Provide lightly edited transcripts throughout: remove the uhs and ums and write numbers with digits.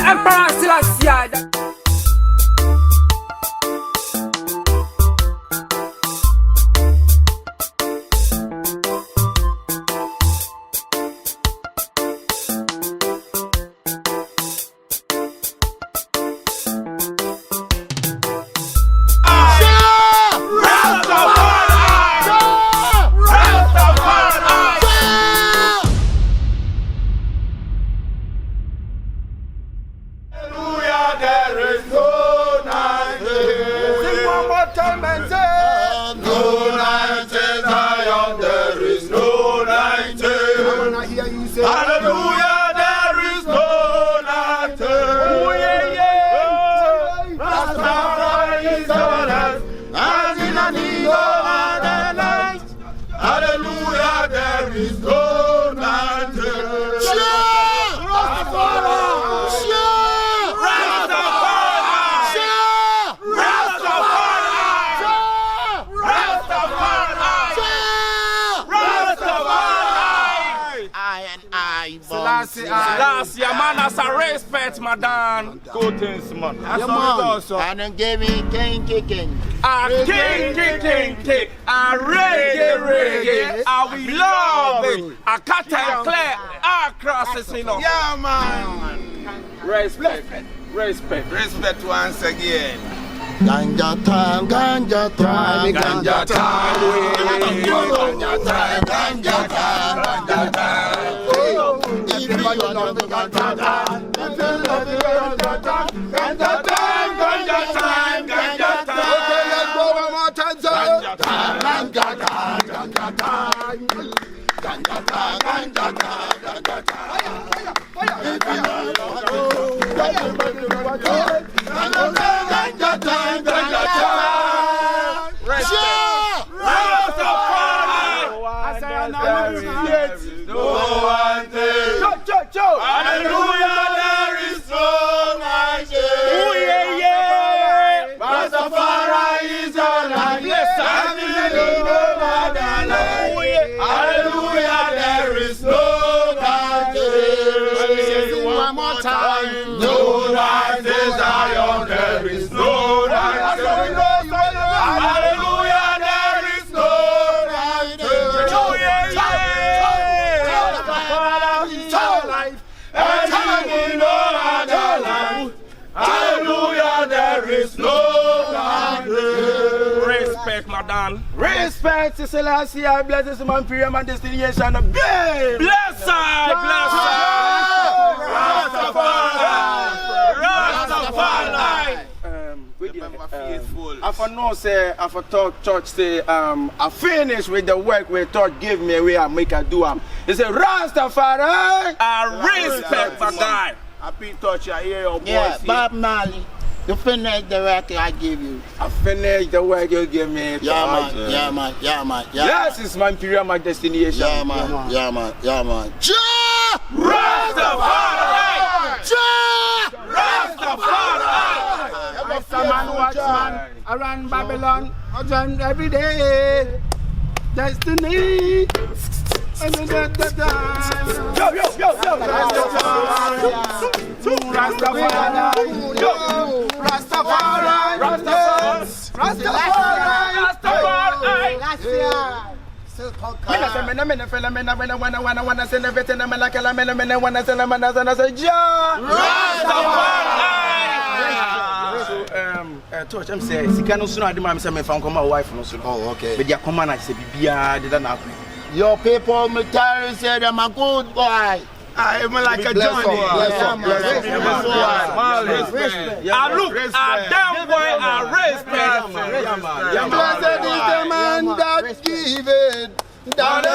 Emperor Selassie. Hallelujah, there is no night. Oh, yeah, yeah. Rastafari is our life. And in a need of other light. Hallelujah, there is no night. Rastafari. Last year, man, as a respect, madam. Good things, man. That's also. And then give me Kyekyeku. A king. A reggae. We love it. A cut and clear. Our crosses, you know. Yeah, man. Respect once again. Ganja time. Hallelujah, there is no night. Oh, yeah, yeah. Rastafari is our life. And in the need of other life. Hallelujah, there is no night. One more time. No night is Zion, there is no night. Hallelujah, there is no night. Oh, yeah, yeah. Hallelujah, there is no God. Respect, madam. Respect to Selassie, bless this man, period, and destination. Bless her. Rastafari. I for no say, I for talk church say, I finish with the work where God give me where I make a do am. He say Rastafari. Respect, my guy. Happy touch, I hear your voice. Yeah, Bob Marley. You finish the work I give you. I finish the work you give me. Yeah, man. Yes, it's my imperial, my destination. Yeah, man. Rastafari! Man watch man around Babylon, every day. Destiny. Yo. Tosh, I'm saying, she can't also do my son from my wife. Oh, okay. But your command, I said, Bibia didn't happen. Your people, me tell you, say I'm a good boy. I'm like a Johnny. I look, a damn boy, I respect. Blessed is the man that giveth, that the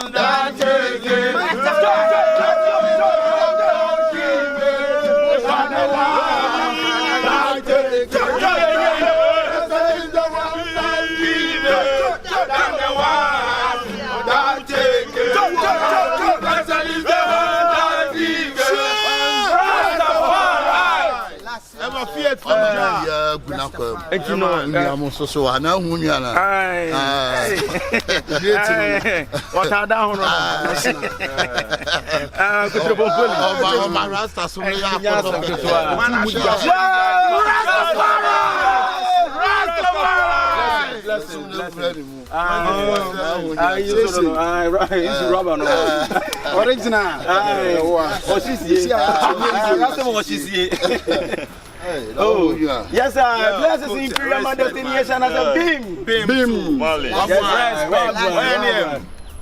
one that taketh. Yeah, Gunako. And you know, I'm also so I know who you are. What are down? My Rasta, so Oh, yes, sir. Blessed is Imperial Destination as a beam. Marley.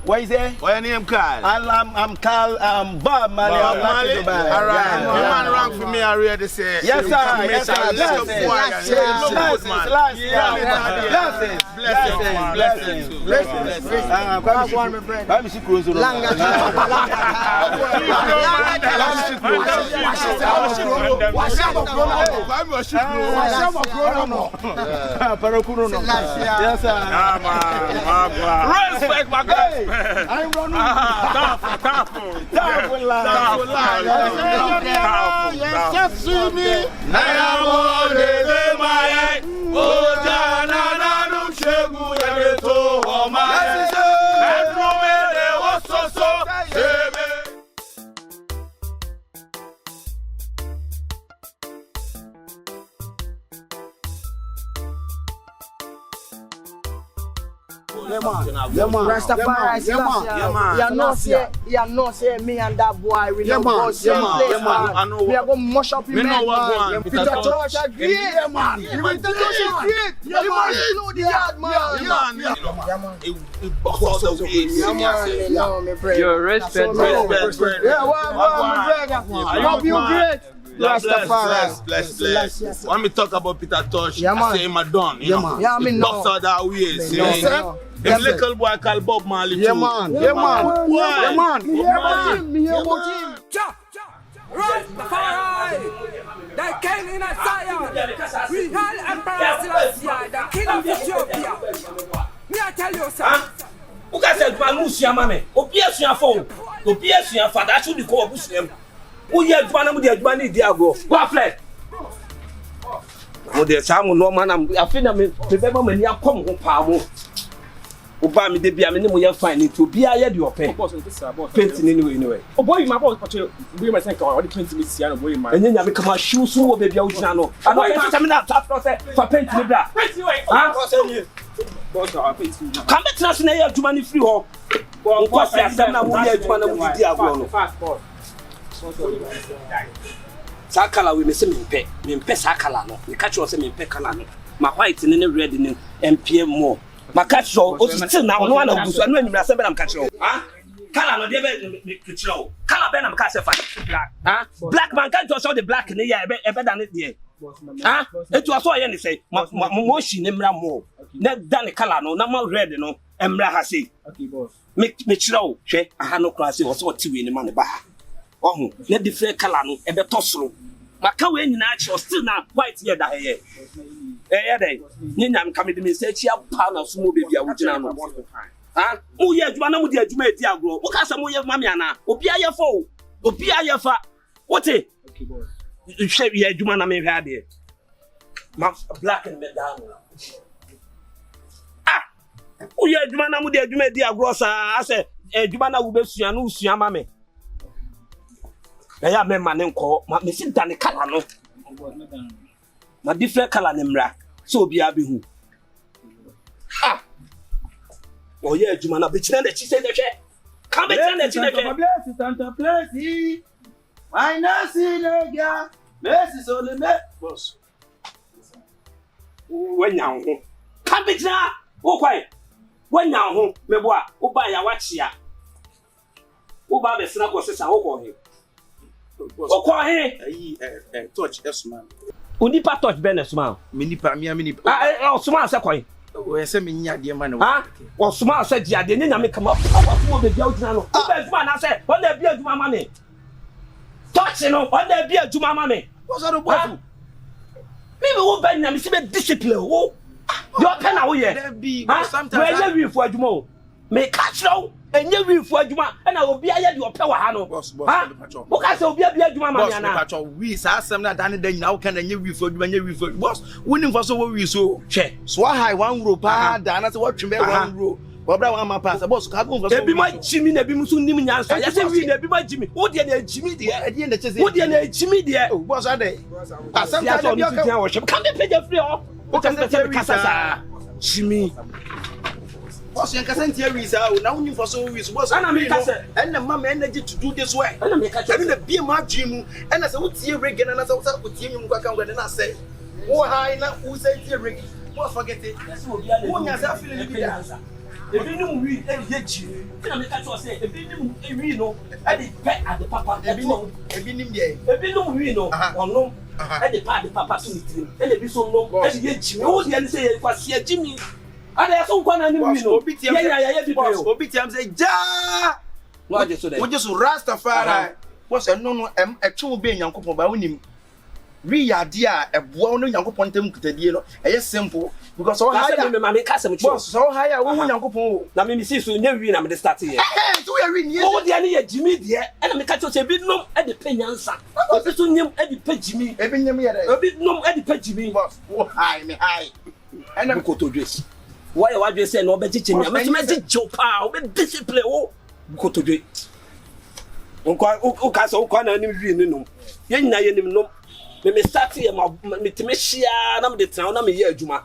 What is it? What's your name, Carl? I'm Carl Bob Marley. All right. You man rank for me already say. Yes, sir. Yes, sir. Respect my God. I'm running. Rastafari, you know, say me and that boy, we know go same place, man. We are going to mash up him, man. Peter Tosh, agree, man. You will tell us he's great. You man, slow the yard, man. Your respect. Yeah, what, you great. Bless. When we talk about Peter Tosh, I say him a done, you know. Yeah, I mean, no. Box that way, see. Him little boy called Bob Marley too. Yeah, man. Me hear about him. Rastafari, the king in Zion, we all emperor Selassie, the king of Ethiopia. Me I tell you, sir. Who can say Manusia Mame? Opia Phone, Opia Father, that should be called Muslim. Who yet one of the money, Diago? What flat? Oh, there's some no man. I think I mean, remember when you come home, Pamo. Oba me dey bia me nemu ye fine to bia ye de open painting anyway oh boy my boy patrol we my think o dey paint me sia no boy my enya me kama shoe so wo bia ujina no I don't tell me that after say for paint me bra ah boss our paint come bet na say aduma ni free ho nko sia asem na mo ye aduma na mo di agro no sakala we me say me mpe sakala no me catch you say me mpe kala no my white ni red ni mpm more my catch you still now no one of us no anymore say am catch you ah color no dey be catch you color be na me catch black ah black man can't just show the black in here e be than it there ah it was so here ni say mo shi ni mra mo na dan color no na ma red no emra ha say okay boss me chiro hwe aha no kra say so ti we ni ma ne ba oh na different color no e be tosoro maka we nyina chi still na white here da here eh dey nyam come dey me say chia pa na so mo baby a wugina no ah mo ye adwuma na mo di adwuma edi agro wo ka say mo ye mame ana obi aye fo obi aye fa wote okay boss hwe ye adwuma na me hwe ade ma black and down ah wo ye adwuma na mo di adwuma edi agro sa ase adwuma na wo besua no usua mame ya me man nko me sit down the color no na different color nemra so obi abehu ah oh yeah adwuma na be china de chi say de hwe kan be china de chi de hwe Bless Santa Bless why not see no girl bless so le me boss wanya ho kan be china wo kwai wanya ho mebo a wo ba ya wachia wo ba be sina ko sesa wo ko he okwa he touch yes man unipa touch benes man minipa ah osuma ase kwai we say me nya de man ah osuma ase dia de nya me kama afo be bia ujina no be aduma na say on na bia aduma ma me touch no on na bia aduma ma me what's that about me wo ben na me se be discipline wo yo pen na wo ye there be sometimes we we for aduma o me catch now. And you will for Juma, and I will be a your power hano. Boss, okay, so be a Juma, boss, we saw some that done then now can you refer when you refer. Boss, winning for so we so. Che, so high one rope, Dana, what you may one rope. Bobra wa ma pass boss ka go for be my Jimmy na be musu nim nyansa ya say we na be my Jimmy wo de na Jimmy de e de na chese wo de na Jimmy de boss ade asem ka de bi o kan be page free o wo kan be kasa Jimmy boss yan kasa ntia wi sa o na woni for so wi so boss ana me kasa and the mama energy to do this way ana me kasa na be ma dream and say wo tie reggae na say wo tie mi kwa kan na say wo high na wo say tie reggae boss forget it wo nya say feeling bi da ebi ni mu wi e ye ji na me catch you say ebi ni mu e wi no e dey pet at the papa ebi ni me ebi no wi no ono e dey pet at the papa so nitrim e le bi so no e dey ye ji wo dey say ye kwase ji mi ada so nkwa na ni wi no ye bi boss obi tiam say ja no je so dey wo je so Rastafari boss no e twe be Nyankopon ba wonim we yade a eboa no Nyankopon tem kutadie no e simple because all higher me ma me kasa me boss so higher wo Nyankopon na me see so nya wi na me start here so we are ni wo de na ye Jimmy de e na me ka cho say bi nom e de penyansa obi so nyem e de pe Jimmy e bi nyem ye dey obi nom e de pe Jimmy boss wo high me high and na ko to dress why you say no be chichi me me chichi pa o be discipline wo ko to dress o ka so ko na ni wi ni nom ye nyina ye nim nom me start here me teme hia na me de tran na me ye adwuma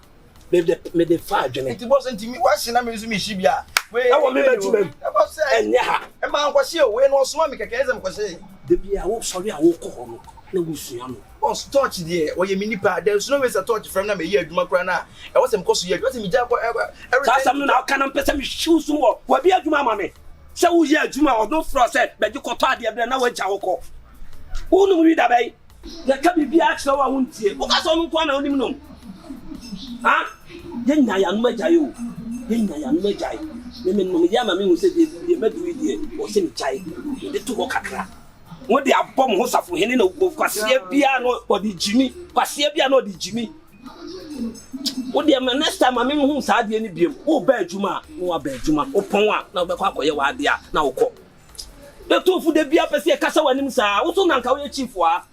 me de fa adwene it boss ntimi wa hye na me so me hye bia we e wo me adwuma e boss enye ha e ma nkwa hye we no so ma me keke ezem kwa hye de bia wo sorry a wo ko ho no na wo sua no boss touch there o ye me nipa there is no way to touch from na me ye adwuma kra na e wo sem koso ye what me ja kwa everything some na ka na pese me shoes mo wa bia adwuma ma me se wo ye adwuma o no fro say be ji ko to ade bia na wa ja wo ko wo no wi da bai ya ka bibi a kira wa huntie o ka so no kwa na onim no ha ye nya ya no magyae o ye nya ya no magyae me no me ya ma me hu se de medu die o se ni chai de to ho kakra wo de abom ho safo hene na kwase bia no o di Jimmy kwase bia no o di Jimmy wo de ma next time ma me hu sa de ni biem wo ba adwuma wo wa ba adwuma o pon a na wo be kwa koye wa de a na wo ko de to fu de bia pese e kasa wanim sa wo so na nka wo ye chief a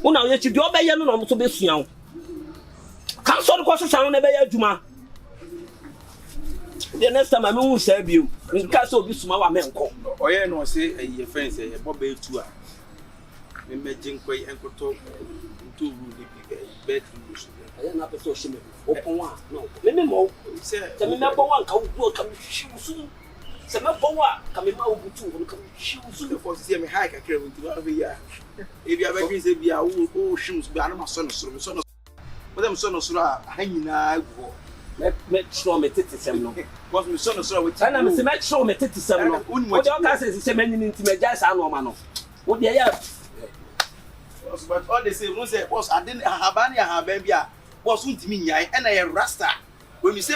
una ye chi de obeye no no so be sua wo kan so ko so san no be ya adwuma the next time me hu sa bio nka so obi suma wa me nko oye no say e fence e boba etu a me megin kwai enkoto ntu ru de bi bedroom so aye na pe so shime opon wa no me mo se me bo wa nka wo ka me hwiu so se me bo wa ka me ma wo butu wo ka me hwiu so for see me high ka kire wo ntu ave ya e bia be say bia wo hwiu so bia na ma so no so wo dem so no so a hanyina go me tro me tete sem no was me so no so we na me se me tro me tete sem no wo de o ka se me nyin nti me ja sa no ma no wo de ya but all they say no say boss I didn't have bia boss untimi nyai e na ye rasta when you say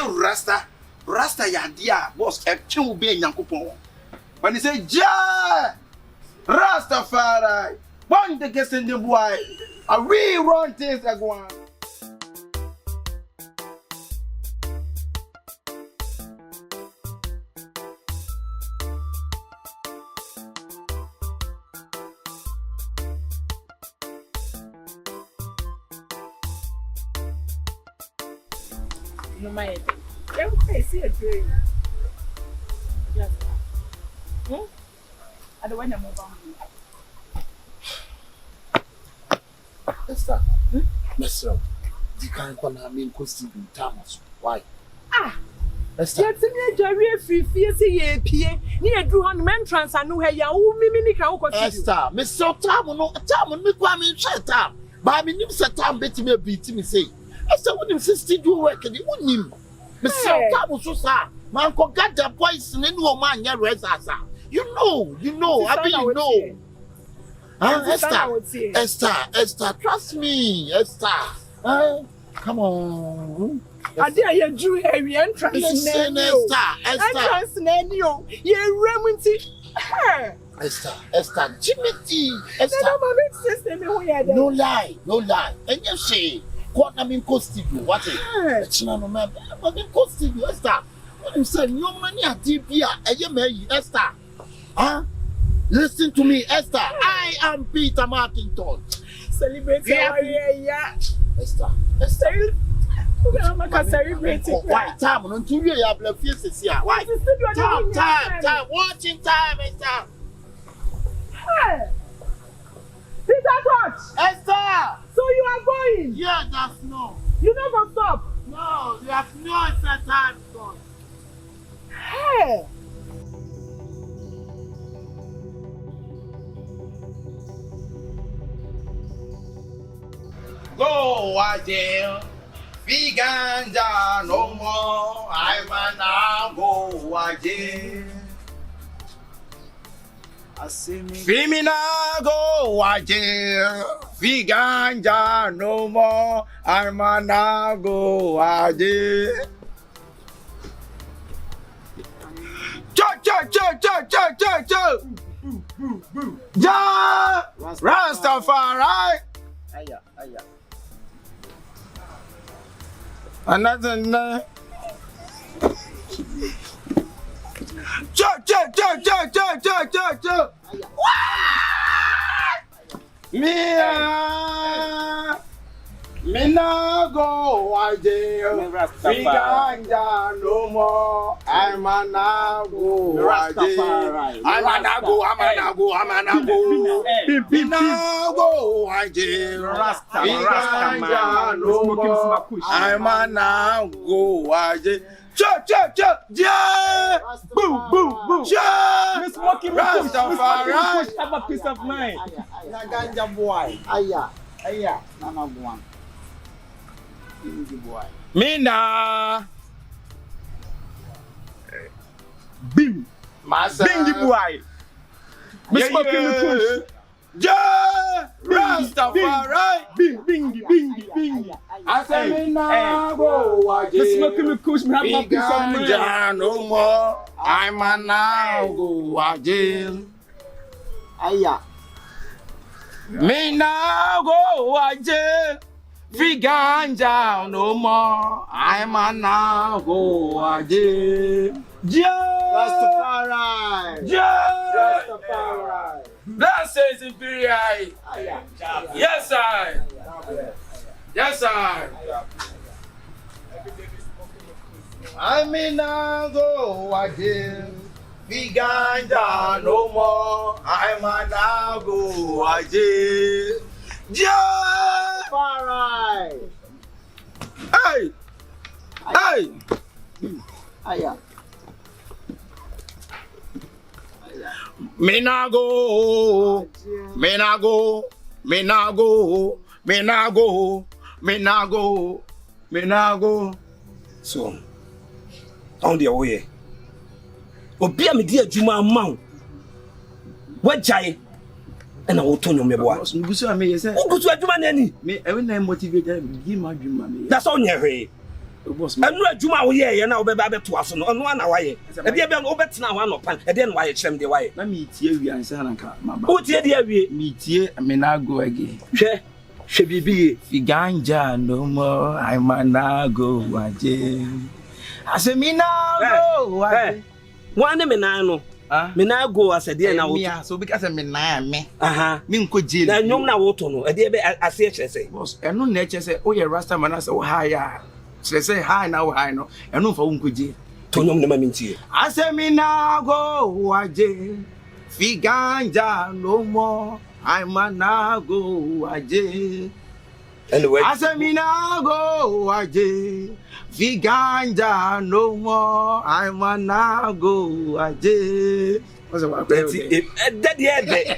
rasta ya dia boss e twen wo be Nyankopon when you say ja Rastafari one the guest in the boy I we run things like one no my dem say see a dream yes I don't want to move on Esther Mesro di kan kwa na me ko Stephen Thomas why Esther yet me jare free see ye pie ni edru han men trans anu he ya wo mimi ni ka wo ko Esther Mesro tam me kwa me hwe tam ba me nim se tam betime beat me say Esther wonim 60 do work di wonim me say tam so sa man ko gather boys ni no man nya resasa you know I mean you know Esther trust me Esther come on I dare you drew a entrance entrance nenio ye remunti Esther Jimmy Esther no lie and you say what I mean cost you what it's no man I mean cost you Esther You said no money at DPA. Esther. Huh? Listen to me, Esther. I am Peter Martinton. Celebrate yeah. Esther. Why time? Until you have left faces here. Why? Time. Watching time, Esther. Hey! Peter Tosh! Esther! So you are going? Yeah, that's no. You never stop? No, you have no extra time, son. Hey! Go again. Viganja no more. I wanna go again. Femina go again. Viganja no more. I wanna go again. Cho. Ja, Rastafari. Aya. Another night. Cho. Me nah go again. Viganja no more. I'm a go again. I'm a go. Me nah go again. Viganja no more. I'm a go again. Cho. Yeah. Boom. Yeah. Miss Walking Rastafari. have a peace of mind. Na ganja boy. Aya. Nana one. Boy. Me nah. Bing. Bingy boy. Miss Walking push. Yeah. Rastafari. Bing. I say me nah go again. Miss Walking push me have a peace of mind. Viganja no more. I'm a now go again. Aya. Me now go again. Viganja no more. I'm a now go again. Yeah. Rastafari. Yeah. That says Imperial. Yes, I. I may now go again. Viganja no more. I may now go again. Yeah. Rastafari. Hey. Aya. Me nah go. So, on the way. Obi me dia adwuma ma. Wagyae na wo tonyo meboa. Ngusu ame yese. Ngusu adwuma nani? Me every time motivate give my adwuma me. That's all nyehwe. Anu adwuma wo ye na wo be ba beto aso no. Ono na waye. E bia bia no obetena ho anopan. E de no waye kyerem de waye. Na me tie wi ansa na nka maba. Wo tie de awie. Me tie me na go again. Hwe bibi Viganja no more. I man na go again. I say me na go again. One me na no. Me na go as a dear na wo. So because me na me. Me nko jail. Na nyom na wo to no. E de be ase e kyerese. Boss, eno na kyerese o ye rasta man ase wo high. Say high na wo high no. Eno fa wo nko jail. To nyom na ma mintie. I say me na go again. Viganja no more. I man na go again. Anyway, I say me na go again. Viganja no more. I man na go again. What's the word?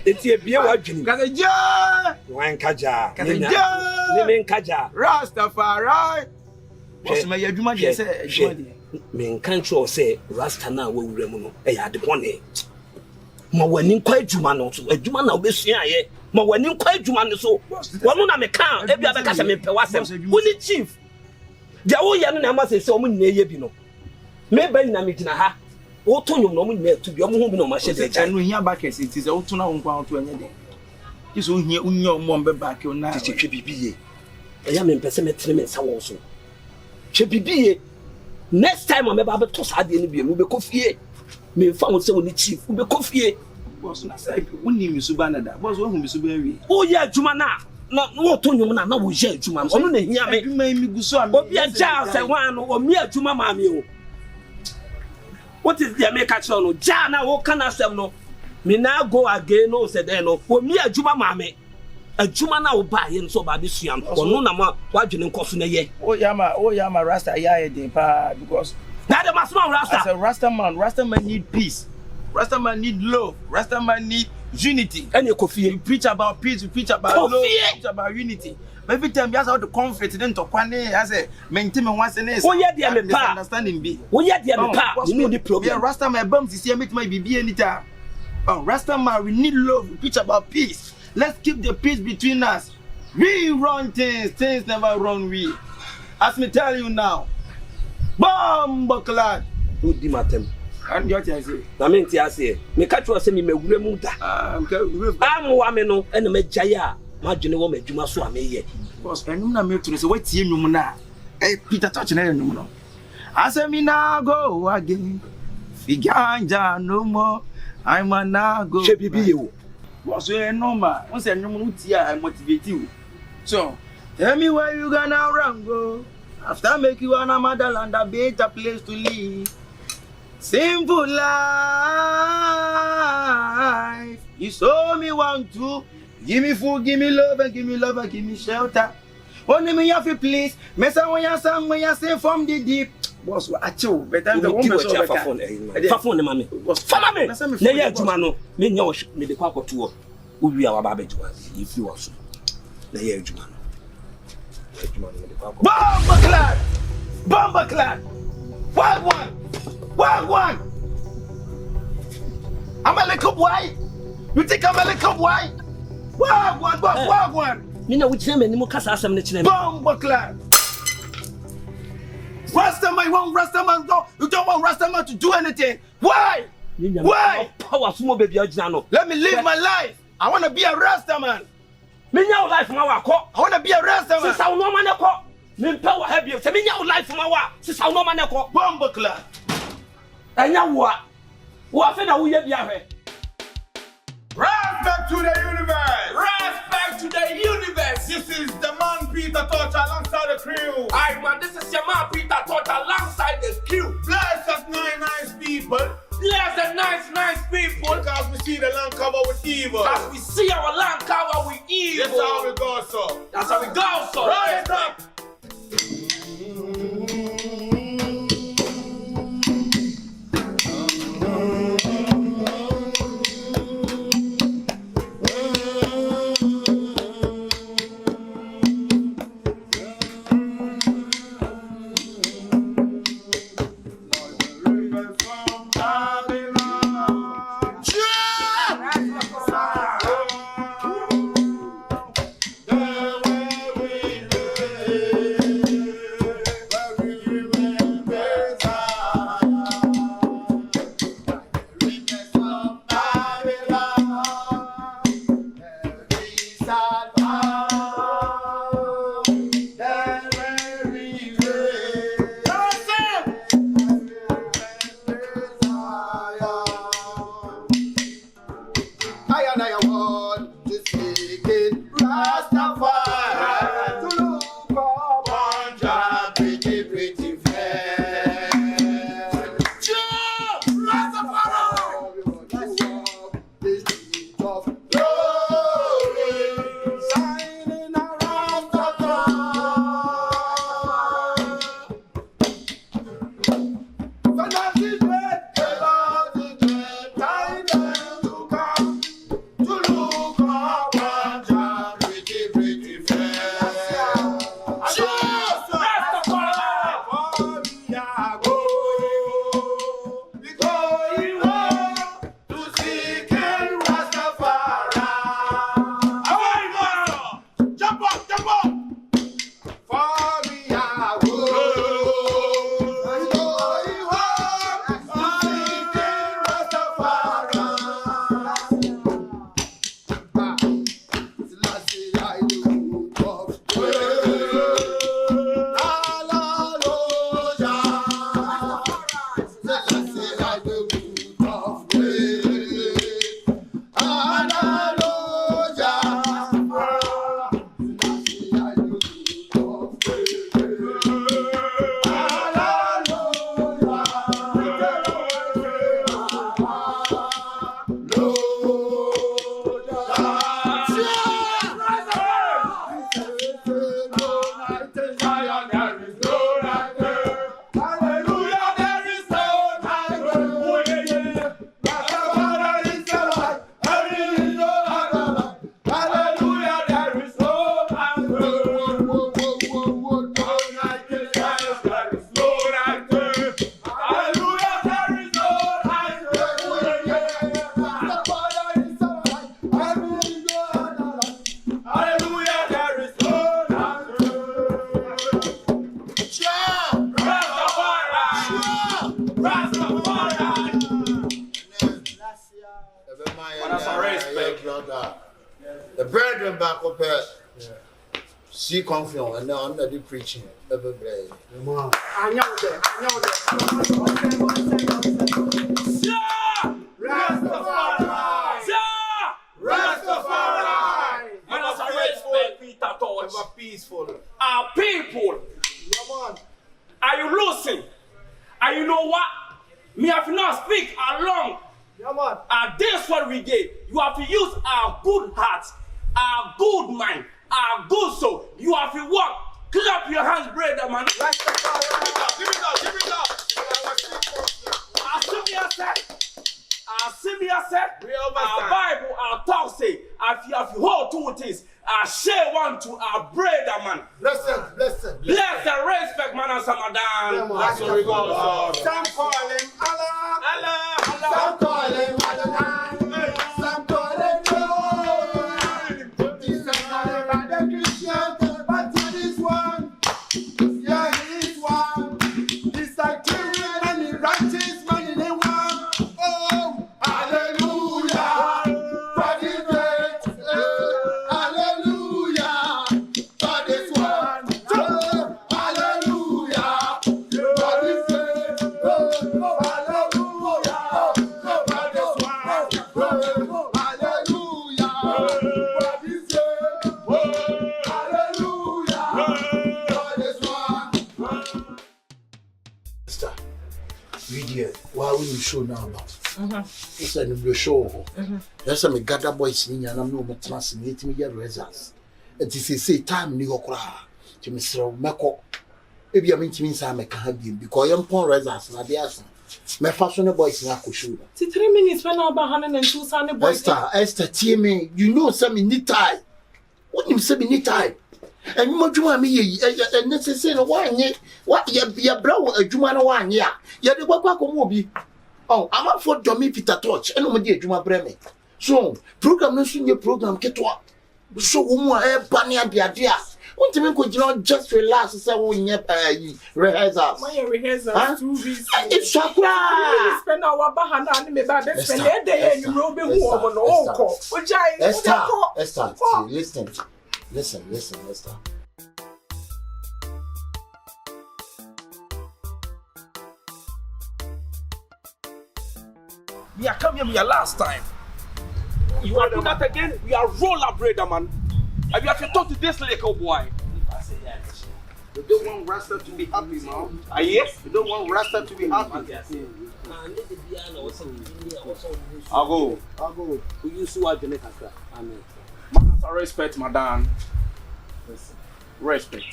It's a beer watching. Kaja. One kaja. Kaja. Kaja. Rastafari. What's my adwuma dey say? Me kan sure say Rasta na wo wura mu no e ya de bone. Ma wani kwa adwuma no so adwuma na obesua ye. Ma wani kwa adwuma no so. Wono na me kan e bia be ka se me pe wasem. Woni chief. Dia wo ye no na ma se omu nyina ye bi no. Me ba nyina me gina ha. Wo to nyom no omu nyina tu bi omu hu bi no ma hye de ja. No hia ba kese ti se wo to na wo nkwa to anya de. Ti so hia unyo mo mbe ba ke na. Ti hwe bibi ye. E ya me pese me tene me nsa wo so. Hwe bibi ye. Next time I'm about to start the NBA, we be coffee. Me found say we chief, we be coffee. Boss na say we need Misubana da. Boss who Misubari. Oh yeah, Juma na. No to you na we share Juma. Ono na hia me. Juma mi guso am. Obi a ja say wan no, o me Juma ma me o. What is the make catch no? Ja na wo kana asem no. Me na go again no say there no. O me Juma ma me. Juma na wo ba ye so ba be suam. Ono na ma wadwene nkoso na ye. Oh yama Rasta ya dey pa because that the mass man Rasta. As a Rasta man need peace. Rasta man need love. Rasta man need unity. And you coffee. You preach about peace, you preach about love, you preach about unity. But every time you ask how the conflict then to kwane, I say maintain me once and this. Oh yeah, dear me pa. Understanding be. Oh yeah, dear me pa. You know the problem. Yeah, Rasta man bums is here make my BB anytime. Oh, Rasta man, we need love. We preach about peace. Let's keep the peace between us. We run things never run we. As me tell you now. Bomb clad. Who di matem? And what I say? Na me nti ase. Me ka tro se me mewure mu da. Am wa me no ene me jaya. Ma dwene wo madwuma so ameye. Boss, enum na me tro se watie nwum na. Peter Tosh na enum no. Ase me na go again. Figanja no more. I'm a na go. She bibi ye wo. Boss, we normal. Once enum no tia I motivate you. So, tell me where you gonna run go. After make you an motherland a better place to live. Simple life. You saw me want to. Give me food, give me love, and give me shelter. Only me have a place. Mesa when you sang, when you sing from the deep. Boss, what I chill. Better the woman so better. Fafon mami. Fama me. Na ye adwuma no. Me nya o me de kwa koto. Wo wi a wa ba adwuma. If you also. Na ye adwuma no. Bomba clad. Wild one. I'm a little boy. You think I'm a little boy? Wild one. Me na wuchina me ni mo kasa asem ne chine me. Bomba clad. Rastaman, you want Rastaman go? You don't want Rastaman to do anything. Why? Power sumo baby agina no. Let me live my life. I want to be a Rastaman. Me nya life ma wa ko. I want to be a Rastaman. Sisa wo no ma ne ko. Me mpa wo ha bi. Se me nya life ma wa. Sisa wo no ma ne ko. Bomba clad. Anya wo a. Wo afa na wo ye bia hwe. Respect to the universe. Respect to the universe. This is the man Peter Tosh alongside the crew. Aye man, this is your man Peter Tosh alongside the crew. Bless us nice people. Bless the nice people. Because we see the land covered with evil. As we see our land covered with evil. That's how we go, so. That's how we go, so. Rise up. The brethren back up here. See confusion and now under the preaching. Ever blame. I know that. Rastafari! Man, as I respect Peter Tosh. Ever peaceful. Our people. Are you losing? And you know what? Me have to not speak along. And this what we get. You have to use our good hearts, our good mind, our good soul. You have to work. Clap your hands, brother, man. Give it up. I said, our Bible, our talk say, if you have to hold two things, I share one to our brother, man. Listen. Bless and respect, man, and Samadan. That's what we go. Some call him Allah. Some call him Adonai. Some call him Lord. This is not about the Christian, but it is one. Yeah, he is one. He's like children and he righteous man in the one. Oh, hallelujah. God is great. Hallelujah. God is one. Oh, hallelujah. God is great. Oh, hallelujah. God is one. Oh, hallelujah. God is great. Oh, hallelujah. God is one. Sister, video, why will you show now about? It's a new show. There's some gather boys in and I'm no more translating me your results. And this is say time New York. To Mr. Mako. Maybe I mean to mean some can be because I'm poor results. Now, there's my fashion boys in Akushu. 3 minutes when I'm 102 Sunday boys. Esther, TMA, you know some need time. What you say need time? And you want me and necessary one year. What your brow a Jumana 1 year. You're the Wakamobi. Oh, I'm up for Tommy Peter Tosh and Omadia Juma Breme. So, program no senior program get what? So, bunny and the idea. What do you mean, could you not just relax and say, when you rehearsals? My rehearsals 2 weeks. It's Sakura. Spend our Bahana and me bad. Spend a day and you will be warm on all. Esther, listen, Esther. We are coming here last time. You are doing that again? We are roller brother, man. And we have to talk to this little boy. You don't want Rasta to be happy, man. Yes? You don't want Rasta to be happy. I'll go. We use to watch the next Amen. Man, I respect madam. Respect.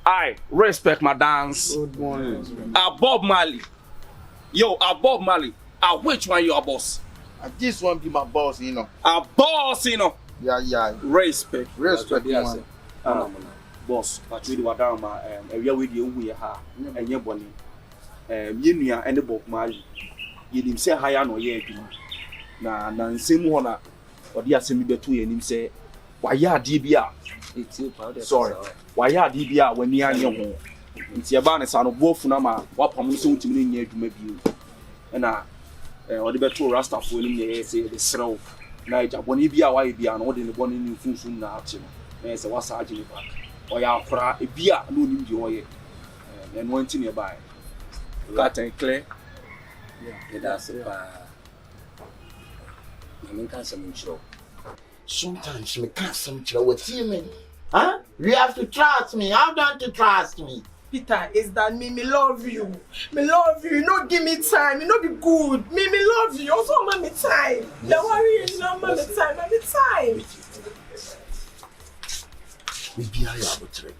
I respect my dance. Good morning. Bob Marley. Yo, Bob Marley. Which one you are boss? This one be my boss, you know. Boss, you know. Yeah. Respect, man. Boss. But we were down my area with you we ha and your bonny. You and the Bob Marley. You didn't say higher no ye. Na same one or the assembly between him say, why ya DBR? Sorry. Why ya DBR when you are your home? It's your banner son of both Nama, what promising to me near to maybe you. And or the better Rasta for him, say the slow. Niger, when you be a white beer and ordering the one in you soon now. There's a was arguing back. Or ya cry a beer, no need your and one thing nearby. That and clear. Yeah, that's it. I mean, can't some show. Sometimes me can't some chill with you, huh? You have to trust me. How don't you trust me? Peter, is that me love you. Me love you. You no give me time. You no be good. Me love you. Also, want me time. Don't worry, you know, me time. Me time. Me be a yabotre.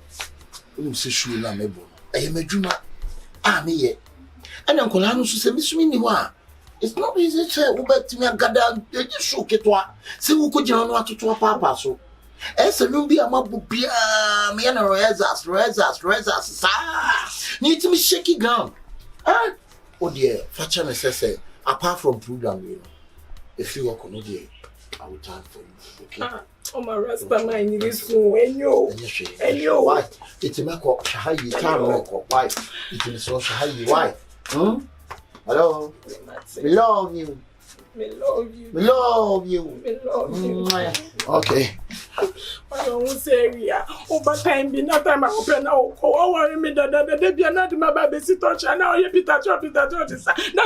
You say show na me bo. Eh me djuma. Ah me ye. And uncle Anu say me swing ni wa. It's not easy to go back to me and gather the show ketwa. Say we could no atoto papa so. Ese no be amabu bia me na rezas sa. Need to me shaky ground. Ah, oh dear, facha me say apart from program you know. If you work on dear, I will time for you. Okay. Oh my Rasta man, it is so and yo. Why? It's a mako. How you can't mako. Why? It is so how you why? Hello. We love you. Me love you. We love you. Me love you. Okay. I don't say we are. Over time, be not time I open now. Oh, worry me that they be not my baby sit touch and now you Peter Chop. Now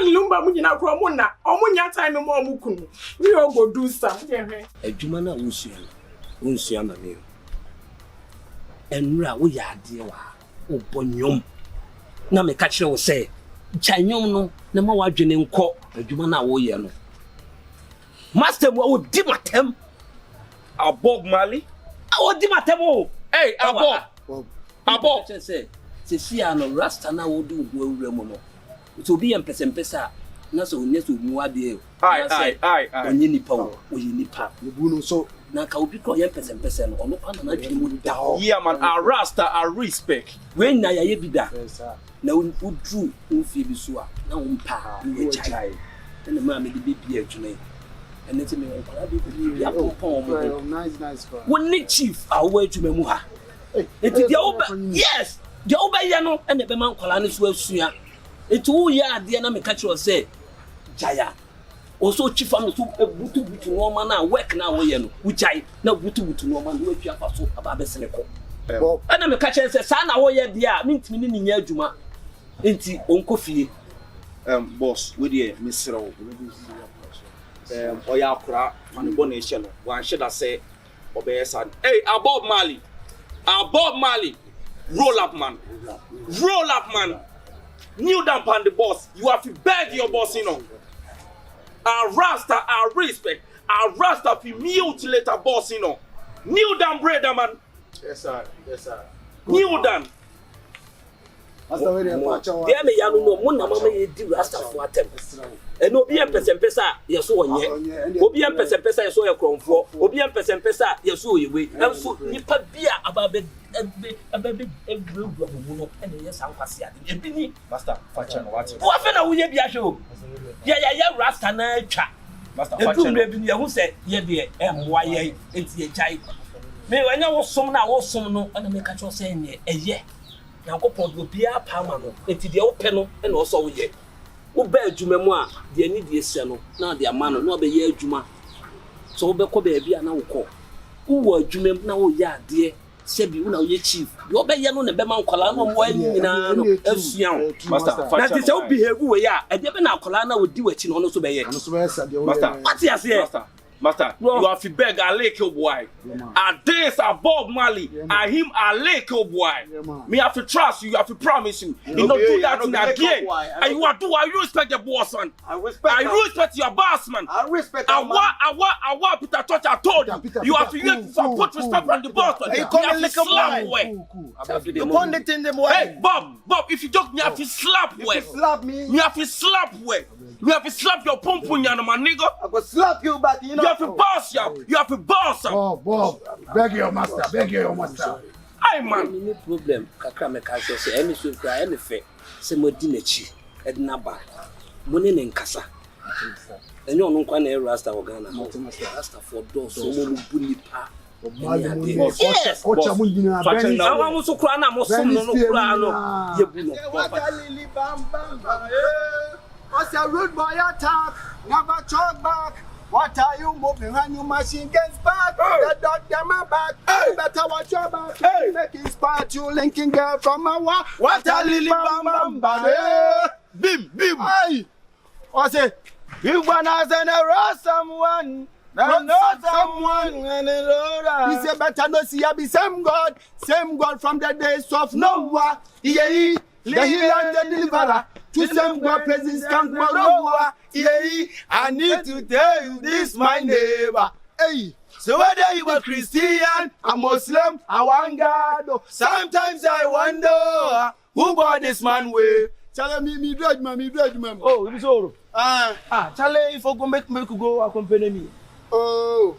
Lumba Muna Cromona. Or when your time more mukunu. We all go do something. A Jumana Unsiana meal. And Ra, we are dear. Oh, Bonyum. Now me catch you say, Chanyum no, no more genuine court, a Jumana Woyano. Master, what would Dimatem? A Bob Marley? I would Dimatem. Hey, a Bob. A Bob. Say, Ceciano Rasta now will do Remono. It will be a pesa. Naso next to Muadia. Aye. On any power, or any part. So now can be called person or no pan. Yeah, man, a Rasta, a respect. When I be that. Now, who drew Phoebe Sua, now pa, you child, and the mammy be here tonight. And let me nice. When the chief, our way to Memuha. It is the Oba, yes, the Obayano and the Beman Colanis will sooner. It's all ya, the enemy catcher will say, Jaya. Also, chief, I'm to Butu to Norman now, work now, which I now Butu to Norman, which you have so about the Seneco. And I'm a catcher says, Son, I will yet, dear, means meaning in Yajuma. Inti Uncle Fee. Boss, with you, Miss Rowe. Oyakura, and the nation. One should I say, obey son. Hey, Bob Marley. Bob Marley. Roll up, man. Roll up, man. Kneel down upon the boss. You have to beg your boss, you know. Rasta, respect. Rasta, if you mutilate a boss, you know. Kneel down, brother, man. yes, sir. Kneel down. Dear me, Yano, Mona Mamma, you do Rasta for attempts. And no be a person, yes, so yet. Obi and Pesa, so your crown for, Obi and Pesa, yes, so you wait. And so you put beer about a baby, and yes, I'm passing. Master, Fachan, what? What will you be a show? Yeah, Rasta, and chat. Master, Fachan, who said, yeah, dear, MYA, it's your child. May I know some now, also no, and I make a choice saying, yeah. Now go for be a palmano, into the open and also ye. Who bear Jumema, the need the seno, now the man, no be ye Juma. So be baby and now call. Who were Jumem now, ya dear, said you know ye chief. You obey Yan and Beman Colano when you young. Master, that is how behave who ya, and the Benan Colana would do it in honor to be. Master, what's yes, Master, you have to beg a lake boy. This a Bob Marley, him a lake boy. Me have to trust you, you have to promise you. You don't do that in again. And you are do I respect the boss man. I respect your boss man. I respect Peter Tosh I told you. You have to use some put respect from the boss man. You have to slap away. You put it in the way. Hey, Bob, if you joke me have to slap away. Slap me. You have to slap away. You have to slap your pum my nigga. I will slap you back, you know. You have to boss you. You have to boss him. Bob, beg your master. Aye, man. No problem. Kakra me ka say any so cry any fe. Say mo di nachi. Edna ba. Mo ne nkasa. Enyo no kwa na Rasta Ghana. Rasta for doors so mo bu nipa. Yes. Coach Amundina. I want to cry na mo som no cry no. Ye bu no. What's a rude boy attack? Never talk back. What are you moving when your machine gets back? The dog them are back. You better watch your back. Make it spot you linking girl from a wa. What a lily bam bam. Bim. Aye. What's it? You wanna send a someone. Not someone and he said better no see I be same God from the days of Noah. Yeah, the healer and the deliverer. To same God presence can Noah. Yeah, I need to tell you this my neighbor. Hey, so whether you are Christian, a Muslim, I want God. Sometimes I wonder who bought this man way. Tell me judge man. Oh, it is all. Tell if I go make go accompany me. Oh,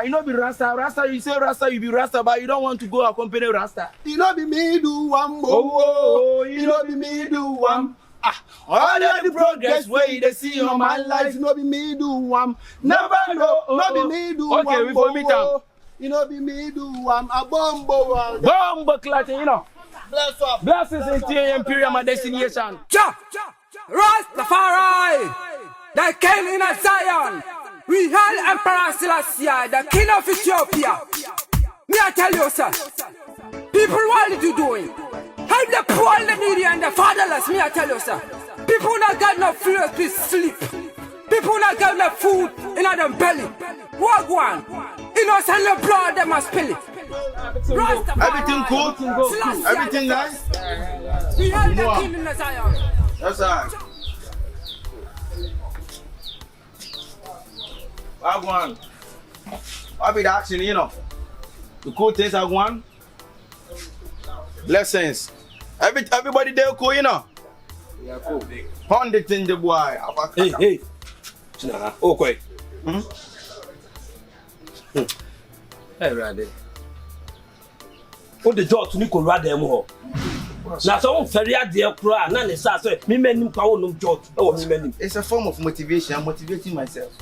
you know be Rasta. You say Rasta, you be Rasta, but you don't want to go accompany Rasta. You know be me do one. Oh, you know be me do one. All the progress way they see on my life, no be me do one. Never know, no be me do one. Okay, we for meet up. You know, be me do. I'm a bombo. Bombo clot, you know. Bless up. Blessings into your imperial, my destination. Rastafari, the king in Zion. We hail Emperor Selassie, the king of Ethiopia. Me I tell you, sir. People, what are you doing? Help the poor, the needy, and the fatherless. Me I tell you, sir. People not got no food to sleep. People not got no food in their belly. Walk one. Innocent the blood they must spill it. Everything cool? Everything nice? We hail the king in Zion. That's right. Wagwan. What be the action, you know? The cool things are one. Blessings. Everybody there cool, you know? Yeah, cool. 100 in the boy. Hey. Okay. Hey, Radhe. What the job to Nico Radhe more? Now, some very dear cry, none is as me men power no job. Oh, me. It's a form of motivation. I'm motivating myself.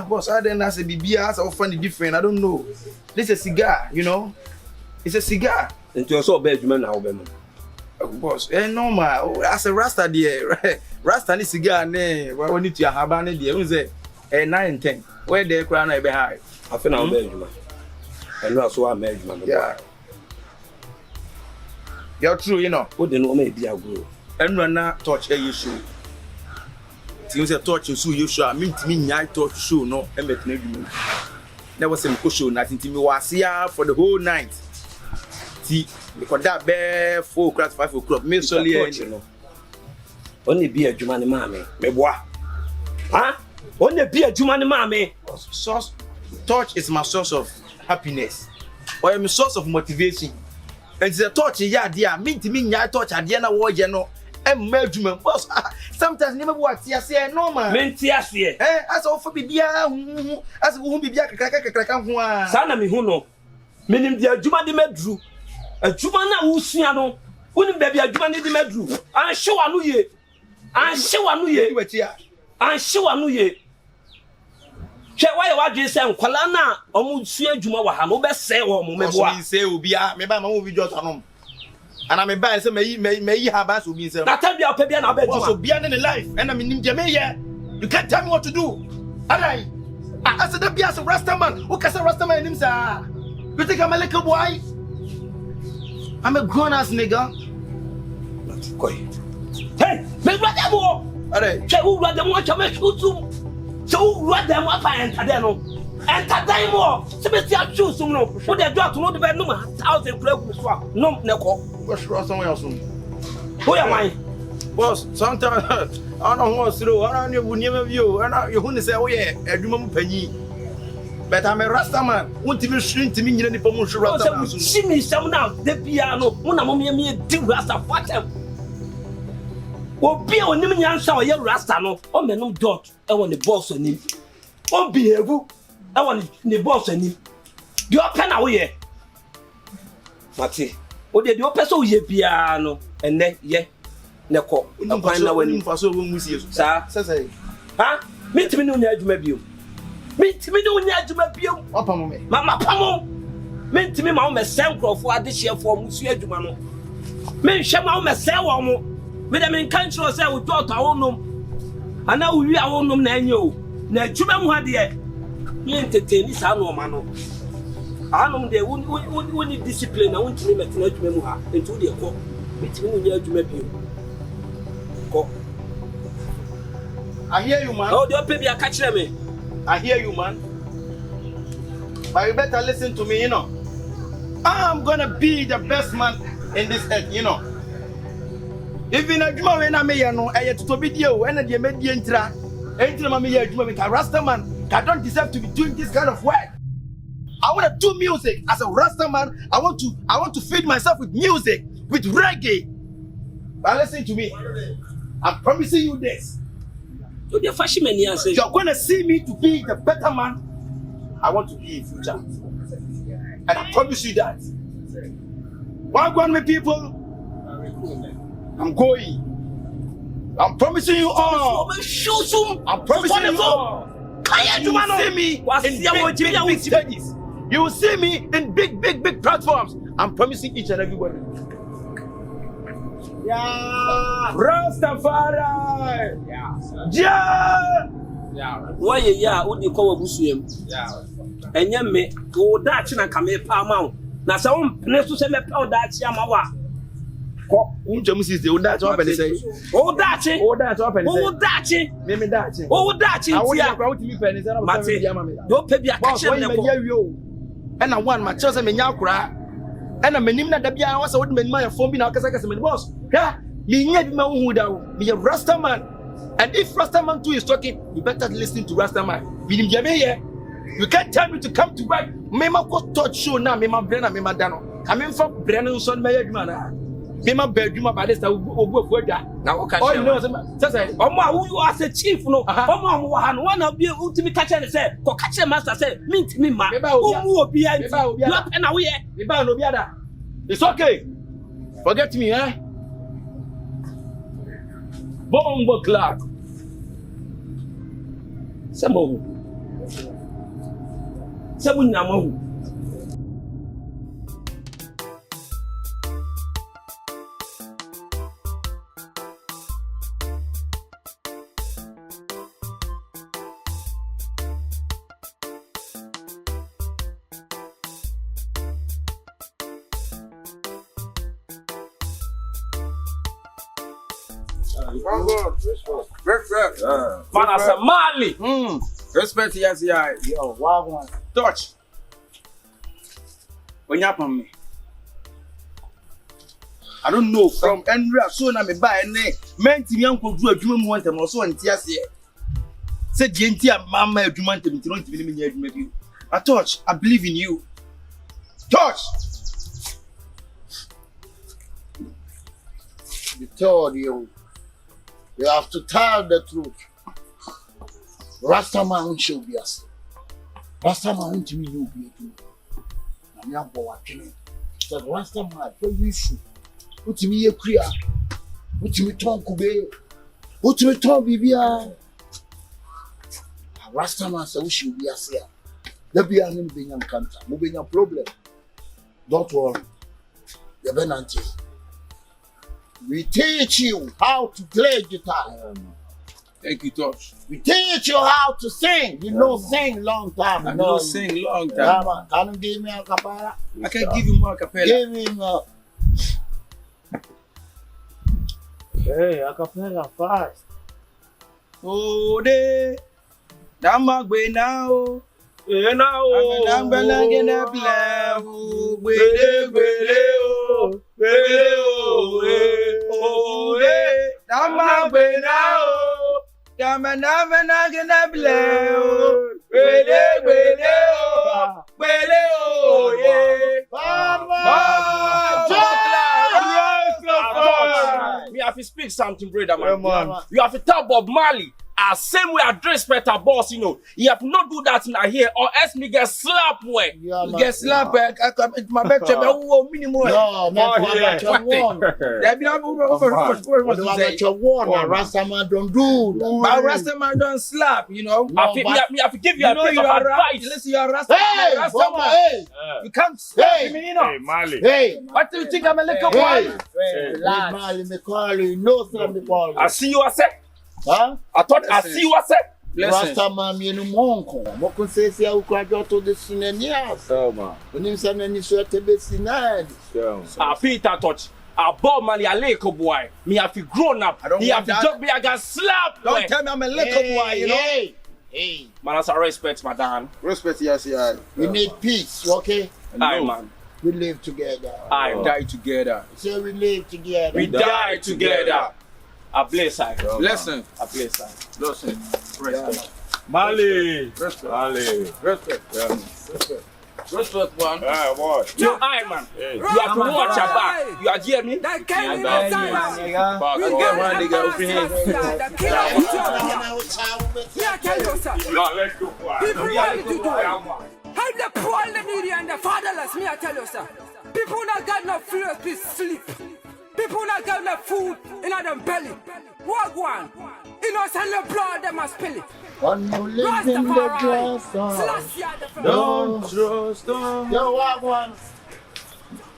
Boss, I didn't ask a BBS or funny different. I don't know. This is a cigar, you know? It's a cigar. And you're so bad, man, now, Ben. Boss, normal. As a Rasta, dear, right? Rasta and cigar, ne. Why we need to have an idea? Who's it? 9 and 10. Where the crown I behind? I feel I'm bad, man. And that's why I'm married, man. Yeah. You're true, you know. What the no may be a guru. And run not touch a issue. Since a touch you show, I mean to me, I touch show, no, and make no. There was some cushion, nothing to me was here for the whole night. See, because that bear 4 o'clock, 5 o'clock, me solely, you know. Only be a Jumani mammy, me boy. Huh? Only be a Jumani mammy. Source, touch is my source of happiness, or my source of motivation. And the touch, yeah, dear, mean to me, I touch at the end of war, you know. And measurement, boss. Sometimes never what you say, no man. Mentias here. As often be as who be a Sana mi huno. Meaning the Juma de Medru. A Jumana Usiano. Wouldn't baby a Juma de Medru. I'm sure I knew ye. I'm sure I knew ye. I'm sure I knew ye. Check why you say, Kalana, almost see Juma Wahano best say or Mumba say will be a maybe my movie just on him. And I'm a bad so may have us will be so. That time you are Pebian, I bet also beyond in life, and I'm in Jamaica. You can't tell me what to do. I said that be as a Rastaman. Who can say Rastaman himself? You think I'm a little boy? I'm a grown ass nigga. Not quite. Hey, make what more. Alright, check who rather want to make you so rather what I enter there no. Enter there more. Sebastian choose no. What they do to know the bed no 1,000 crowd no neko. what's wrong somewhere else? Who am I? Boss, sometimes I don't want to do. I don't know never view. And you want to say, oh yeah, a woman penny. But I'm a Rastaman. Want to be shrink to me in the promotion. See me some now. The piano. When I'm me do Rasta fuck them. Well, be on him answer or your Rasta no. Oh me no dot. I want the boss on him. Oh behave. I want the boss on him. You are pen away. Mati. O de o person ye piano. And then yeah. Neko. I find out when you for so we see you. Sir. Say. Huh? Meet me no nya adwuma bio. Meet me no nya adwuma bio. Opam me. Mama pamo. Meet me ma o me sen crofo ade hye for musu adwuma no. Me hye ma o me sen wo mo. Me dem in country say we talk awonum. Ana we wi awonum na anya o. Na adwuma mu ade e. Me entertain sa no ma no. Anum de we need discipline na won timi metina adwuma mu ha. Enti de ko. Meet me no nya adwuma bio. Ko. I hear you, man. Oh, don't pay me a catch me. I hear you, man. But you better listen to me, you know. I'm gonna be the best man in this earth, you know. Even a juma when I may know, I had to be you, and the median tra. Enter my juma with a Rasta man. I don't deserve to be doing this kind of work. I want to do music as a Rasta man. I want to feed myself with music, with reggae. But listen to me. I'm promising you this. You're going to see me to be the better man I want to be in future. And I promise you that. One me people, I'm going. I'm promising you all. I'm promising you all. You will see me in big stages. You will see me in big platforms. I'm promising each and everybody. Yeah. Rastafari. Yeah. Why ya udi ko wabusuem? Yeah. Enye me wo dachi na kame pa ma. Na se wo mpene so se me pa dachi ama wa. Ko unjemu sisi wo dachi open say. Wo dachi. Wo dachi open say. Wo dachi. Me dachi. Wo dachi tia. tia. Awo ti mi pen say na Mate. Do pe bia ka che me ko. And I want my children me nyakura. And I'm menim na da bia I was would me my phone bi na kasa me boss. Yeah, me nya bi ma hu da wo. Me a Rasta man. And if Rasta man too is talking, you better listen to Rasta man. Menim je me here. You can't tell me to come to work. Me ma go touch show na me ma brain na me ma da no. I mean for brain no so me adwuma na. Me ma ba adwuma ba this obu da. Na wo ka Oh che. no, say Omo a you as a chief no. Omo a wo ha no one be ultimate catch and say, ko catch master say, mint me ma. Omo obi anti. You up na wo ye. me ba no bi ada. It's okay. Forget me, eh? Bombo clock. Semo. Semo nyamahu. Respect. Man as a Marley. Respect, yes, yeah. Yo, wagwan. Touch. When you happen me. I don't know from Andrea so na me buy any menti mi anko du adwuma mu wante mo so ntia se say die ntia mama adwuma ntem nti no ntimi me nya adwuma bi. I Touch, I believe in you. Touch. You told you have to tell the truth. Rastaman should be us. Rastaman to me, you be too. I'm not watching. Said Rastaman, for you should. Put me a clear. Put me tongue kube. Put me tongue bibia. Rastaman said we should be us here. There be an being cancer. Moving a problem. Don't worry. The Benanti. We teach you how to play guitar. Thank you, Tosh. We teach you how to sing. You know sing long time. I know sing long time. Yeah, man. Can you give me a capella? I can give you more capella. Give me a... Hey, a capella fast. Oh, de. Damagwe now. Now. I'm belonging a blab. Gwede, oh. Oh, de. Damagwe now. Damagwe blab. Gwede, oh, yeah. We have to speak something, brother, man. You have to tell Bob Marley. Same way I dress better, boss, you know. You have to not do that in here, or else me get slapped way. Yeah, You get slapped, my back to minimum. No, man, what you want? That be not What you want? Rastaman don't do that. But Rastaman don't slap, you know. No, Me have to give you a piece of advice. Listen, you're Rastaman. Hey, Rastaman. hey, You can't slap Hey. me, you know. Marley. hey, What do you think I'm a little boy? hey. Let Marley me call you. No, sir, me call I you. see you, I said. Huh? I thought I see you, I said. Listen. Rastaman me no monko. Mo kun say say u kwajo to the sinenias. So, man. Oni say na ni so te be sinani. So, Peter Touch. Bob Marley, a little boy. Me have to grown up. I don't He want have to that. jump me, I got slapped. Don't way. tell me I'm a little boy, you know. Hey. Man, that's a respect, madam. Respect, yes, yeah. We need peace, okay? Aye, man. We live together. Aye, We die together. So we live together. we die together. A bless I. Listen. A bless I. Listen. Respect. Marley. Respect. Marley. Respect. Yeah. Respect, man. Yeah, what? You aye, man. Hey. You have to watch your back. You are hear me? That Kyekyeku Back. We Okay, got one nigga the open here. the king of Ethiopia. Me I tell you, sir. No, let's go. People want to do it. Help the poor, the needy, and the fatherless. Me I tell you, sir. People not got no food to sleep. People not got no food in their belly. Walk one. Innocent the blood they must spill it. When you live in the grass, Don't trust them. yo, one.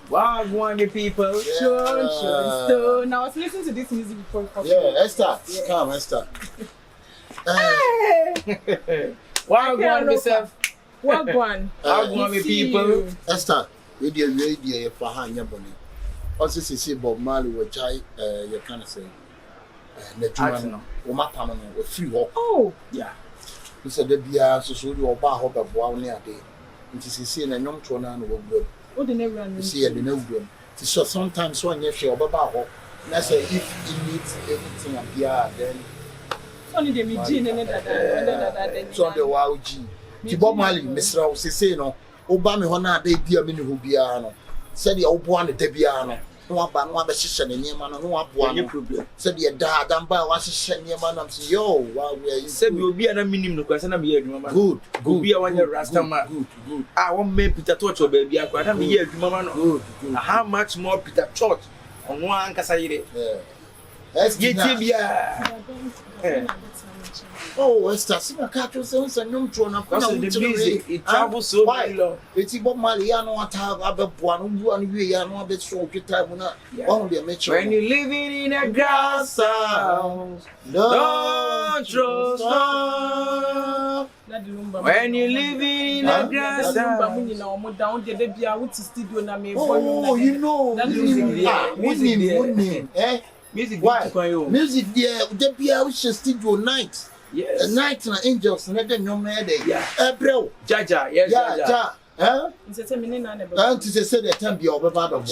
Wagwan, you people. So now I was listening to this music before. Yeah, Esther. Come, Esther. Wagwan, myself. Wagwan. Wagwan, you people. Esther, with your radio, for Hanya Bonnie. Also, see Bob Marley, which you can say. Nejuman, Omatano, with free walk. Oh, Yeah. He said, the beer, so you bar hop of 1 year day. It is seen a young Tronan will go. oh, the never run. You see, the new room. So sometimes when you feel about hop, let's say if it needs everything up here, then. Only the Mijin and that. So the wow G. Bob Marley, Mr. Say no, Obama Hona, they dear Mini Rubiano. Said the old one, the Debiano. No one but session in Yemen, no one problem. Said the dad, and by one session, Yemen, I'm saying, yo, while we are Said you'll be a minimum question. I'm here, Mama. good, Be a 1 year Rastama. good. I won't make Peter Torch or baby. I'm here, Mama. Good. How much more Peter Torch on one Casaire? Yeah. Let's get Tibia. Oh, Esther, see my cattle sounds and no throne of the music. It travels so long. It's Bob Marley, I know what I have about one way, I know a bit so good time. Only a mature. When you're living in a grass house, don't trust her. When you're living in a grass house. Oh, you know, music, eh? Music, why? Music, yeah, the beer which is still night. Yes. The night and angels, and then your man, Yeah. bro. Jaja, yes, Jaja. Huh? it's a minute. And to say the time be over bad of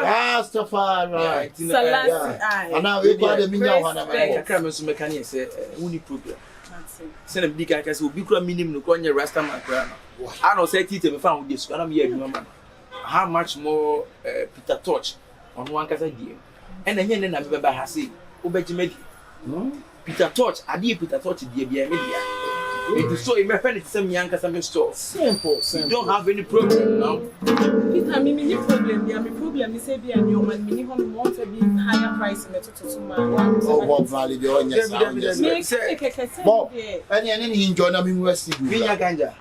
Rastafari. And now we got the million one. I can't remember mechanic say only problem. Send a big guy because we be minimum no your Rasta man. I don't say it be found this. I'm here remember. How much more Peter Tosh on one case game. And then I remember I say Obejimedi. Peter Tosh, I did Peter Tosh the media. It is so in my friend it's some young customer store. Simple. You don't have any problem now. Peter, me problem. Yeah, my problem is say be a new man. Me home want to be higher price in the total man. Oh, what value the on your sound? Bob, any enjoy na me west. Vinya ganja.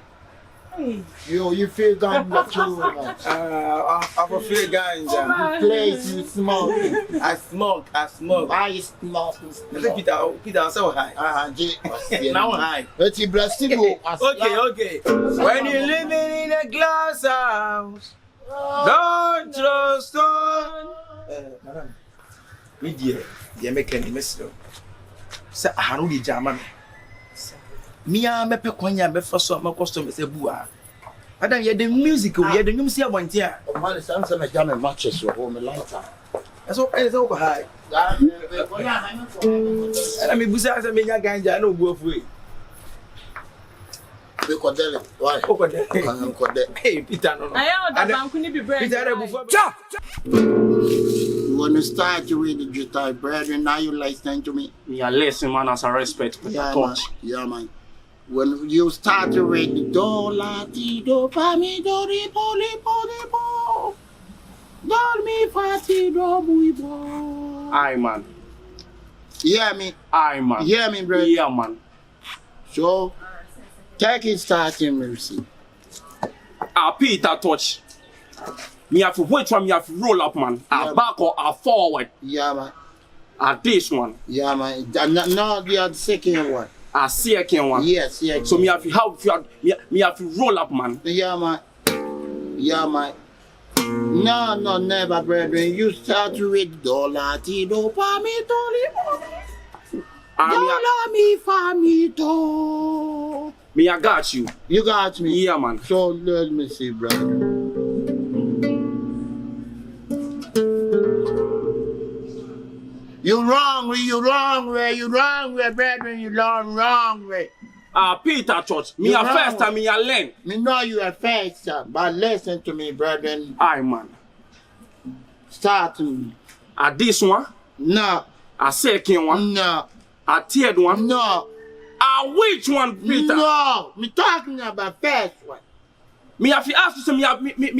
You feel ganja too much. I feel ganja. Place you smoke. I smoke. I smoke. Peter so high. Now high. But you bless you. Okay. When you're living in a glass house, don't trust on. Madam. Me dear make any message. Say I don't need German. Me a me pe kwanya me for so my customer say bua. Madam, you the music, you the new see one here. Oh man, some me jam matches your home lighter. That's all high. And me busa say me nya ganja no go free. We kodele. Why? Hey, Peter no. I am the bank ni be bread. Peter before. You want to start to read the guitar, brethren? Now you listen to me. Me a listen, man, as a respect for the touch. Yeah, man. When you start to read the do, la, ti, do, fa, mi, do, ri, po, li, po, li, po. Do, mi, fa, ti, do, mi, bo. Aye, man. Yeah, me. Aye, man. Yeah, me, brother. Yeah, man. So, take it starting, mercy. Peter Touch. Me have to wait for me have to roll up, man. Yeah, Back or forward. Yeah, man. This one. Yeah, man. No, the second one. Second one. Yes. So me have to me have to roll up, man. Yeah, man. No, never, brethren. You start to read do, la, ti, do, fa, mi, do, li, po. Do, la, mi, fa, mi, do. Me I got you. You got me? Yeah, man. So let me see, brother. You wrong way, brethren. You wrong way. Peter Touch. Me You a wrong first time way. me a learn. Me know you are first, but listen to me, brethren. Aye, man. Start. This one. No. Second one. No. Third one. No. Which one, Peter? No. Me talking about first one. Me have to ask you, so me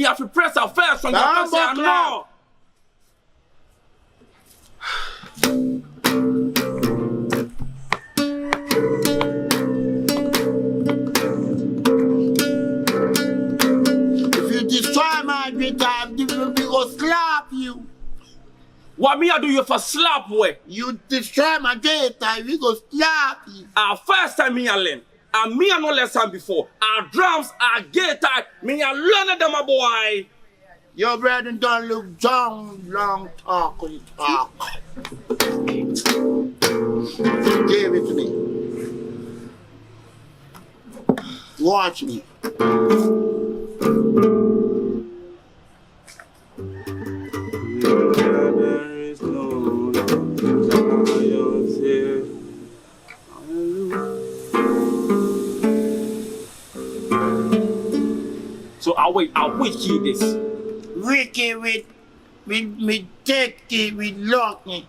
have to press a first one. You have to say no. What me I do you for slap way? You destroy my data, we go slap you. Our first time me I learn. And me I no lesson before. Our drums are guitar. Me I learn them, my boy. Your brother don't look long talk when you talk. Give it to me. Watch me. So I'll wait hear this. Ricky with take it, with lock it.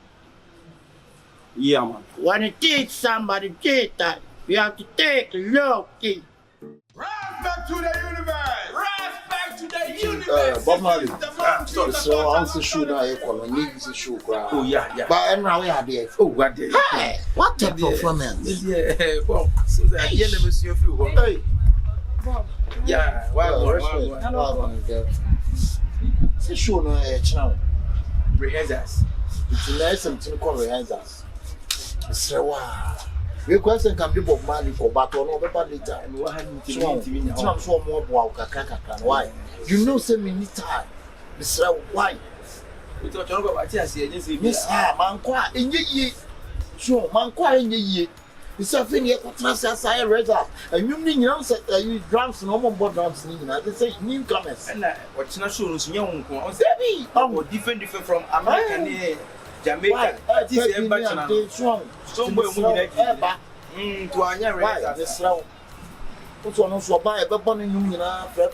Yeah, man. When you teach somebody data, you have to take lock it. Respect to the universe. Respect to the universe. Bob Marley. So So I'm so sure now you call me. Need to show crowd. oh yeah. But now we are there. Oh, what the? Hey, what a performance. Yeah, well, so that you never see a few. Hey. Yeah, Wow. Say show no channel. rehearsals. It's nice something called rehearsals. Say wow. We question can be Bob Marley for battle no be later. So more boa kakaka. Why? You know say me need time. Mr. Why? We talk about what I say against you. Miss man kwa enye so man kwa enye it's a thing here transfer result and you mean you say you drums no more drums ni na they say newcomers And what na show no sunya won ko. baby Oh, different from American Jamaica. This is a bachelor. So boy mu ni that. To anya right this round what's on so buy be born in nyina fra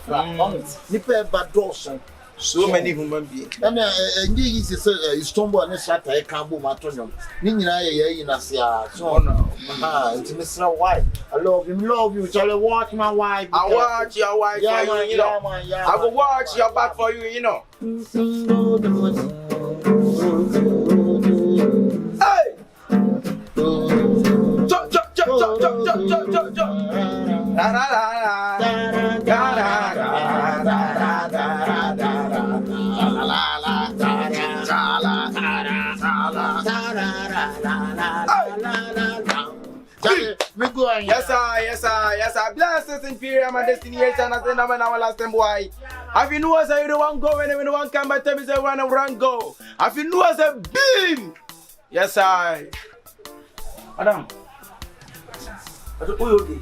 ni pe ba dawson So many human beings. and you say stumble and shut I can't bo matonyom ni nyina ye na se a so it's Mr. White. I love you. Charlie, watch my wife. I watch your wife Yeah, for man, you, you know. yeah, I will watch your back for you, you know. Hey! Chop. La la la Yes, sir. Blessings in period, my destination. I say, no, man, our last time, boy. If you know us, you don't want to go, and you don't want to come back, tell me, say, run, go. If you know us, beam. Yes, sir. Madam. Oh,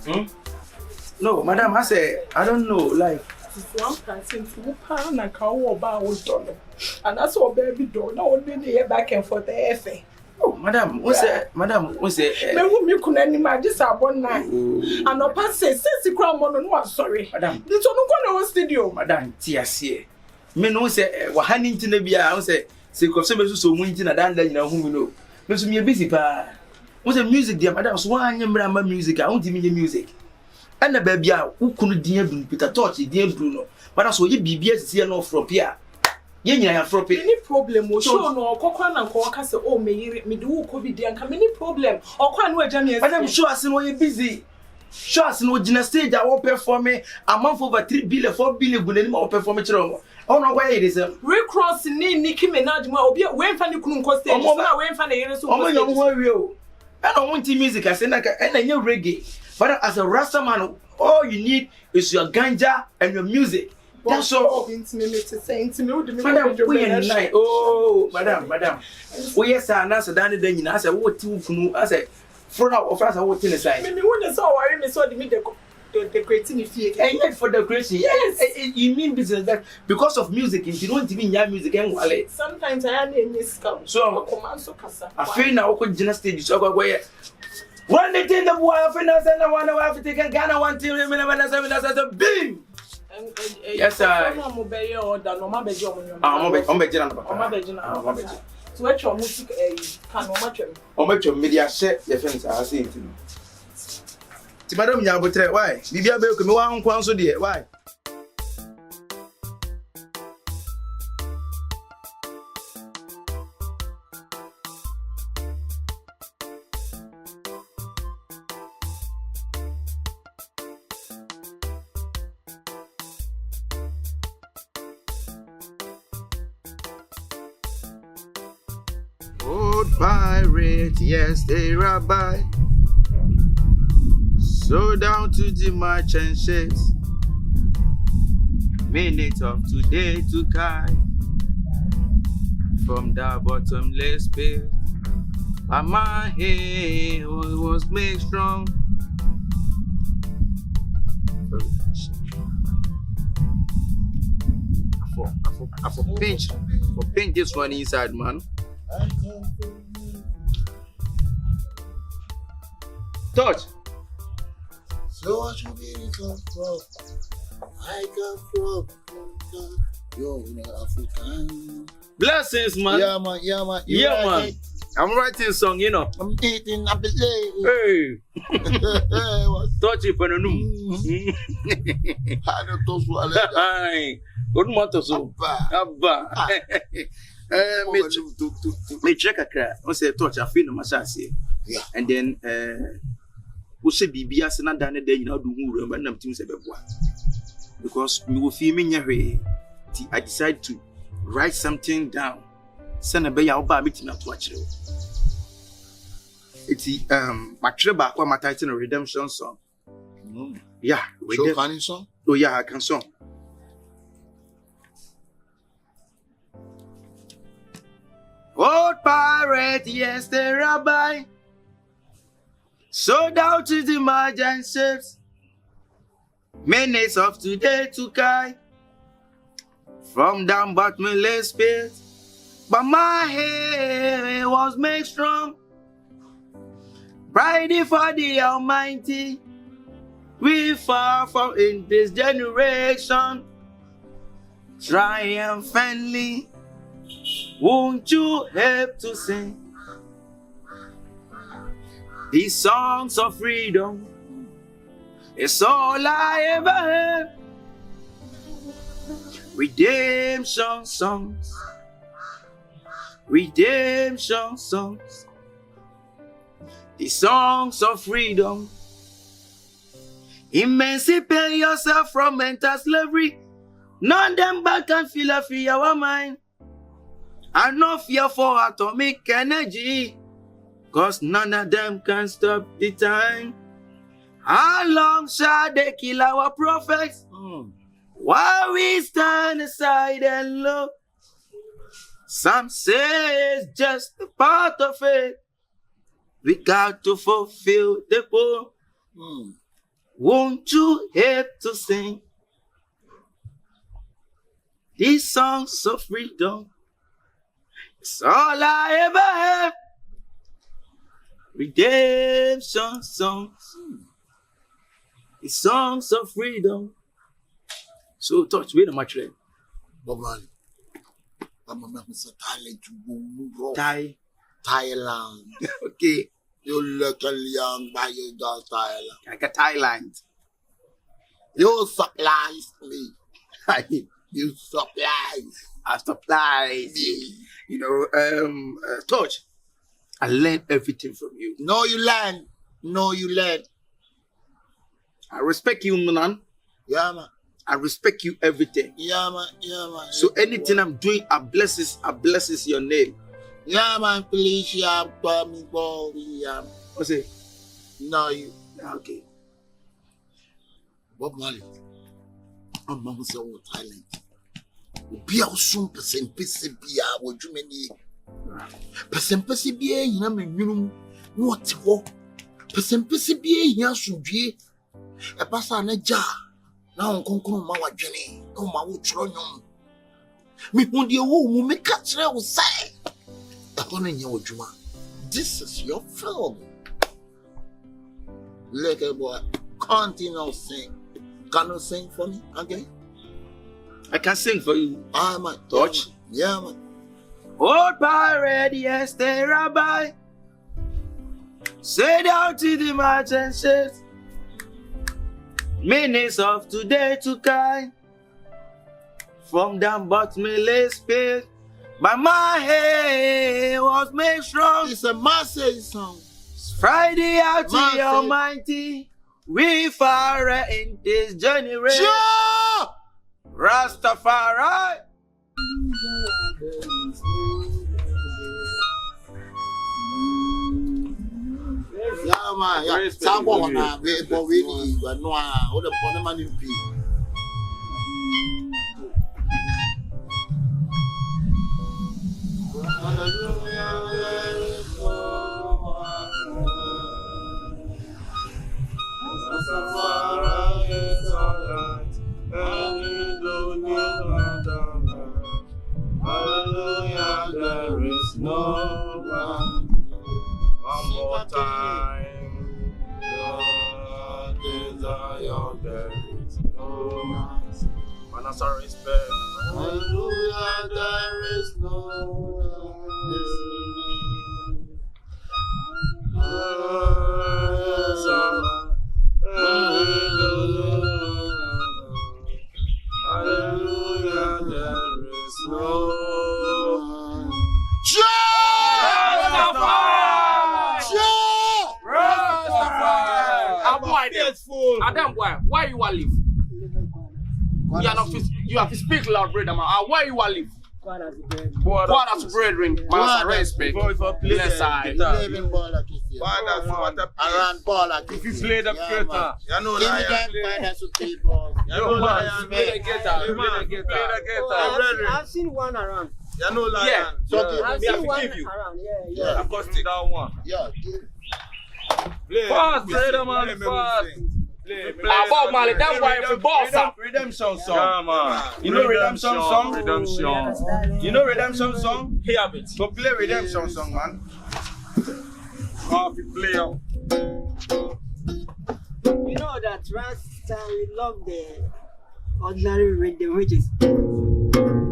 okay. No, madam, I say, I don't know, like. One person to pound and cow about $1. And that's all baby door. No one here back and forth the FA. Oh, madam, what's that? Madam, what's that? Me couldn't anymore. This are 1 night. And no pass say, since the crown on one, sorry. Madam, this one go to studio. Madam, TSC. Me no say, what handing to the beer, I say, so winning a dan, you know whom you know. But me a busy pa. What's the music, dear madam? So I am music, I won't give me the music. And the baby, who couldn't dear Peter Tosh, dear Bruno. But I saw you BBS here no from Pierre. Yeah, from any problem was shown or Cocan and Coca say, oh, me do COVID and come any problem or can we journey. But I'm sure I see you're busy. Sure, I no Gina stage I won't perform me a month over 3 billion, 4 billion, good anymore performance. Oh, no, why it is. Recross Nicki Minaj, when Fanny couldn't cost them, when Fanny is so. I don't want music. I say, and I know reggae. But as a Rasta man, all you need is your ganja and your music. That's all. Madam, we are night. Oh, madam. Oh, yes, sir. Now, so Danny, then you know, I said, what two? I said, front of us, I want to say. Maybe when you saw I me saw the creating fear. And yet for the creation, yes. You mean business that because of music, if you don't even hear music, and sometimes I am in this scum. So, I feel now, I could just stage. So, go one day, the boy, I feel and I want to have to take a Ghana one team, and I said, a beam. Yes, sir. I'm a baby or the normal bedroom. To watch your music, can watch him. Or make your media share your friends. I see it. Madam Yabotre, why? Bibia Bell come on, Quanso, dear. Why? Old pirate, yes, the rabbi. So down to the merchant ships. Minute of today to Kai. From the bottomless pit. My head was made strong. I for pinch this one inside, man. Touch. So what you mean come from? I come from yo, African. Blessings, man. Yeah, man. You Yeah, right, man. I'm writing a song, you know. I'm eating a bit. Hey. Touch it for the noon. I don't know what Hi. Good morning, so. Abba. Me check a crack. I say, touch, I feel no massage. Yeah. And then, we say, BB, as another day, you know, do room and them things about because we will feel me here. I decided to write something down. Send a bay out by meeting up to watch it. It's my trip my title a redemption song. Yeah, so can you song? Oh yeah, I can song. Old pirate, yes, the rabbi. So down to the margin ships. Minutes of today to Kai. From down bottomless pit. But my hair was made strong. Ready for the Almighty. We far from in this generation. Triumphantly. Won't you help to sing these songs of freedom? It's all I ever have. Redemption songs. Redemption songs. The songs of freedom. Emancipate yourself from mental slavery. None them back can feel a free our mind. And no fear for atomic energy. Cause none of them can stop the time. How long shall they kill our prophets? While we stand aside and look. Some say it's just a part of it. We got to fulfill the poor. Won't you help to sing these songs of freedom? It's all I ever have. Redemption songs. The songs of freedom. So touch with the material. Bob Marley. I'm Thailand to go. Thailand. Okay. You look a young by your dog Thailand. Like a Thailand. You supplies me. You supplies. I supplies you. You know, Tosh, I learned everything from you. No, you learn. I respect you, man. Yeah, man. I respect you everything. Yeah, man. So anything I'm doing, I blesses your name. Yeah, man. Please, yeah, What's it? No, you. Okay. Bob Marley. I'm Mama so Thailand. Be our soon percent be what you mean. Percent be a you what what percent be a should be a person a jar. Now, Concon Mawa Jenny, oh, my wood tron. Me, who dear who make catch will say. Upon your Juma, this is your film. Little boy, continue sing. Can you sing for me again? I can sing for you. Ah, man. Touch. Yeah, man. Old pirate, yes, the rabbi. Say down to the merchant ships. Minutes of today to Kai. From down bottomless pit. But my hair was made strong. It's a massive song. Friday out to the Almighty. We far in this generation. Sure! Rastafari. man. Yeah. Sabo na we bo we ni no a o de bo man in pi. Hallelujah, there is no one. One more time. God desire, there is no one. Man, as a respect. Hallelujah, there is no one. Hallelujah, there is no one. Adam, why you want to live? You have to speak loud, brother. Why you want to live? God has brethren, man, respect. Yes, I. Around ball like if you play the guitar, you know that. I've seen one around. You know lion. Yeah. So I've seen one around. Yeah. Acoustic that one. yeah. Fast, brother man, fast. About Marley, that's why if you boss up. Redemption song. Yeah, man. You know redemption song? Redemption. You know redemption song? Hear it. So play redemption song, man. Half the player. You know that Rasta, we love the ordinary rhythm, which is.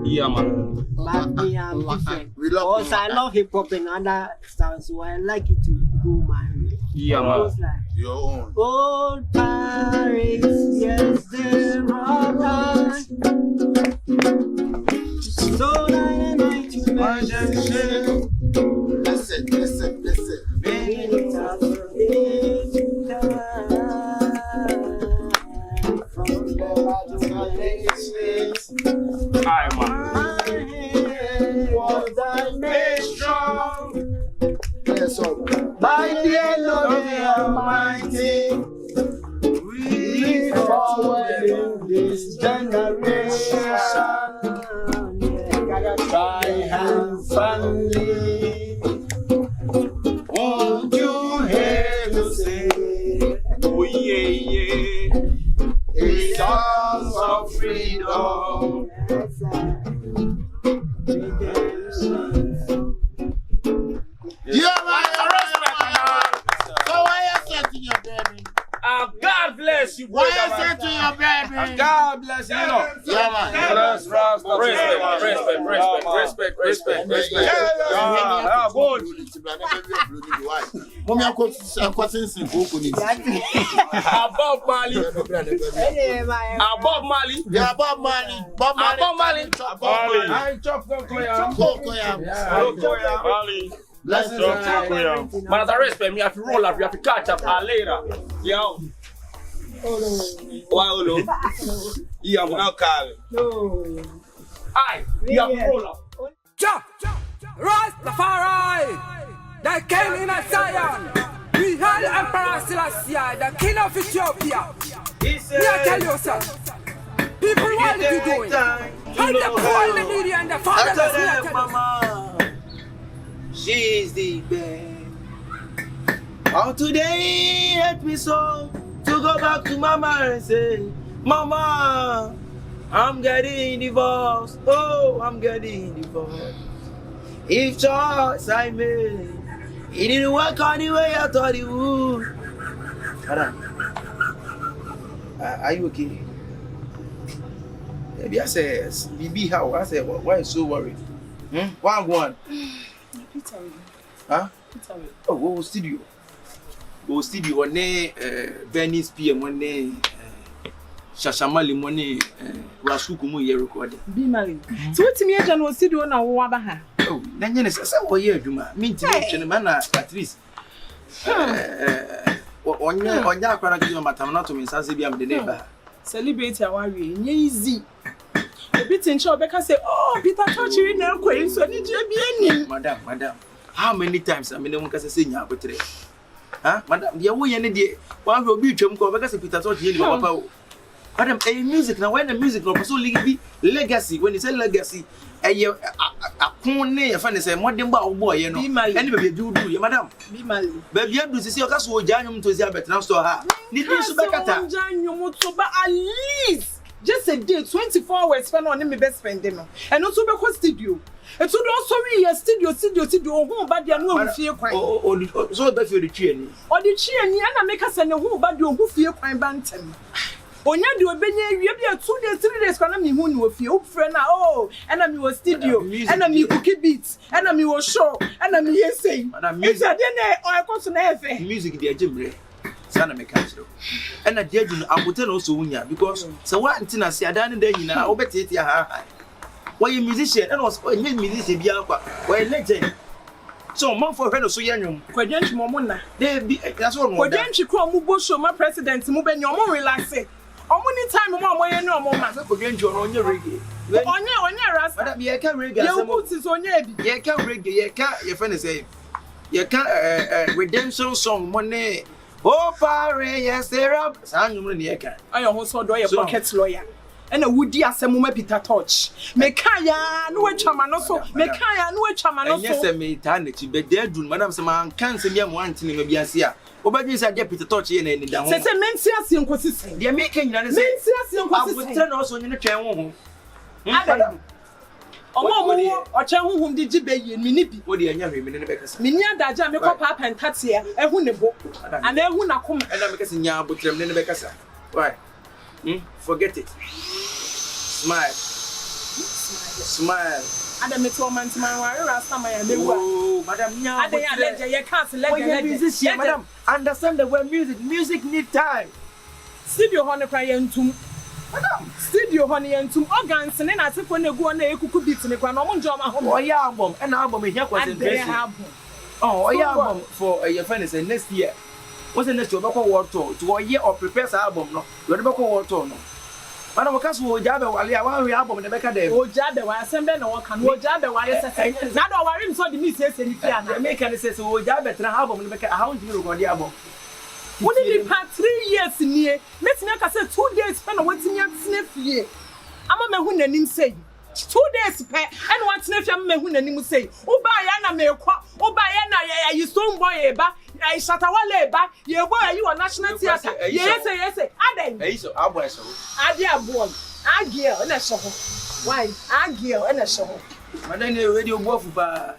Yeah, man. But me, I'm different. We love Also, I love hip hop and other styles, so I like it to go my way. Yeah, man. It's like, Your own. old Paris, yes, the rock. So dynamite to mention. Listen. Many times it's time from the bottom. Aye, man. Was I made strong Yes, so. by the end of the Almighty? We forward in this generation. Try and family. Won't you hear to say? Oh, yeah. A song of freedom. Yeah, man. So why you setting your baby? God bless you, Why brother. you setting your baby? God bless you. Yeah, man. Bless Rasta. Respect. Yeah, good. Mommy, I'm going to sing Above Marley. Above Marley. Yeah, Bob Marley. Bob Marley. I chop Ali. Blessings. Man, as I respect me, I have to roll up, you have to catch up later. Yo. Why, Olo? Yeah, I'm not calling. No. Aye, you have to roll up. Rastafari, the king in a Zion. We hail Emperor Selassie, the king of Ethiopia. Me I tell you, sir. People, what are you doing? Help the poor, the needy, and the fatherless. Me I tell you. She's the best. Oh, today hurt me so to go back to mama and say, Mama, I'm getting divorced. Oh, I'm getting divorced. If choice I made, it didn't work on the way I thought it would. Are you okay? Maybe I said, BB, how? I said, why are you so worried? One. Huh? Oh, what studio? What studio? One day, Venice PM. One day, Shashamali. One day, Rasukumu. You recorded. Be married. So what me agent was studio na wabaha. Oh, then you say, "Oh, yeah, Juma. Me too. Man, at least. Onya kwara kiyo matamana to me sanse bi am de neighbor. Celebrate our way. Easy. A bit in shop because say, oh, Peter Tosh in there queen, so need you be any. Madam. How many times I mean one can say nya betre? Madam, the way any day, one will be Chum because Peter Tosh, Papa. Madam, a music now when the music no so legacy when you say legacy, a corn a fan is a modern boy, you know, anybody do, madam. Be Marley. Baby, you do see your castle, Janum to the better now, so her. Need you back at at least just a day, 24 hours spent on him, best friend, and also because studio. And so also we a studio home, but they are no fear crime. So that's the chain. Or the chain, and make us send a home, but you who fear crime bantam. Onya do obenya we be 2 days 3 days kana me hu no fie friend na and am your studio and am you cookie beats and am your show and am you say it's a dey o ko so na efe music dey agimre sana me catch do and na dey dun abote na so wunya because so wa ntina se adan dey nyina wo betete ha why musician and was musician bia kwa why legend so man for no so yanwum kwadwanchi mo na dey be that's all mo kwadwanchi kro mu bo show ma president mu be nyomo relax Omuni time mo amoye no mo ma. So kwenjo no onye reggae. Onye rasta. Madam ye ka reggae asem. Ye put is onye bi. Ye ka reggae ye ka ye fe ne say. Ye ka redemption song mo ne. Oh pare yes there sa nwum ne ye ka. Ayo ho so do ye pocket lawyer. And a woody asem ma Peter Tosh. Me kaya no atwama no so. Me kaya no atwama no so. Yes me ta na chi be dey dun madam se man kan se bia mo antene ma bia se a. Obaji say dey Peter Tosh ye na ni da ho. Se menti ase nkosisi. Dey me kan nyina ne say. Menti ase nkosisi. Abutre no so nyine twen ho ho. Madam. Omo oche huhum di gibe ye mini bi. Wo dey anya hwe mini ne be kasa. Mini adaja me ko papa ntatia ehu ne bo. Ana ehu na kom. Ena me kasa nya abutre ne be kasa. Why? Forget it. Smile. Adam to man to man rasta man dey wa. Oh, madam nya. Adam legend ye can't legend. Madam, understand the word music need time. Studio ho ne kwa ye ntum. Madam, studio ho ne ye ntum organs ne na tefo ne go na ekuku beat ne kwa no mo njoma ho. Oh yeah, album. And album here concentration. Oh yeah, album for your friend is next year. What's the next year? Bako world tour. To a year of prepares album no. You dey bako world tour no. Madam Okasu Ojabe wale awan album ne beka dem. Ojabe wa assemble na won kan. Ojabe wa sese. Na do wari so the miss ese ni fia na. Make can say Ojabe tra album ne beka how do you record the album? What did it pass 3 years nie? Metin ka say 2 days spend on wetin ya tene fie. Ama me hu nanim say 2 days pe and what tene fie me hu nanim say. Uba ya na me kwa. Uba ya na ya stone boy eba. I Shatawale eba. Ye boy you on National Theatre. Yes. Aden. So abo eso. Ade abo. Agio na so ho. Why? Agio na so ho. Madam ne radio bofu ba.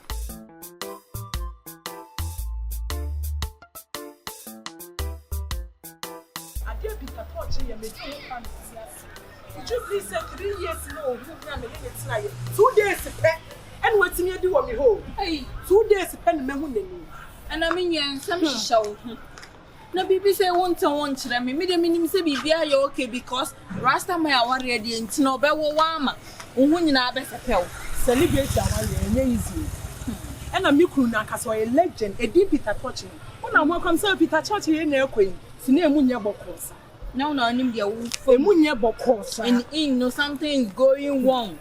Peter Tosh ye me do fan. Would you please say 3 years no who na me let na ye 2 days pe and wetin ye do wo me ho hey 2 days pe me hu nani and I mean yen some show na bibi say won kire me de minim say bibi aye okay because rasta my aware de ntina obewo wa ama wo hu nyina abesepel celebrate aware enye easy and am mikru na kasa o legend e di Peter Tosh una mo come say Peter Tosh ye na ekwen sine emunye bokosa no anim dia wo emunye bokosa and in no something is going wrong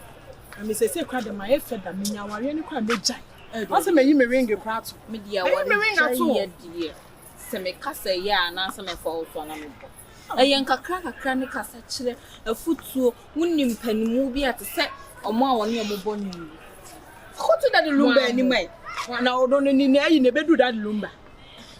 and me say kwa de my feda me nya aware ni kwa mejai what's me yi me ring kwa to me dia wa ye die se me kasa ya na se me fall so na me bo eyen kakra ne kasa kire afutuo wonim panimu bi ate se omo a woni omo ni ko to that lumba ni mai na odo ni ayi ne bedu that lumba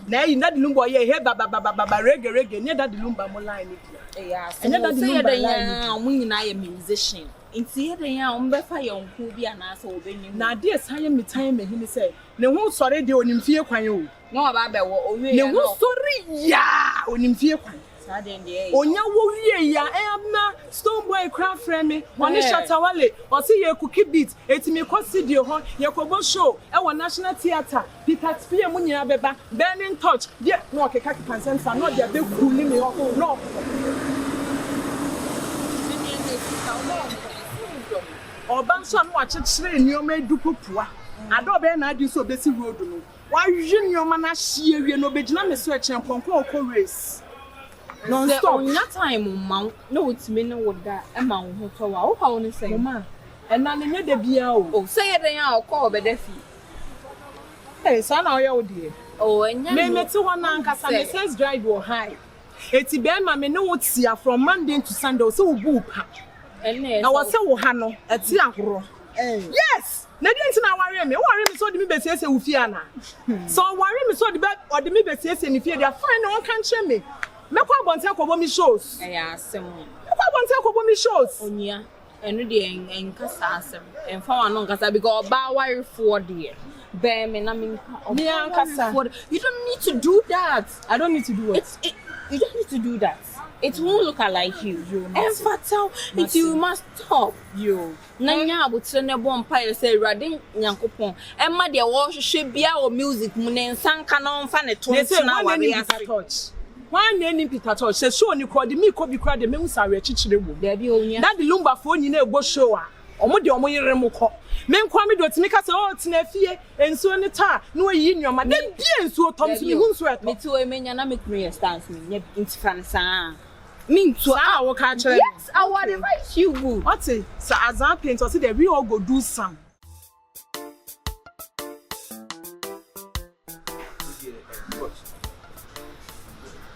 na yi that lumba ye he baba reggae ne that lumba mo line ni yeah so that lumba line mo nyina ye musician inti ye den ya o mbefa ye nku bi anasa obenim na de sanye mitan me hini say ne hu sore de onimfie kwan o no ba be wo owie ne hu sore ya onimfie kwan sa den de onya wo wie ya na stone boy craft friend me oni Shatawale o si ye cookie beat etimi ko studio ho ye ko bo show e wo National Theatre Peter Spie mu nyina beba burning touch de no okeka kipansensa no de be kuli me ho no Oban so no achechire nioma edukopua ado be na adi so besi road no wa hwe nioma na hie wie no begina me so echemponko okọ race non stop onya time ma no otime ne woda e ma wo ho to wa wo ha wo ne say ma e na ne de bia o say den ya okọ obeda fi eh sa na o ye wo de Oh, and me to one ankasa me says drive or high. Eti be ma me no tia from Monday to Sunday so boop. Na wo se wo ha no eti ahoro. Yes. Na dey ntina worry me so de me be say wo fie ana. So worry me so de be o de me be say ni fie dey fine no kan che me. Me kwa bonte akobo mi shows. Asem. Me kwa bonte akobo mi shows. Onia. Enu de enkasa asem. Emfa wa no nkasa because oba worry for there. Bear me na me ankasa. You don't need to do that. I don't need to do it. You don't need to do that. It won't look like you. You must stop. You. Nanya abutre ne bompa say Radin Nyankopon. Emma de wo hwehwe bia o music mu ne nsanka no mfa ne to na wa be ase. One name Peter Tosh. Say show ni ko de me ko bi kra de me usare chichire wo. There be onia. That the lumba fo nyina ebo show a. Omo de omo yere mu ko. Me nkwa me do timi ka say o tena fie ensuo ne ta na oyi nnyoma. De bia ensuo tom so me hu nsuo eto. Me ti o emenya na me kru stance me nya intifra ne sa. Me to wo ka kire. Yes, I would advise you go. What say? So as I paint or say the we all go do some.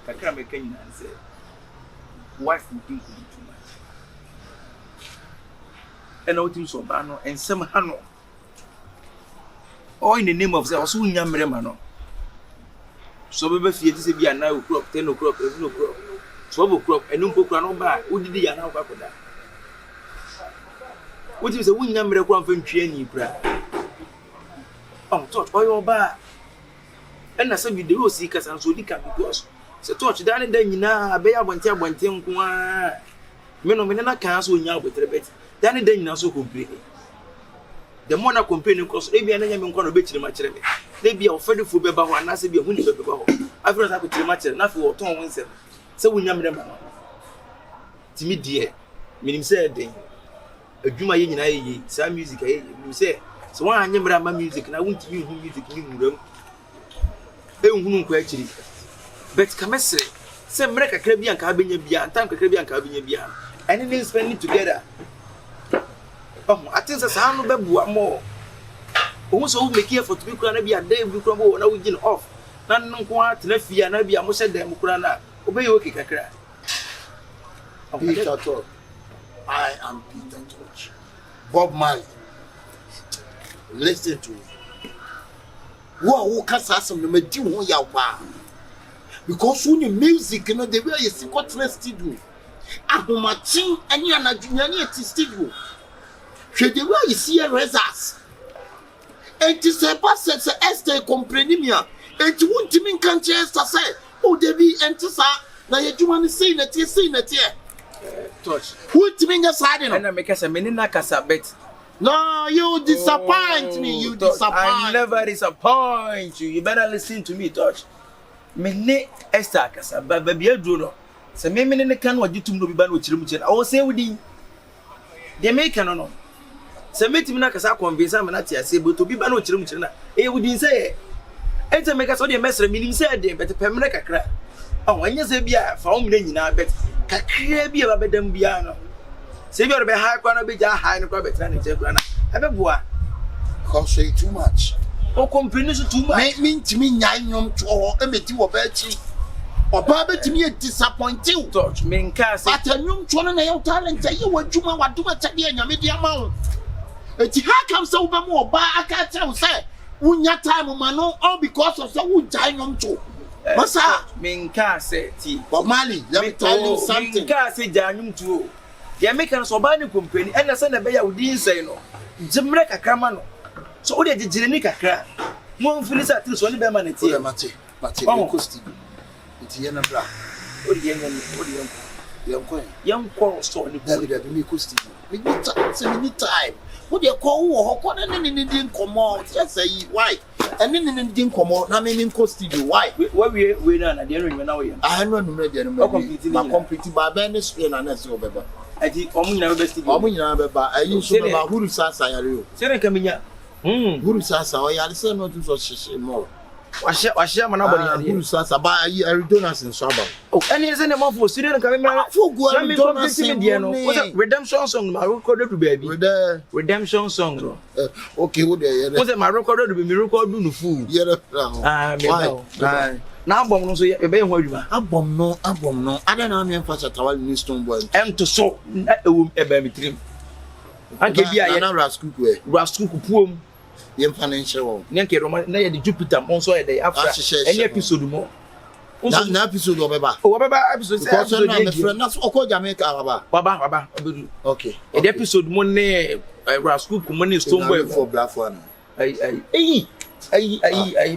Kakra me kan na say wife would do too much. And all things so ba no ensem ha no. All in the name of say oso nyamre ma no. So be fie ti say bia na o'clock 10 o'clock 11 o'clock. 12 o'clock enu mpokura no ba udidi ya na kwakoda. What you say we nyamre kwa mfa ntwe ani kura. Touch oyo ba. And na say bi de o si kasa so di ka because se touch da ne da nyina be ya bonte nko a. Me no me na kan so nya obetre bet. Da ne da nyina so complain. The more na complain because e bia na nya me nko no be chire ma chire me. De bia ofedefo be ba ho na se bia hu ni be ba ho. Afro sa ko chire ma chire na fe wo ton won se. Se wo nyamre ma. Timi die. Minim se den. Adwuma ye nyina ye sa music ye. Minim se so wan anyemra ma music na wontimi hu music ni muram. E nhunu nko akiri. But kamesre se mre kakra bi anka benya bia, time kakra bi anka benya bia. And then spending together. I think that's how no be bua more. Omo so make effort to be kura na bia day bi kura bo na wo gin off. Na nko atena fia na bia mo se dem kura na obey okay kakra. Peter Tosh. I am Peter Tosh. Bob Marley. Listen to me. Who can say something me di ho ya pa. Because when you music, you know the way you see what studio. Ahomachin any anadwunya na eti studio. Hwe the way you see results. Enti se pass se este comprendre mia. Enti wuntimi nkan che say, oh debi enti sa na yedwuma ni sei na tie. Touch. Wuntimi nya side no. And I make say me ni na kasa bet. No, you disappoint me. You Touch, disappoint. I never disappoint you. You better listen to me, Touch. Me ne Esther kasa baby adro no. Se me ne kan wa gitum no bi ba no chire mu chire. I was say wudi. De make no. Se me timi na kasa convince am na tia se but obi ba no chire mu chire na. E wudi say. Enta make so de mesre minim say de bet pemre kakra. Oh, anya se bia fa o mre nyina bet. Kakra bia ba bedam bia no. Se bia be high kwa no be ja high no kwa betra ne che kwa na. Ebe boa. Because say too much. O complain so too much. Me ntimi nyai nyom to ho emeti wo ba chi. Oba betimi e disappoint you. Touch me nka say. But nyom to no na your talent ye wadwuma waduma chade anyame dia ma wo. Eti how come so ba mo oba aka tell say unya time ma no all because of so wo jai nyom to. Masa Me nka say ti. But Marley, let me tell you something. Me nka say ja nyom to. Ya make an so ba ni company and na say na be ya wodi insay no. Jimre kakrama no. So odi agigire ni kakra. Mo mfili sa tiri so ni be ma na tie. Mate, costi. Iti ye na bra. Odi yenko so ni David me costi. We need time, say we need time. What dey call wo ho na ni din komo. Just say why? And ni din komo na me costi do why? We na dey no na we. I no no dey no. Ma complete ba be ni so na se obeba. Ati omu nyina be studio. Omu nyina be ba. Ayi so be ba huru sasa yare o. Sere kaminya. Huru sasa o yare se no tu so hihye mo. Washia manabody. Who says about Aridonas in Saba? Oh, and he's in the month for student coming. Redemption song, my recorded to baby. Redemption song. Okay, what was it my recorded to be miracle do no food? Yeah, now, bomb, so you obey what you are. Abom no. I don't know. I'm in for a towel in Stone Boy. And to so a woman a baby trim. I give you a rascal poem. The financial Yankee Roman, the Jupiter, also a day after any episode more. An episode of Baba. Oh, Baba episode. That's all Jamaica. Baba. Okay. The episode money, rascal money stone boy for black one.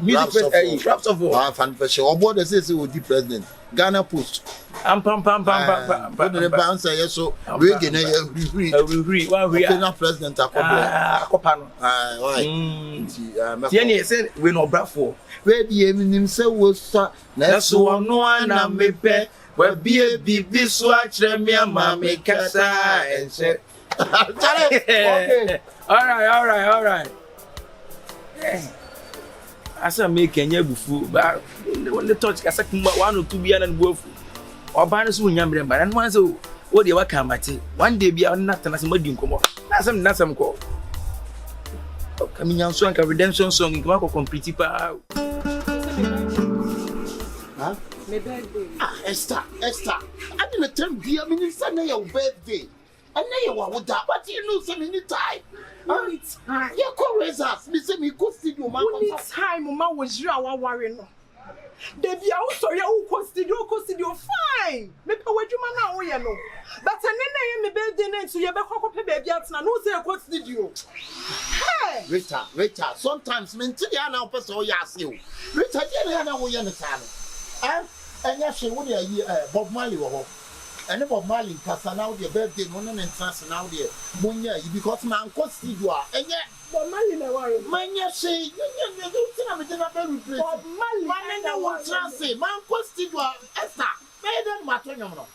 Music raps of war. Fan for sure. What does it say with the president? Ghana Post. Pam. The bouncer, yes, so we can we are president. Tieni said we no bra for. We be him say was na so no na me pe. We be bibi so a kire me ama me kasa ense. Okay. All right. Asa make Kenya bufu ba when the touch kasa kumba 1 or 2 bia na bufu oba no so nyamre ba na wan so wo de waka mate one day bia on na tana se madi nkomo na sam ko kaminya so anka redemption song nkoma ko complete pa ha me birthday Esther I didn't tell you me say na your birthday and na you wa da but you know say me time. It's time. You call results. Me say me go studio man. It's time mama was you our worry no. They be also ya go studio fine. Me pe wadwuma na wo ye no. But nene me birthday na so ye be kokko pe baby atna no say go studio. Hey, Rita, sometimes me nti ya na person o ya ase o. Rita dey na wo ye ne sa no. And ya she wo dey Bob Marley wo ho. And Bob Marley kasa now the birthday no na entrance now there. Monya because man ko studio and Bob Marley na worry. Manya say you do tina me dey na replace. Bob Marley man na wo trance man ko studio Esther. Me dey matter nyom no.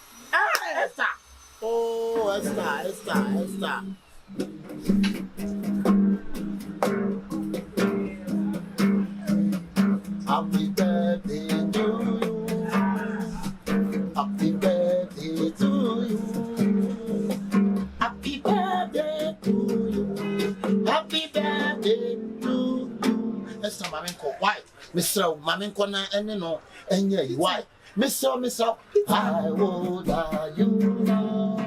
Esther. Oh, Esther. Happy birthday to you. Happy birthday to you. Happy birthday to you. Happy birthday to you. Esther Mamenko, why? Mr. Mamenko na ene no enye why? Mr. I will die you know.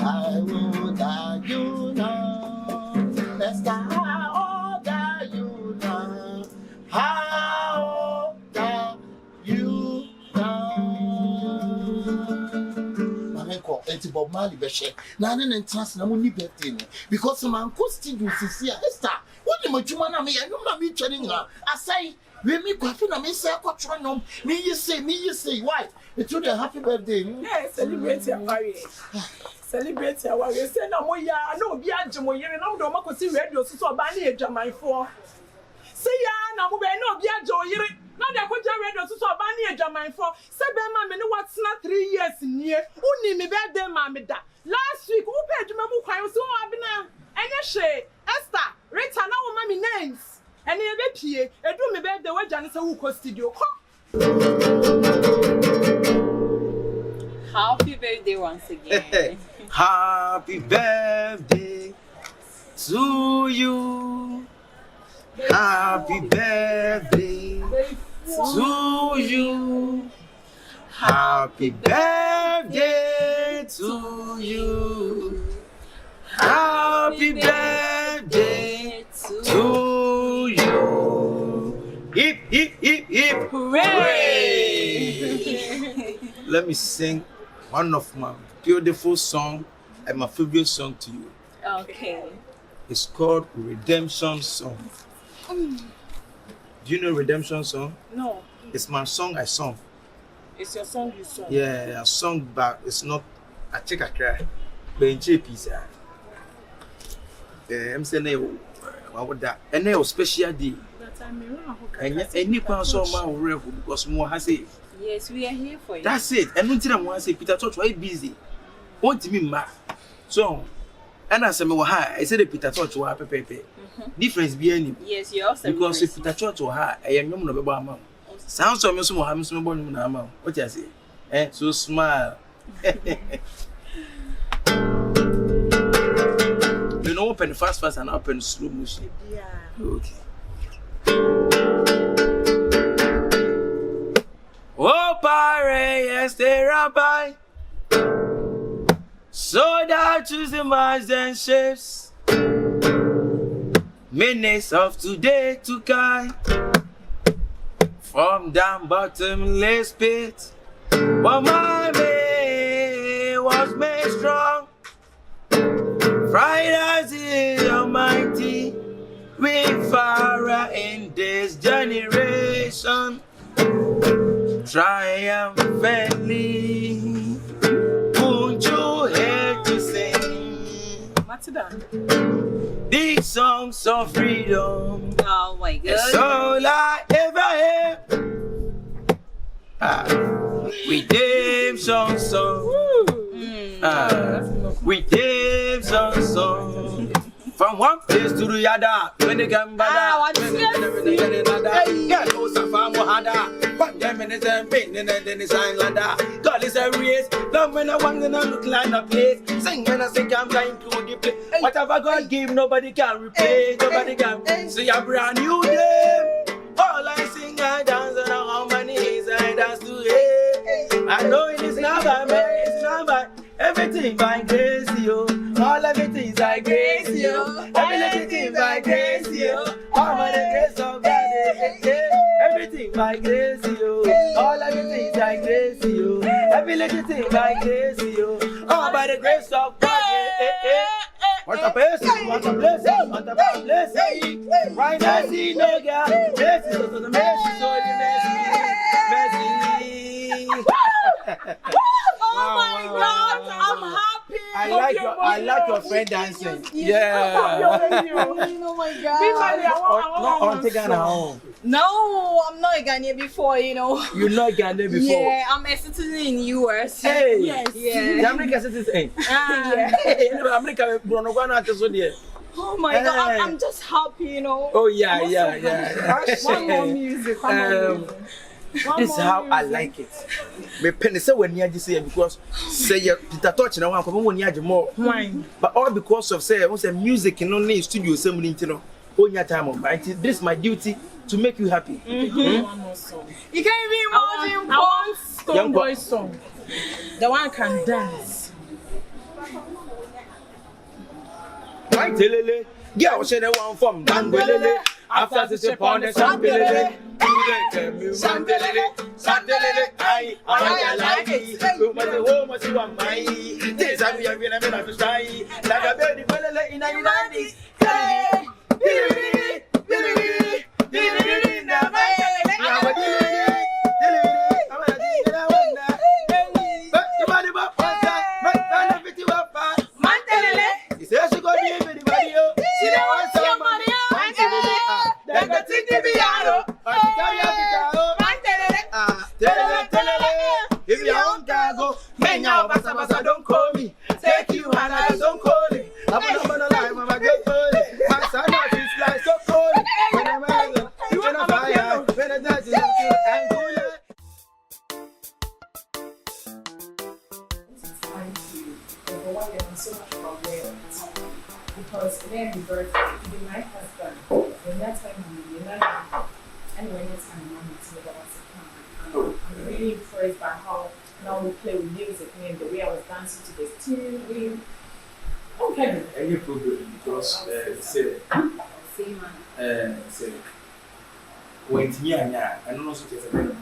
I will die you know. Esther, how old are you now? How old are you now? Mamenko, enti Bob Marley beshe. Na ne entrance na mo ni birthday no because man ko studio sisi Esther. What the majuma na me anyum na me twani nga. Asai we me kwafi na me say kwatro nyom. Me you say why? It should a happy birthday. Yeah, celebrate your marriage. Celebrate your marriage. Say na mo ya na obi agye mo yere na mo do makosi radio so so ba na edwamanfo. Say ya na mo be na obi agye o yere na de akogya radio so so ba na edwamanfo. Say be ma me ne watsena 3 years nie. Uni me birthday ma me da. Last week who paid me mu kwan so abina. Enye hwe Esther, Rita na wo ma me names. Ene e be pie, edu me birthday waja ne se wo ko studio ko. Happy birthday once again. Happy birthday to you. Happy birthday to you. Happy birthday to you. Happy birthday to you. Hip, hip, hip, hip. Hooray! Let me sing one of my beautiful songs and my favorite song to you. Okay. It's called Redemption Song. Do you know Redemption Song? No. It's my song I sung. It's your song you sung. Yeah, I sung, but it's not. I take a cry. But in JP, I'm saying, what would that? And now special day. And any person man because more has it. Yes, we are here for you. That's it. And until I want to say Peter Tosh, why busy? Want to be mad? So, and I said, I said Peter Tosh, why pepe. difference be any. Yes, you also. Because if Peter Church or her, I am no beba amount. Sounds so much more happens to born amount. What you say? So smile. You know, open fast and open slow motion. Yeah. Okay. Oh, pare, yes, the rabbi. So that choose the minds and shapes. Minutes of today to guide. From down bottomless pit. But my man was made strong. Bright as the Almighty. With fire in this generation. Triumphantly. Put your head to sing. These songs of freedom. Oh my God. It's all I ever have. Redemption song. Redemption song. From one place to the other, when they come back, God knows a farm harder. But them in the pain and then it's ladder. God is a race. Love when I want to look like a place. Sing when I sing, I'm going to the place. Whatever God give, nobody can replace. Nobody can see a brand new day. All I sing, I dance, and how many is I dance to it. I know it is not by me, it's not by everything by grace, yo. All everything is by grace, yo. Everything by grace, yo. All by the grace of God, everything by grace, yo. All everything is by grace, yo. Everything by grace, yo. All by the grace of God, What a blessing, what a blessing, what a blessing. Right now, see no God. Blessings to the mercy, so the mercy. Oh my God, I'm happy. I like your friend dancing. Yeah. Oh my God. On to Ghana home. No, I'm not a Ghanaian before, you know. You're not Ghanaian before? Yeah, I'm a citizen in US. Hey. Yes. Yeah. The American citizen. Yeah. America, Oh my God, I'm just happy, you know. Oh yeah. One more music. This is how I like it. Me penny say when you say because say you Peter Tosh na one come when you more. But all because of say music in only studio assembly, you know. All your time on. This is my duty to make you happy. One more song. You can't even imagine one Stone Boy song. The one can dance. Right, telele. Girl, she the one from Dangelele. After the step on the Santelele. Santelele, I like it. You must be home, must you want my. This I will be never to try. Like a baby, in the United if you don't go, man, basa, don't call me. Take you and I don't call it. I'm alive, I'm a good boy. My son is like so cold. When I'm out, you wanna fire. When I dance, I'm cool. So much about where because then the birthday, even my husband, when that time I'm and when it's time I'm I'm really impressed by how now we play with music and the way I was dancing to this tune. Okay. Any problem because say when me and I don't know what to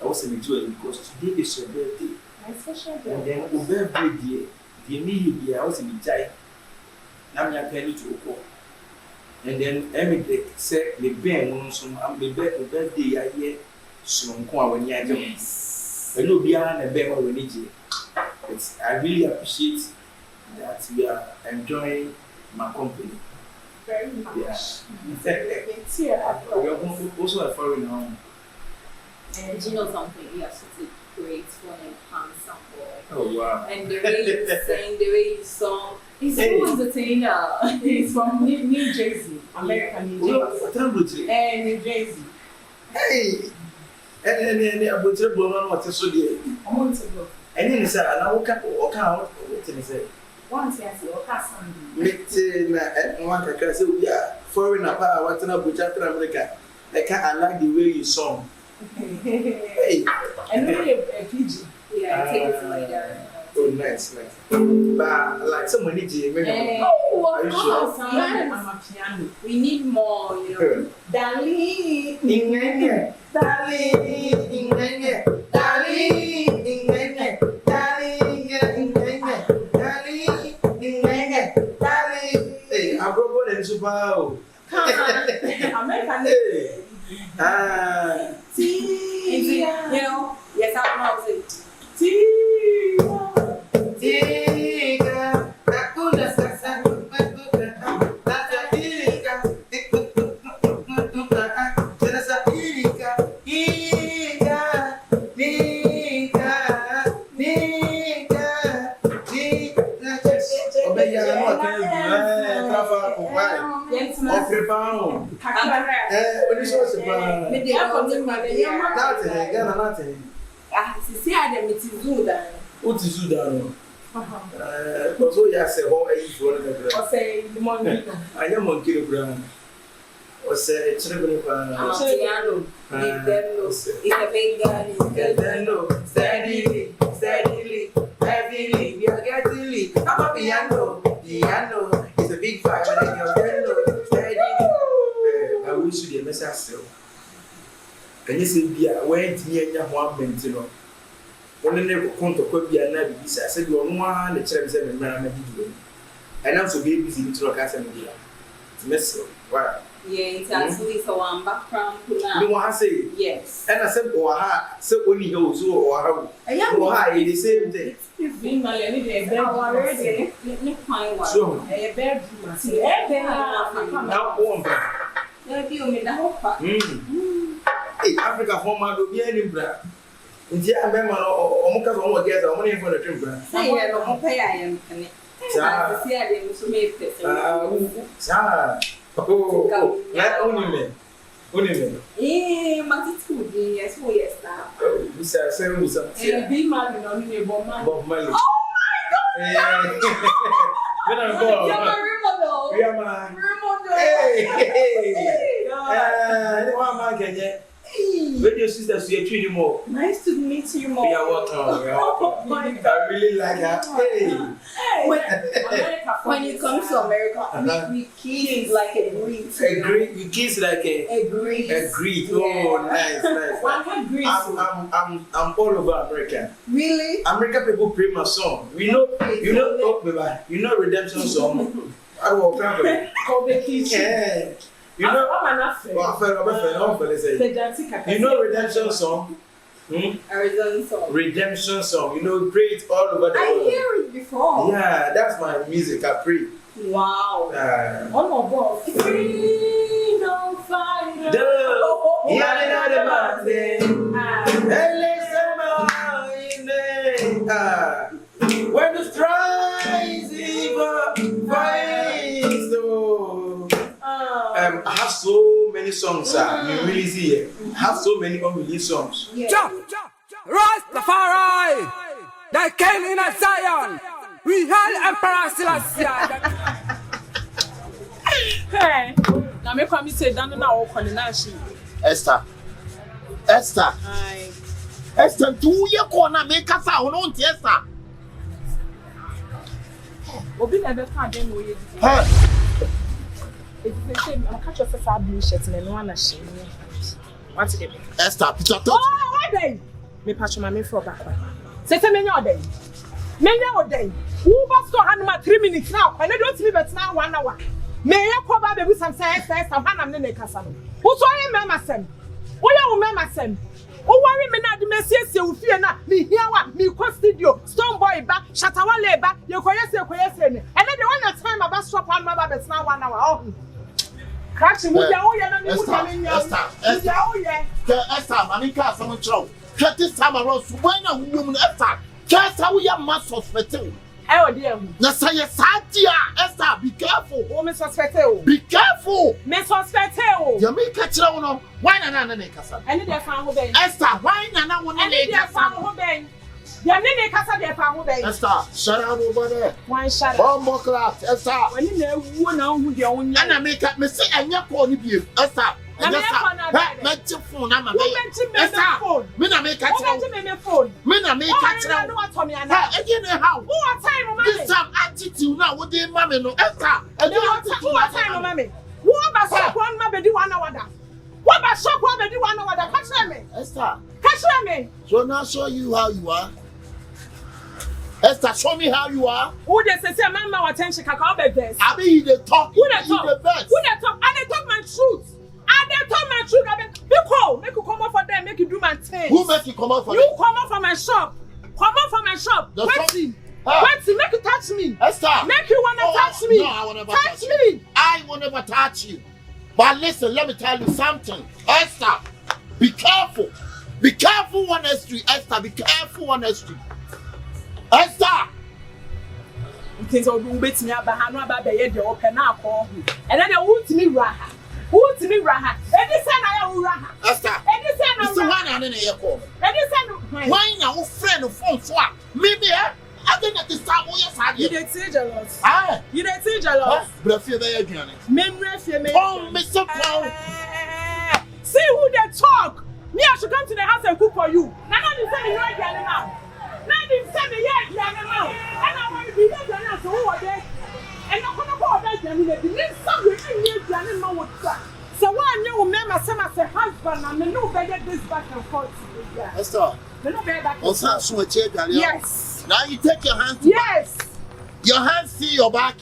I was in the because today is your birthday. My special day. And then over birthday, the immediately I was in the jai. Now I'm penny to go. And then every day say the bear on some birthday I hear some when you are doing. I know beyond a bear when you I really appreciate that we are enjoying my company. Very much. Yeah. We are also a foreign home. And you know something? You have to create one and handsome boy. Oh wow. And the way you sing, the way you song. He's so entertainer. He's from New Jersey, American New Jersey. And New Jersey. Hey! And I would tell you what to say. I want to go. And then he said, I will come out. What did he say? Once I see your cousin. Meeting one can say, yeah, foreign power, what's an Abuja America. I like the way you song. Hey! And really a PG. Yeah, I take it from there. Oh, nice. But like someone needs you. Oh, of course. Yes. We need more, you know. Darling. Hey, I'm going to super. American. You know, yes, I'm going to see how they meet Zudan. What is Zudan? Also, yes, a whole age for the say the monkey. I am on kilogram. Or say a children. It's a big gun. Steadily, heavily, we are getting lead. I'm a piano. It's a big fight. Steadily. I wish you the message still. Can you see, went near 1 minute? You know, one never contact could be a nabi. I said, you are one, the cherries and man, and also be busy to look at some media. It's messy. Wow. Yeah, it's actually so I'm background. You want to say? Yes. And I said, oh, so when you go, so or how? I am the same thing. It's been my little already. Let me find one. So, a bedroom. Now, one. Hey, Africa home will be any brand. In the Amendment or Moka or guess or money for the trip. Say, I don't pay. I am connected. See, I didn't to make this. Oh, not only me. Eh, but it's good. Yes, yes, now. We say, say, be married on me, Bob Marley. Oh my God! When I go, we are hey, one man can get. When your sisters see you more. Nice to meet you more. We are welcome. I really like her. Hey. When you come to America, we kiss like a greet. We kiss like a greet. Oh, nice. I'm all over America. Really? American people play my song. You know redemption song. I will travel. Yeah. You know redemption song? Redemption song. You know, pray it all over the world. I hear it before. Yeah, that's my music. I pray. Wow. Oh my God. Freedom fighter. When the strides I have so many songs, you really see it. I have so many unreleased songs. Rastafari, the king in Zion. We hail Emperor Selassie. Hey, now me come say down na o kwani na shi. Esther, Esther, 2 year corner make us out on Esther. Obi na be fa dem wo ye. It's the same. I'm catch yourself a blue shirt and no one shame. What's it? Esther, Peter, oh, what day? Me patch my me for back. Say me your day. Me your day. Who was to hand my 3 minutes now? And I don't leave it now 1 hour. May I call baby with some say I'm Hannah Neka. Who saw him, Mamma Sam? Who you, Mamma Sam? Oh, worry me not the messias you fear not. Me here, me studio, Stone Boy back, Shatawale back, your quiet, and then the one that time about shop on my baby's now 1 hour. Catch him with your na me with me. Esther, mami ka so nchro. This time around, so when na wum Esther, just how we are must suspect. Oh dear. Na say Sadia, Esther, be careful. Oh, me suspect o. Be careful. Me suspect o. You make catch na no. Why na kasa? Any dey fan ho ben. Esther, why na won na Any dey fan ho ben. Ya ne kasa dey fan ho ben. Esther, shut up over there. One shut up. Bomb class, Esther. When you na wu na hu dey onya. Ana make me say anya call ni bi. Esther. Me phone na ma. Esther. Me na make catch na phone. Me na make catch na. Again how? Who are time mama? This time attitude now what dey mama no. Esther. Who are time mama? Who about shop one ma be di one hour. What about shop one be di 1 hour? Catch me. Esther. Catch me. So now show you how you are. Esther, show me how you are. Who they say mama attention kaka be best. I mean they talk. Who they talk? The best. Who they talk? And they talk my truth. And they talk my truth. Make you come out for them, make you do my thing. Who make you come out for them? You come out from my shop. Come out from my shop. Wait, make you touch me. Esther. Make you wanna touch me. No, I will never touch me. I will never touch you. But listen, let me tell you something. Esther, be careful. Be careful on the street. Esther, be careful on the street. Esther. Things will beat me up. I know about the edge open up. And then they won't me raha. Who's me raha? And this time I am raha. Esther. And this time I'm raha. And this time why now friend of phone swap? Maybe I think that this time we are you don't see jealous. Ah, you don't see jealous. But feel very again. Oh, Mr. Paul. See who they talk. Me, I should come to the house and cook for you. Now you say me right here now. Now you say me here now. And I want to be there now. So who are they? And I'm gonna go there. They need something in here. Know what's that. So why I know remember some as a husband and me no better this back and forth. Esther. Me no better back. Yes. Now you take your hands. Yes. Your hands see your back.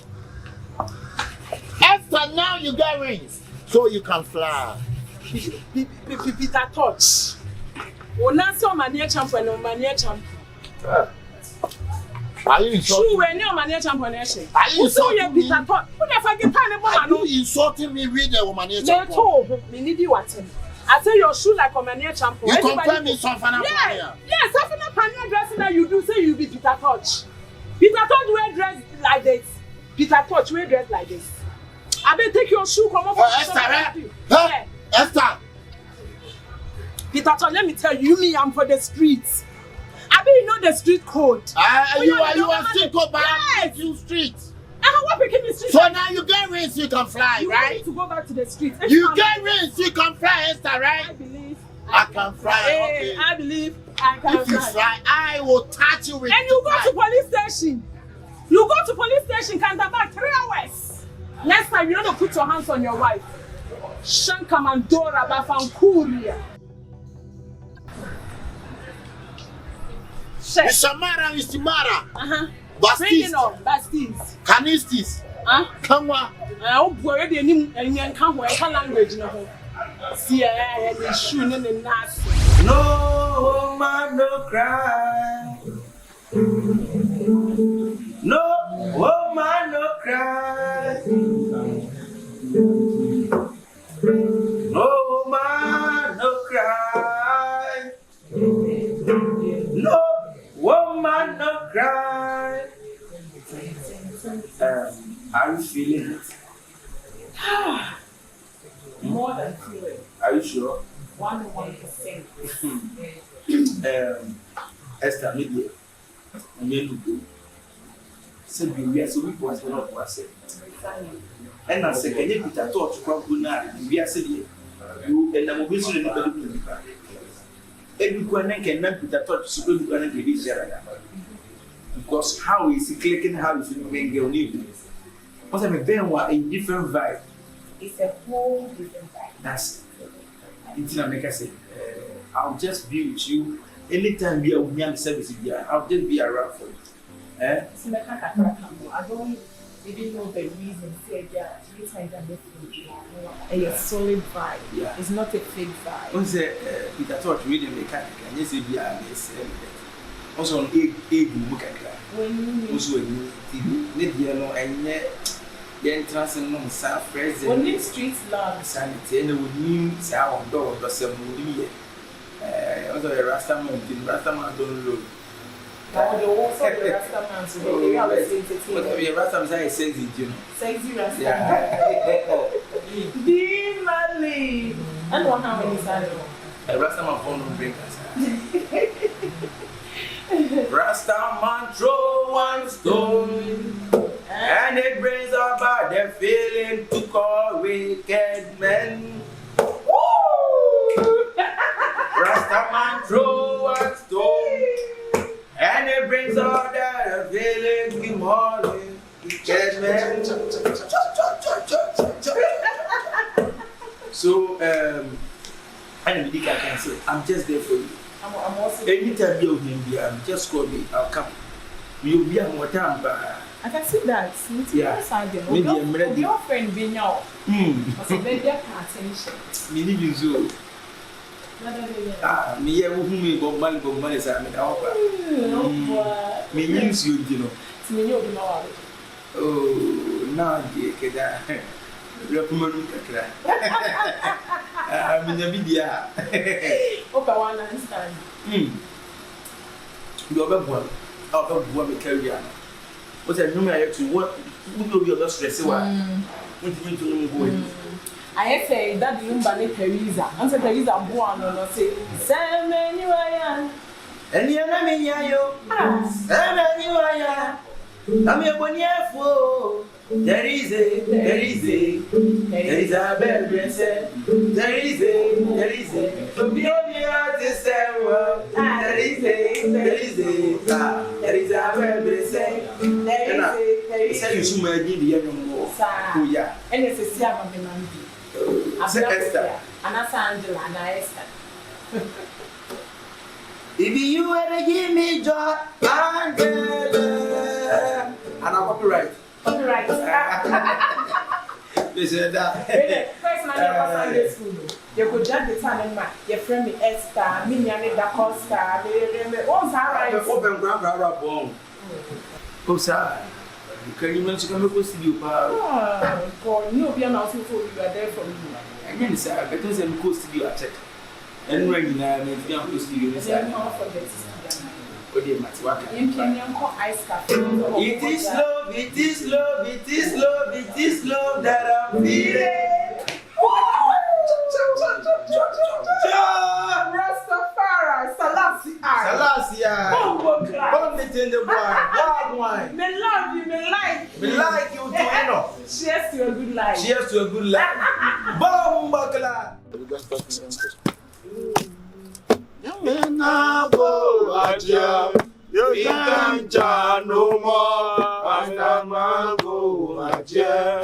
Esther, now you get rings, so you can fly. Peter Tosh. Ona so mania champion no mania champion. Are you insulting? Sure, we no mania champion e she. Are you insulting me? Peter Tosh. Who dey forget time mama no? Are you insulting me with the mania champion? Me too. Me need you what? I say your shoe like a mania champion. You compare me to Safana Pania. Yes, Safana Pania dressing that you do say you be Peter Tosh. Peter Tosh wear dress like this. Peter Tosh wear dress like this. I better take your shoe come off. Esther, huh? Esther. Peter Tosh, let me tell you, me I'm for the streets. I bet you know the street code. You are street code, but yes. You streets. What became the street? So now you get rings, you can fly, you right? Need to go back to the street. You get rings, you can fly, Esther, right? I believe I can fly. Hey, okay. I believe I can if you fly, I will touch you with. And you go to police station. You go to police station, can come back 3 hours. Next time you don't put your hands on your wife. Shankamandora Bafankuria. Shamara is Timara. Bastis. Canistis. Kamwa. Oh, boy, already and come where language. See, I had shoe in the nas. No man, no cry. No woman, no cry. No man, no cry. No woman, no cry. Are you feeling it? More than feeling. Are you sure? 100%. Esther, maybe you go. Say we are so we was not was it. And I say, can you put a torch from now? We are saying you and I'm obviously not going to be back. Everyone can not put a torch to go to be there. Because how is it clicking? How is it being girl new? But I'm a very different vibe. It's a whole different vibe. That's it. I say, I'll just be with you anytime we are with me and service. I'll just be around for you. I don't even know the reason. A solid vibe. Yeah. It's not a fake vibe. Once Peter Tosh reading mechanic, and yes, we are also on a book. Also, TV, maybe and The entrance in no sa friends. Only street love. Sanity and would mean say on door of the same. Also a Rastaman don't look. Now the also the Rastaman so they are listening to the Rastaman says it, you know. Sexy Rastaman. Be Marley. And what how many side? A Rastaman phone break us. Rastaman throw one stone and it brings about the feeling to call wicked men. Rastaman throw one stone and it brings out the feeling to call wicked men. So I can say I'm just there for you. I'm also anytime you're him, just call me, I'll come. You'll be a more time, but I can see that. Yeah. Maybe I'm ready. Your friend being out. So maybe I can't attention. Me need you so. Me ya who me go money say me da opa. Me use you, you know. Me you be no. Oh, na die keda. Rekomenu kakra. Me na bidia. Okay, one understand. You obebuam. Obebuam me carry am. What I know I to what will be your stress wa. What you go. I say that the number ne Teresa. Answer Teresa boa no say. Say me you are. Eni ana me yayo. Say me you are. I'm your boniafo. There is a bell dressed. There is a. To be on the artist, there is a bell dressed. There is a. You should make the young more. Oh yeah. And it's a siama benambi. Esther. Anasa Angela and Esther. If you ever give me joy, Angela, and I'm copyright. Right. They said that. First man, you Sunday school. You could just the time in my your friend me Esther, me and Da Costa. What's that right? Open grandpa bomb. Oh, sir. Can you mention come to see you, pa? Oh, God, no, be announcing for you are there for me. Again, sir, because I'm close to you at check. And when you are maybe I'm close to you, sir. It is love, it is love, it is love, it is love that I'm feeling. Rastafari, Selassie. Bomb it in the wine. Me love you, me like you too, you know. Cheers to a good life. Cheers to a good life. Bomb bakla. You can't no more, and I'm a go again.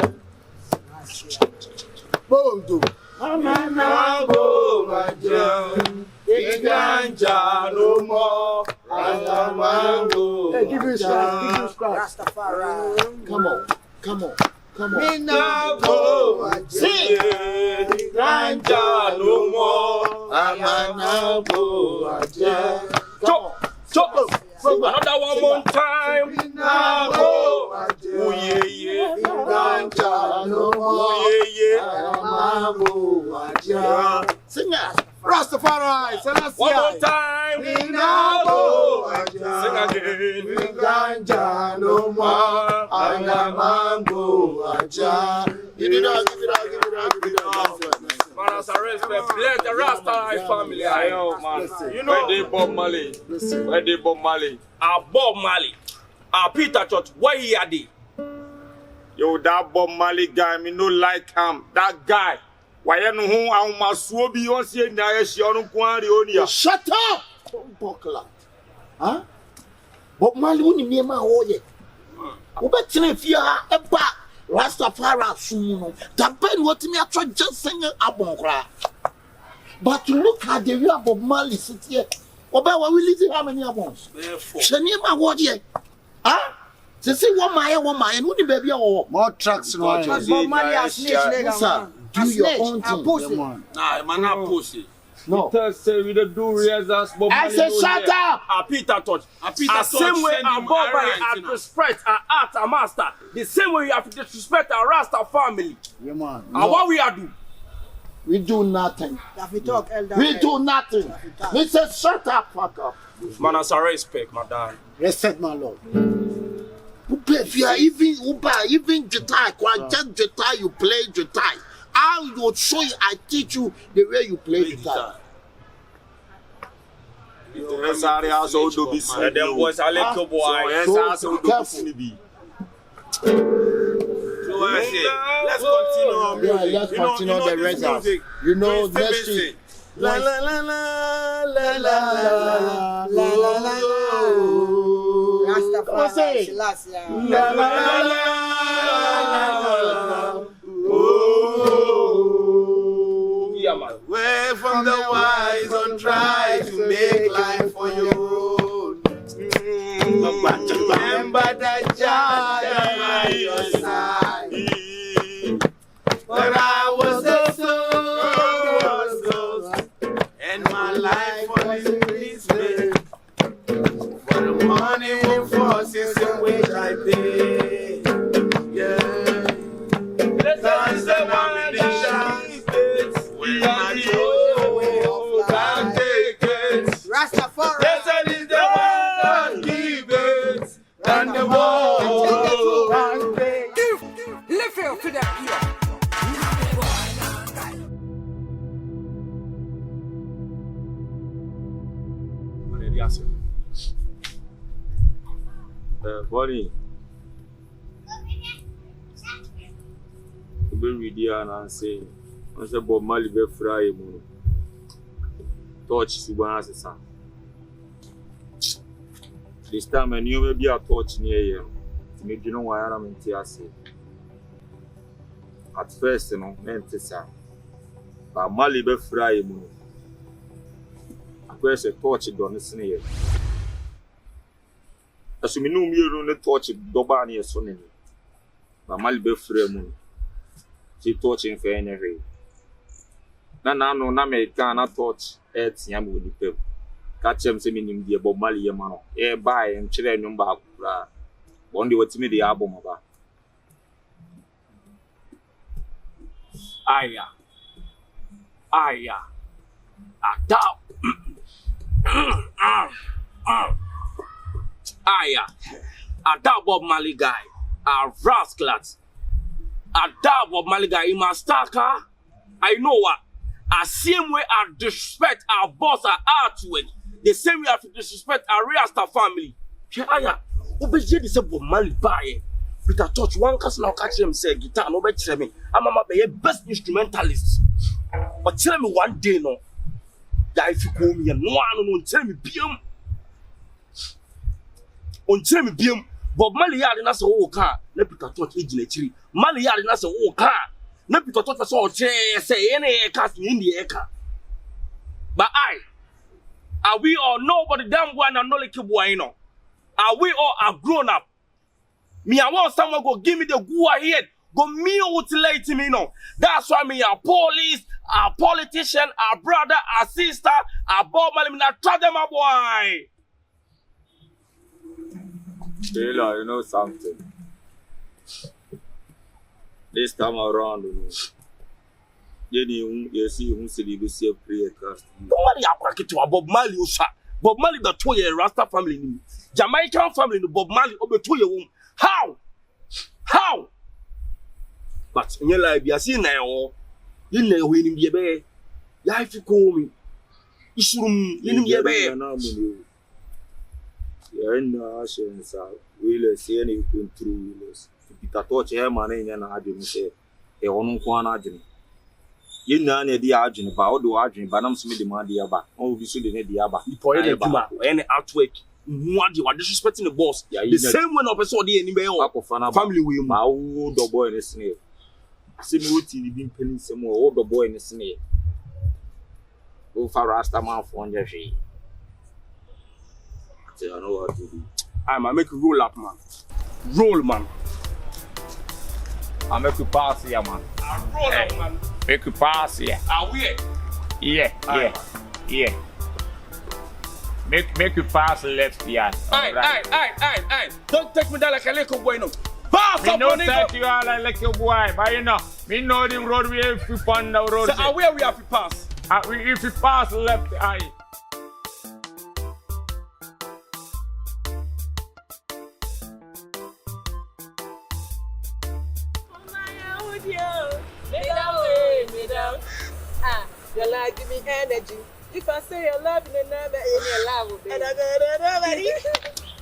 I'm a go again. You can't no more, and I'm a go again. Give me Rastafari. Come on. Me now go again. You can't no more, and I'm a go again. Chop. Another one more time. Now go. Oh yeah. Sing that. Rastafari. One more time. Now go. Sing again. No more. Give it up. Man, as a respect, bless the Rastafari family. I know, man. You know, where they Bob Marley. Bob Marley. Peter Church, where he are they? Yo, that Bob Marley guy, me no like him. That guy. Why you know who I'm a swoby on saying that she on Quari. Shut up! Buckler. Huh? Bob Marley wouldn't name my whole yet. But if you are a back. Rastafari soon. The pen what me try just sing album cry. But look at the real Bob Marley sit here. About what we listen how many albums? Shenima what here? Huh? They say one my and wouldn't baby or more tracks no. Bob Marley has snitch leg. Do your own thing. Nah, man, not pussy. No. Say we don't do rehearsals. I said shut up. Peter Tosh. Peter Same way send our him Bob errands, our you know. disrespect our art, our master. The same way you have to disrespect our Rasta family. Yeah, man. And what we are do? We do nothing. If you talk, elder. We do nothing. We say shut up, fuck up. Man, as a respect, madam. Respect, my lord. If you are even guitar, just guitar, you play guitar. I will show you, I teach you the way you play guitar. Sorry, I also do be so. Them boys are little boy. So careful. Let's continue our music. Yeah, let's continue the rehearsals. You know, next week. La la la la la la la la la la. Rastafari, Selassie. La la la la. Yeah, man. Where from the wise don't try to make life for your own. Remember that child by your side. But I was so and my life was in this way. For the money and forces in which I pay. Yeah. That's the one that we are the can't take it. Rastafari. Blessed is the one that gives it, and the world can't take it. Lift it up to that here. Funny. We read here and say, I said, Bob Marley be fry mu. Touch Subana Sasa. This time I knew maybe a touch near here. To make you know why I'm in TRC. At first, you know, meant to say, but Marley be fry mu. At first, a touch done this near. As we know, me no touch Dobani as soon as. But Marley be fry mu. She touching for any way. Na no na me can touch yam with the pep. Catch him say me the Bob Marley man. E buy and chire number akura. One day what me the album about. Aya. Adab. Aya. Adab Bob Marley guy. Rascals. Adab Bob Marley guy. In my stalker. I know what. The same way I disrespect our boss, our artwork, the same way I have to disrespect our Rasta family. Aya, obey this Bob Marley buy. Peter Tosh, one cast now catch him say guitar, no better me. I'm a best instrumentalist. But tell me one day, no, that if you call me and no one tell me BM. Tell me BM. Bob Marley had in us a whole car, let Peter Tosh age in a tree. Marley had in us a whole car. No Peter Tosh was say any cast in the acre. But are we all nobody damn one and no like you know? Are we all are grown up? Me, I want someone go give me the go ahead. Go me mutilate me, no. That's why me a police, a politician, a brother, a sister, a Bob Marley, I try them a boy. Taylor, you know something. This time around, you see who said you see a prayer cast. Nobody a to a Bob Marley, Bob Marley, the 2 year Rasta family, Jamaican family, Bob Marley, over 2 year. How? But in your life, you see now, you know when you be a you have to call me. You shouldn't, you know, be a you're in the ashes, we'll see any through wheels. Peter Tosh, him and an argument say, a one argument. You know, the argument about the argument, but I'm some demand the abba. Oh, we should need the abba. Any artwork. What you are disrespecting the boss? Yeah, the same when I saw the enemy family will my old boy in the snare. I see me with been penning some more old boy in the snare. Go for Rasta man for your shade. I know what to do. I make a roll up, man. Roll, man. I make you pass here, man. Roll up, man. Make you pass here. I will. Yeah. Make you pass left yard. Aye. Don't take me down like a little boy, no. Pass up, don't take you all like a boy, but you know, me know the road we have to find the road. So where we have to pass? If you pass left, aye. Your life give me energy. If I say your love, you never in your love, and I go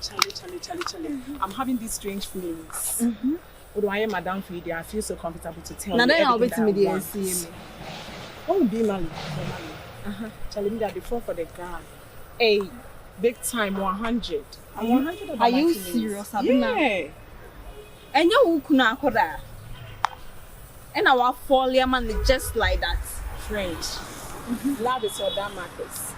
Charlie. I'm having these strange feelings. What do I am, Madame Fidi? I feel so comfortable to tell you. Now I'll wait everything me that I there want. see me. Oh, be Marley. Charlie, me that before for the guy. Hey, big time 100. I'm 100 about Are you my feelings. serious, Abina? Yeah. And you kuna koda. And our fall man just like that. French. Love is your damn Marcus.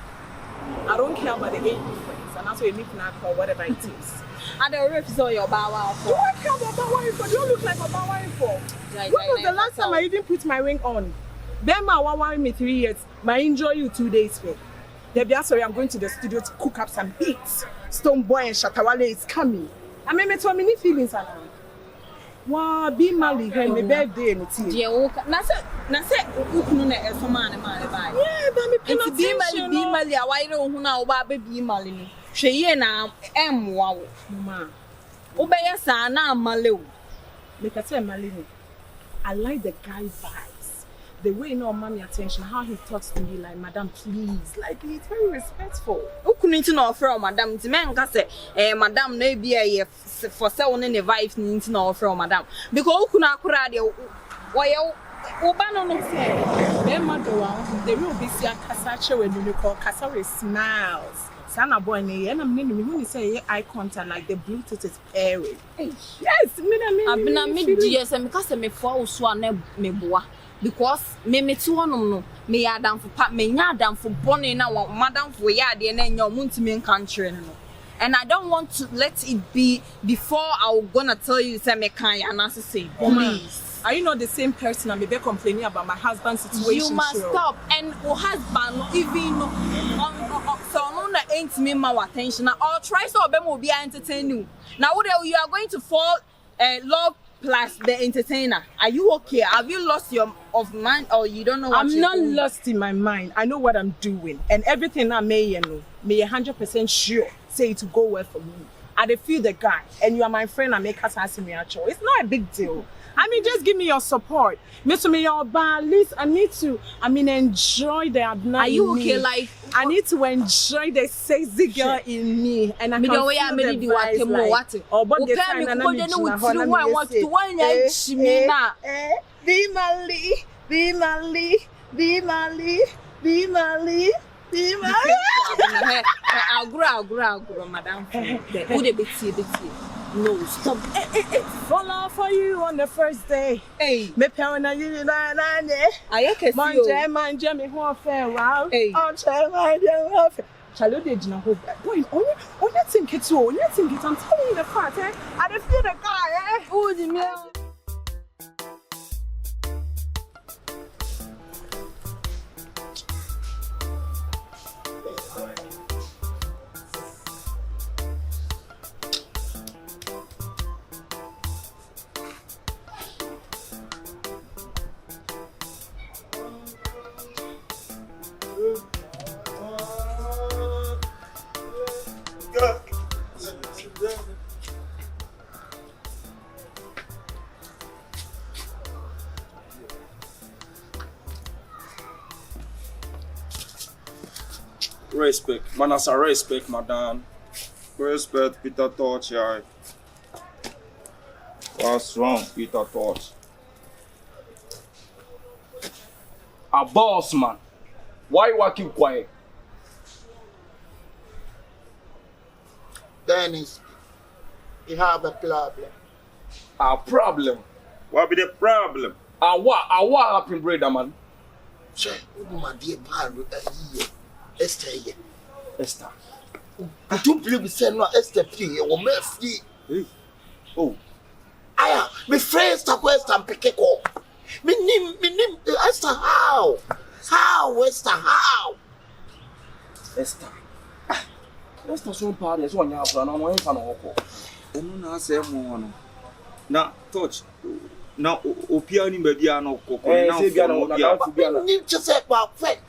I don't care about the age difference, and that's what you make now or whatever it is. And the ref is all your bow. Do I care about bow info? Do you look like a bow info? When was the last time I even put my ring on? Then my one me 3 years. My enjoy you 2 days for. They'll sorry, I'm going to the studio to cook up some beats. Stone Boy and Shatawale is coming. I mean, it's many feelings around. Wow, be Marley, my birthday and it's here. Nasa ukunu na eso man ba. Yeah, but me pay attention. Be Marley, why don't na oba be Marley ni. Hwe ye na emwa wo. Mama. Obeya sa na amale. Make I tell Marley, I like the guy vibes. The way you know mommy attention, how he talks to me like, Madam, please. Like, he's very respectful. Ukunu nti na offer Madam, ti men ka say, Madam na bia for say one the vibes nti na offer Madam. Because ukunu akura de oba no say, them mother the real busy kasache when you call Kasari smiles. Sana boy ne and I'm when you say eye contact like the Bluetooth is pairing. Yes, Abina me GSM ka say me for so na me boa. Because me tu honom no me adam for pa me nya adam for bone na madam for ya de na nya omuntimi nkantre no. And I don't want to let it be before I'm gonna tell you say me kan ya na say please. Are you not the same person I'm be complaining about my husband's situation? You must stop. And your husband even so no na ain't me my attention. I'll try so be mo be entertain you. Now you are going to fall love plus the entertainer. Are you okay? Have you lost your of mind or you don't know what I'm not lost in my mind. I know what I'm doing. And everything I may know, me 100% sure say it to go well for me. I feel the guy and you are my friend and make us ask me actual. It's not a big deal. I mean, just give me your support. Mr. Me your at least I need to enjoy the abnormal. Are you okay? Like I need to enjoy the sexy girl in me, and I can feel the vibes like. Oh, but the time and be Marley, be Marley, be Marley, be Marley, be Marley. I'll grow, madam. Who the bit. No, stop. Fall for you on the first day. Hey, me pona you na. I can see manje me ho fair wow. Hey, on manje fair. Chalo de jina ho. Boy, only think it so. Only think it. I'm telling you the fact, I don't feel the guy, Who the me? Respect, man, as a respect, madam. Respect, Peter Tosh, yeah. What's wrong, Peter Tosh? A boss man. Why you keep quiet? Dennis, you have a problem. A problem? What be the problem? What happened, brother man? Sure, my dear man, Esther. Esther. I don't believe we said no Esther free or me free. Oh. Aya, my friends are West and Kyekyeku. Me name Esther how? How Esther, how? Esther so part is one year for no fan oko. Enu na say mo no. Na touch. Na opia ni ba bia no kokko na say bia no na ni just ba fe.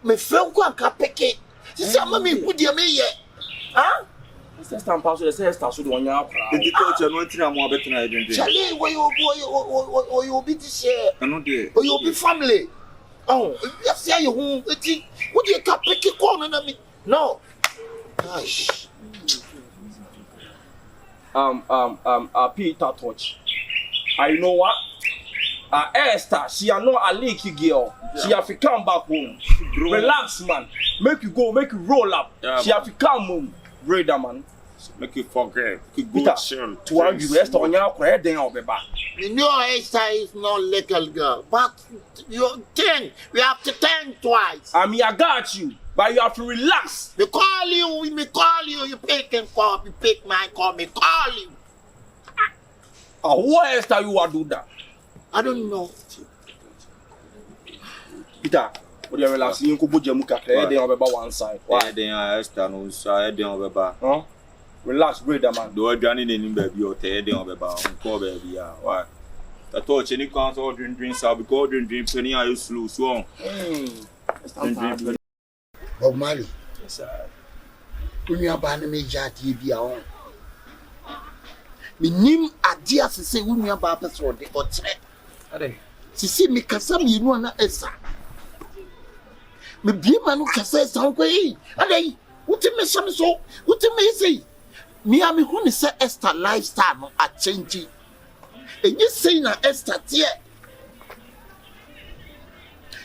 Me friend ko anka peke. Sisi ama me hudi me ye. Ah? Esther stamp so say Esther so do one year akra. The touch no ntira mo abetena edende. Chale we you be this share. Eno de. You be family. Oh, you say you who eti what you ka peke ko no na me. No. Gosh. Peter Tosh. I know what? Esther, she are not a leaky girl. She have to come back home. Relax, man. Make you go, make you roll up. Yeah, she have to come home. Brother, man. Make you forget. Peter, to argue, Esther on your credit, then I'll be back. You know Esther is not little girl, but you think we have to think twice. I mean, I got you. But you have to relax. We call you, you pick and call, you pick my call, me call you. What else do you do that? I don't know. Peter, what do you relax? You go put your muka clear, then I'll be one side. Why then Esther no so then I'll be back. Huh? Relax, brother, man. Do I join in baby or tell then I'll be back. Call baby, yeah. Why? The touch any can't all drink so because drink penny are you slow so. Drink. Bob Marley. Yes, sir. When you are banning me, Jati, be on. Me nim adia se say when you are bappers or the or threat. Si see me Cassam, you know, not Esther. Me be man who can say something. Alley, what you may some so, what you may say. Me, I mean, who say Esther lifestyle are changing. And you say na Esther, dear.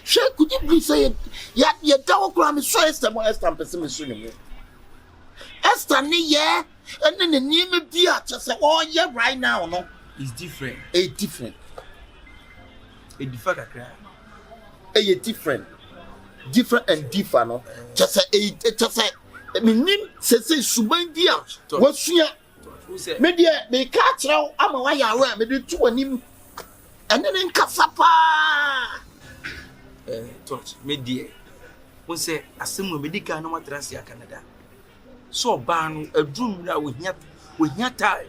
Sure, could you please say it? Yet, your dog gram so Esther, more Esther, pessimism. Esther, yeah, and then the name of dear just say, oh, yeah, right now, no. It's different. A different. A different. A different. Different and different, no. Just say, just say, I mean, say, Suban dear, what's here? Media, they catch now, I'm a wire, I made two and him, and then in Cassapa. Touch, media. One say, a similar medical no matter Canada. So, ban a drum now with your time.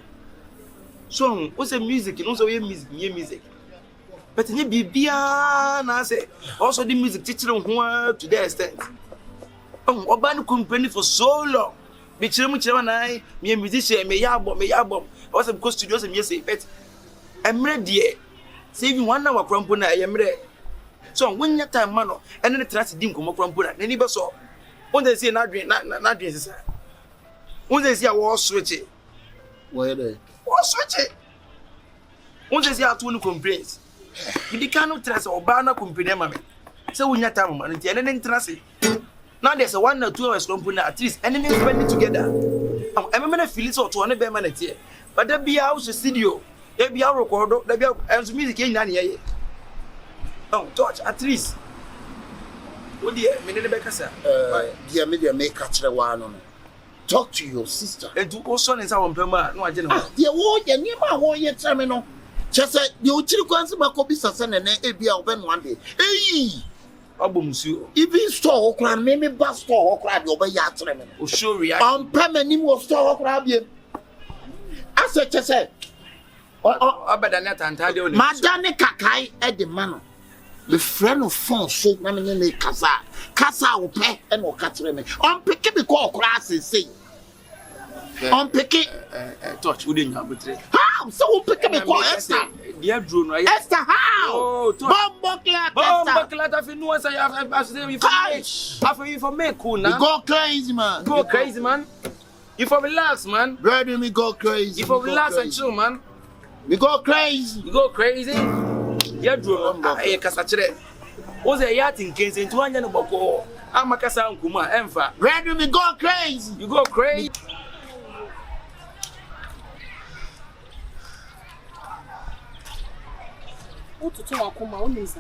So, what's the music and also music. But in be I say, also the music teacher who to their extent. Oh, Oban company for so long. Bichemu and I, me a musician, me yabom, also because studios and music, but I'm ready. Saving 1 hour crumpuna, I am ready. So when your time man and then the trust dim come from put any bus so when they say not drink when they see a war switch it where they war switch it when they see a two complaints you cannot trust or banner company mammy so when your time man and then trust it now there's a 1 or 2 hours company at least and then spend it together I'm a feel so to one of them here but there be a house studio there be a record there be a music in here. Oh, Tosh, at least. What do you mean, Rebecca, sir? Dear media may catch the one. Talk to your sister. And to also in our perma, no, I didn't know. Dear warrior, near my warrior terminal. Just said, you chill answer my copy, son, and a be open one day. Hey, Abu Monsieur. If you store, crab, maybe bus store, or crab over your terminal. Oh, sure, yeah. Permanent was store, crab. I said, just said, oh, but I'm not entirely. Madame Kakai at the manor. The friend of phone so many Casa will pay and will catch them. On picking the call classes, say. On picking Touch wouldn't have it. how? So we'll pick up the call Esther. Dear drone, right? Esther, how? Oh, Bomboclat, if you know what I have to say, after you for me, cool now. Go crazy, man. Go crazy, man. You for relax, man. Brother, me go crazy. You for relax and chill, man. We go crazy. You go crazy. Yeah, drone. I casachere. Was a yacht in case into one boko. I'm a casa kuma, Emfa. Brother, me go crazy. You go crazy. What to talk about? What is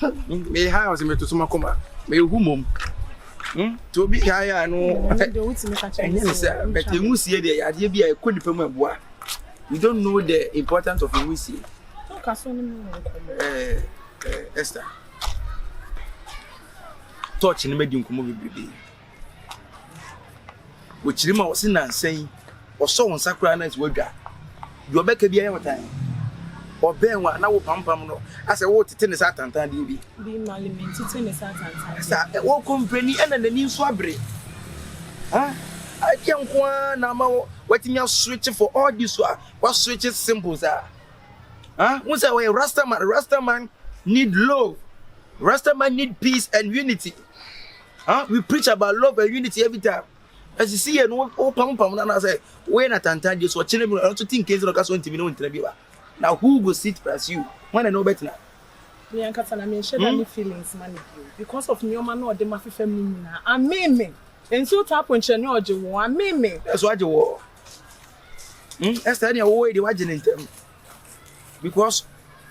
that? Me house me to suma kuma. Me humum. To be higher no. But you see there ya dey bi e ko nipa mu abua. You don't know the importance of whiskey. Esther. Touch in the medium community. Which Rima was in and saying, or so on Sacrana is Wega. Your back be every time. Or Ben one now Pampamno, as a water tennis at and time. Be Marley tennis at and time. A walk company and the new swabbery. Huh? I can't one now waiting your switch for all this. What switches symbols are? Huh? Once I wear Rastaman need love. Rastaman need peace and unity. Huh? We preach about love and unity every time. As you see, and open and I say, when at Tantan just watching him, I don't think case of Casso in now who will sit plus you? Want to know better now? Me and I mean, share any feelings, man, because of your man or the Mafia family. I mean me. And so tap when Chenojo, I mean me. That's what you were. That's the way the watching in them. Because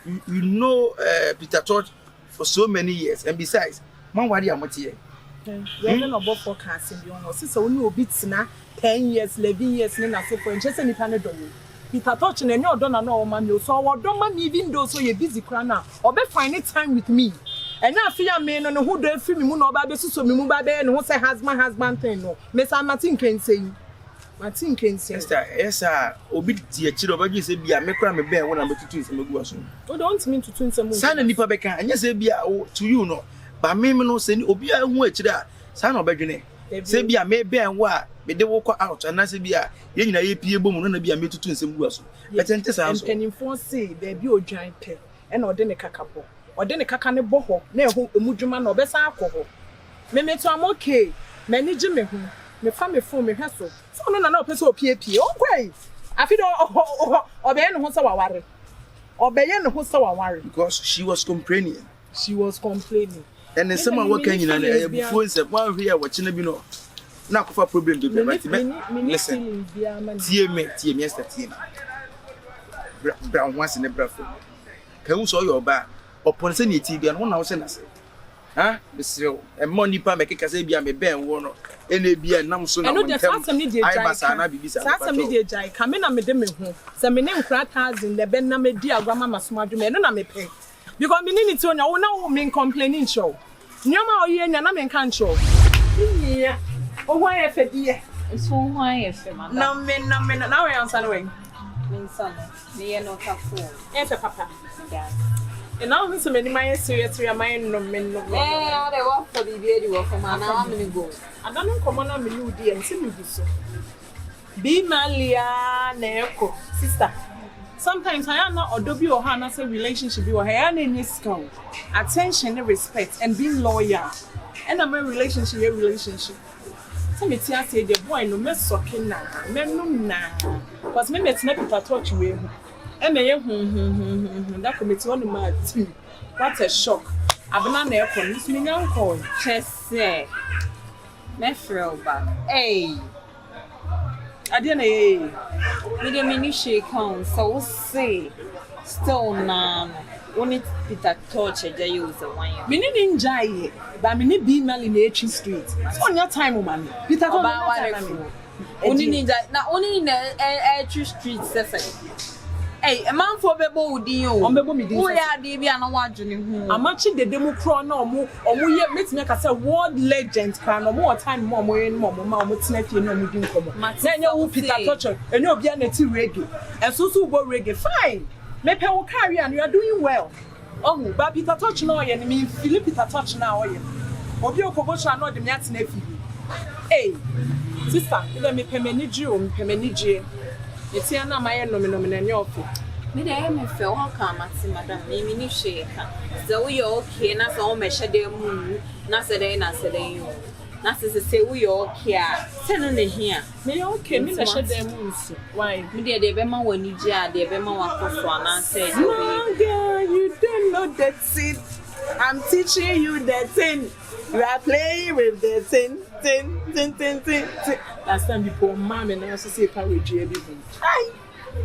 you know Peter Tosh for so many years, and besides, man, what am I here? We're not about forecasting the honor. Since only a bit now, 10 years, 11 years, and I say for just any panel. Peter Tosh and your donor no man, so our don't even though so you're busy crana, or be finding time with me. And now, fear men on who don't feel me, no baby, so me move and who say husband thing. No, Miss Martin can say. Martin can say, yes, sir. Obiti, children, you say, be a make me bear when I'm to twins and go. Oh, don't mean to twins and son and Nipabeka, and yes, be to you, no. But me no send Obia and watch that. Son of Begine. Say be a may bear and what, but they walk out and I say be a yen a APA boom and be a made to twins and go. But and can inform say there be a giant pet and or then a cacapo. Or then a cacane boho, near who a mujuman or best alcohol. Me to I'm okay. Many Jimmy who me family for me hassle. So no person PAP. Oh, great. I feel or Ben who's our worry. Or Ben who's our worry. Because she was complaining. She was complaining. And then someone working in a before said, one here watching a bino. Now, for problem to be listen. TM, yes, that team. Brown once in a breath. Can you saw your back? Upon sending TV and 1 hour send us. Huh? Monsieur, and money pa make a Casabia may bear one. Any beer, no so. I know the first media. I was a media jay. Come in and made them home. Some name crackers in the Bename diagram, Masmadu, and I may pay. Because me need to know now mean complaining show. Nyama oye na na men kan show. Yeah. Oh why if dear. So why if man. No men now we answer way. Men son. Me no ka phone. If papa. Yeah. And now me so many my serious we my no men no. I dey work for the baby work for man now me go. I don't know come on me you dey and see me do so. Be Malia Neko sister. Sometimes I am not Odobi or Hannah say relationship or I need skill, attention and respect and being loyal. And I'm a relationship. So me say the boy no me soking na, me no na. Cause me met Peter Tosh we. E me that committee on my team. What a shock. Abena na ekon, this me nyan call. Chese. Me feel ba. Hey. I didn't know. Me the mini shake on so say still nan only Peter Tosh e dey use one year. Me need enjoy but me need be Marley in H Street. So on your time man. Peter Tosh only need na only in H Street say. Hey, a man for bebo udi o. Ombebo mi di. Who ya dey bi ana wadwene hu. Amachi de demo kro na omo ye metime ka say world legend kan omo time mo tena fie na omo di nkomo. Na nya wo Peter Tosh, enya obi na ti reggae. Enso bo reggae fine. Mepe wo career and you are doing well. Oh, but Peter Tosh na oye me Philip Peter Tosh na oye. Obi okobo sha na de me atena fie. Hey, sister, me pemeniji. It's here now, my nominal yoke. Me there, me feel how come at Madame, me shake. So we okay, and that's all measure the moon. Nasaday, you. Nasa say we okay. Send in here. Me okay, me measure the moons. Why? Me dear, the Bema when you jar, the Bema was one and say, no, girl, you don't know that thing. I'm teaching you that thing. You are playing with the thing. Last time before mom and I also say courage everything. Hi.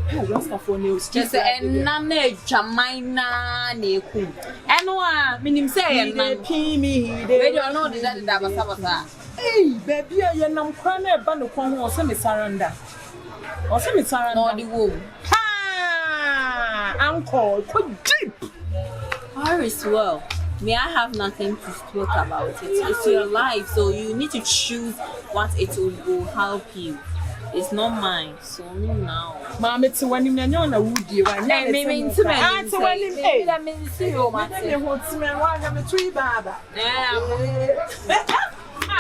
Hey, Rasta for news. Just and none Jamina Neku. And no, meaning say and me. They don't know that was. Hey, baby, I am crying about the corner or semi surrender. Or semi surrender. Or the womb. uncle. Deep. All is well. May I have nothing to talk about it? It's your life, so you need to choose what it will help you. It's not mine, so no now. Mama, it's when you know na woody. Hey, me intimate. Ah, so when you hey, that means see you, man. Me hold me one of the tree baba. Yeah.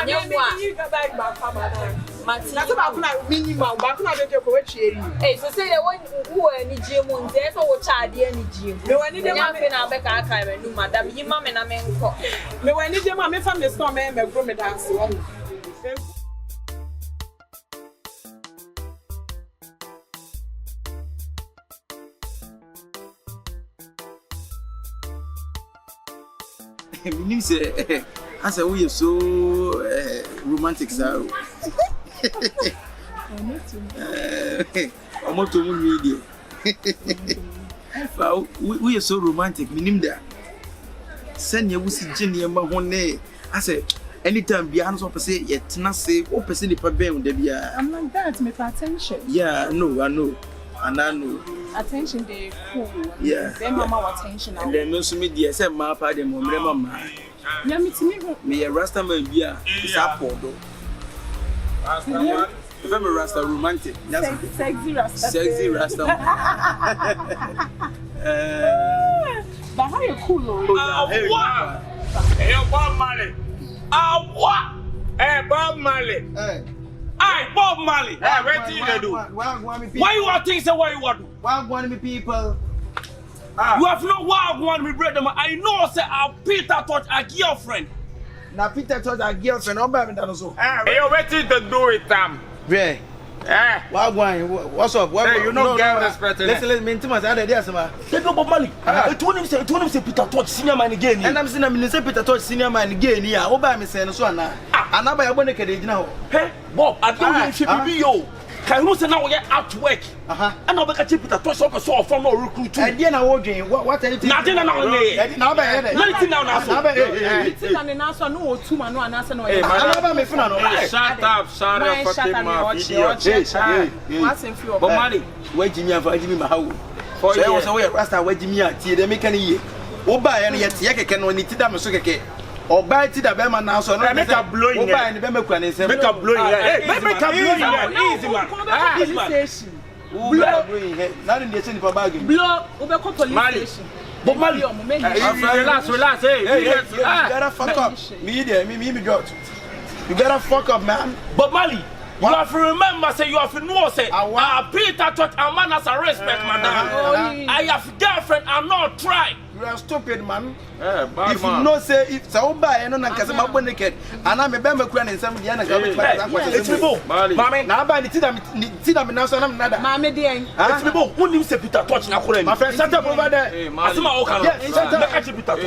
Yeah, you go back from Martin. That's about like minimum. Back now they go which area. Hey, so say the one who any gym on there, so what child any gym. Me when you man fe na back aka me no madam, you mama na me nko. Me when you man me from the store me grow me dance one. Meaning say, I say we are so romantic, sir. I'm not to media. We are so romantic, meaning that. Send your wussy Jenny and Mahone. I say, anytime beyond what I say, yet not say, what person if I bear with the beer. I'm like that, me for attention. Yeah, no, I know. And I know. Attention, they cool. Yeah. Then mama attention. And then no so media said my father and mama. Yeah, me a Rasta man be a is up for though. If I'm a Rasta romantic, sexy Rasta. Sexy Rasta. But how you cool? What? Hey, Bob Marley. What? Hey, Bob Marley. Hey, Bob Marley. Hey, what do you do? Why you want things and why you want to? Why want me people? You have no why want me brother. I know say Peter Tosh a girlfriend. Now Peter Tosh a girlfriend. I'm having that also. Hey, what did you do with them? Where? What's up? Hey, you know girl respect. Listen, me intimate. I did this, man. Say no Bob Marley. It won't say Peter Tosh senior man again. And I'm saying I'm saying Peter Tosh senior man again. Yeah, Oba me saying so na. And now by a bonnet now. Hey, Bob, I don't know if you can you say now we are out work? And now we can Peter Tosh up so from no recruit. And then I wondering what are you thinking? Nothing now. Now by head. Nothing now. And answer no two man no answer no. Shut up, fucking mouth. What's in few? Bob Marley, where Jimmy and Jimmy Mahau. For you was away Rasta where Jimmy at the mechanic ye. Oba and yet Yaka no need to damn so okay. Or buy it a Bema now, so make a blowing. Oba and the Bema can say, make a blowing. Make a blowing. Easy man. Blow. Not in the city for bagging. Blow over police station. Bob Marley, relax. Hey, you better fuck up. Me there, me got. You better fuck up, man. Bob Marley. You have to remember, say you have to know, say Peter Tosh a man as a respect, madam. I have girlfriend, I'm not try. You are stupid, man. If you know, say if so buy and no can say naked, and I'm a bemba cran and some Diana government. It's me, Mammy. Now by the Tidam now, so I'm not. Mammy, dear. It's me, who knew say Peter Tosh now? My friend, shut up over there. I see my own. Yes, shut up. Peter Tosh.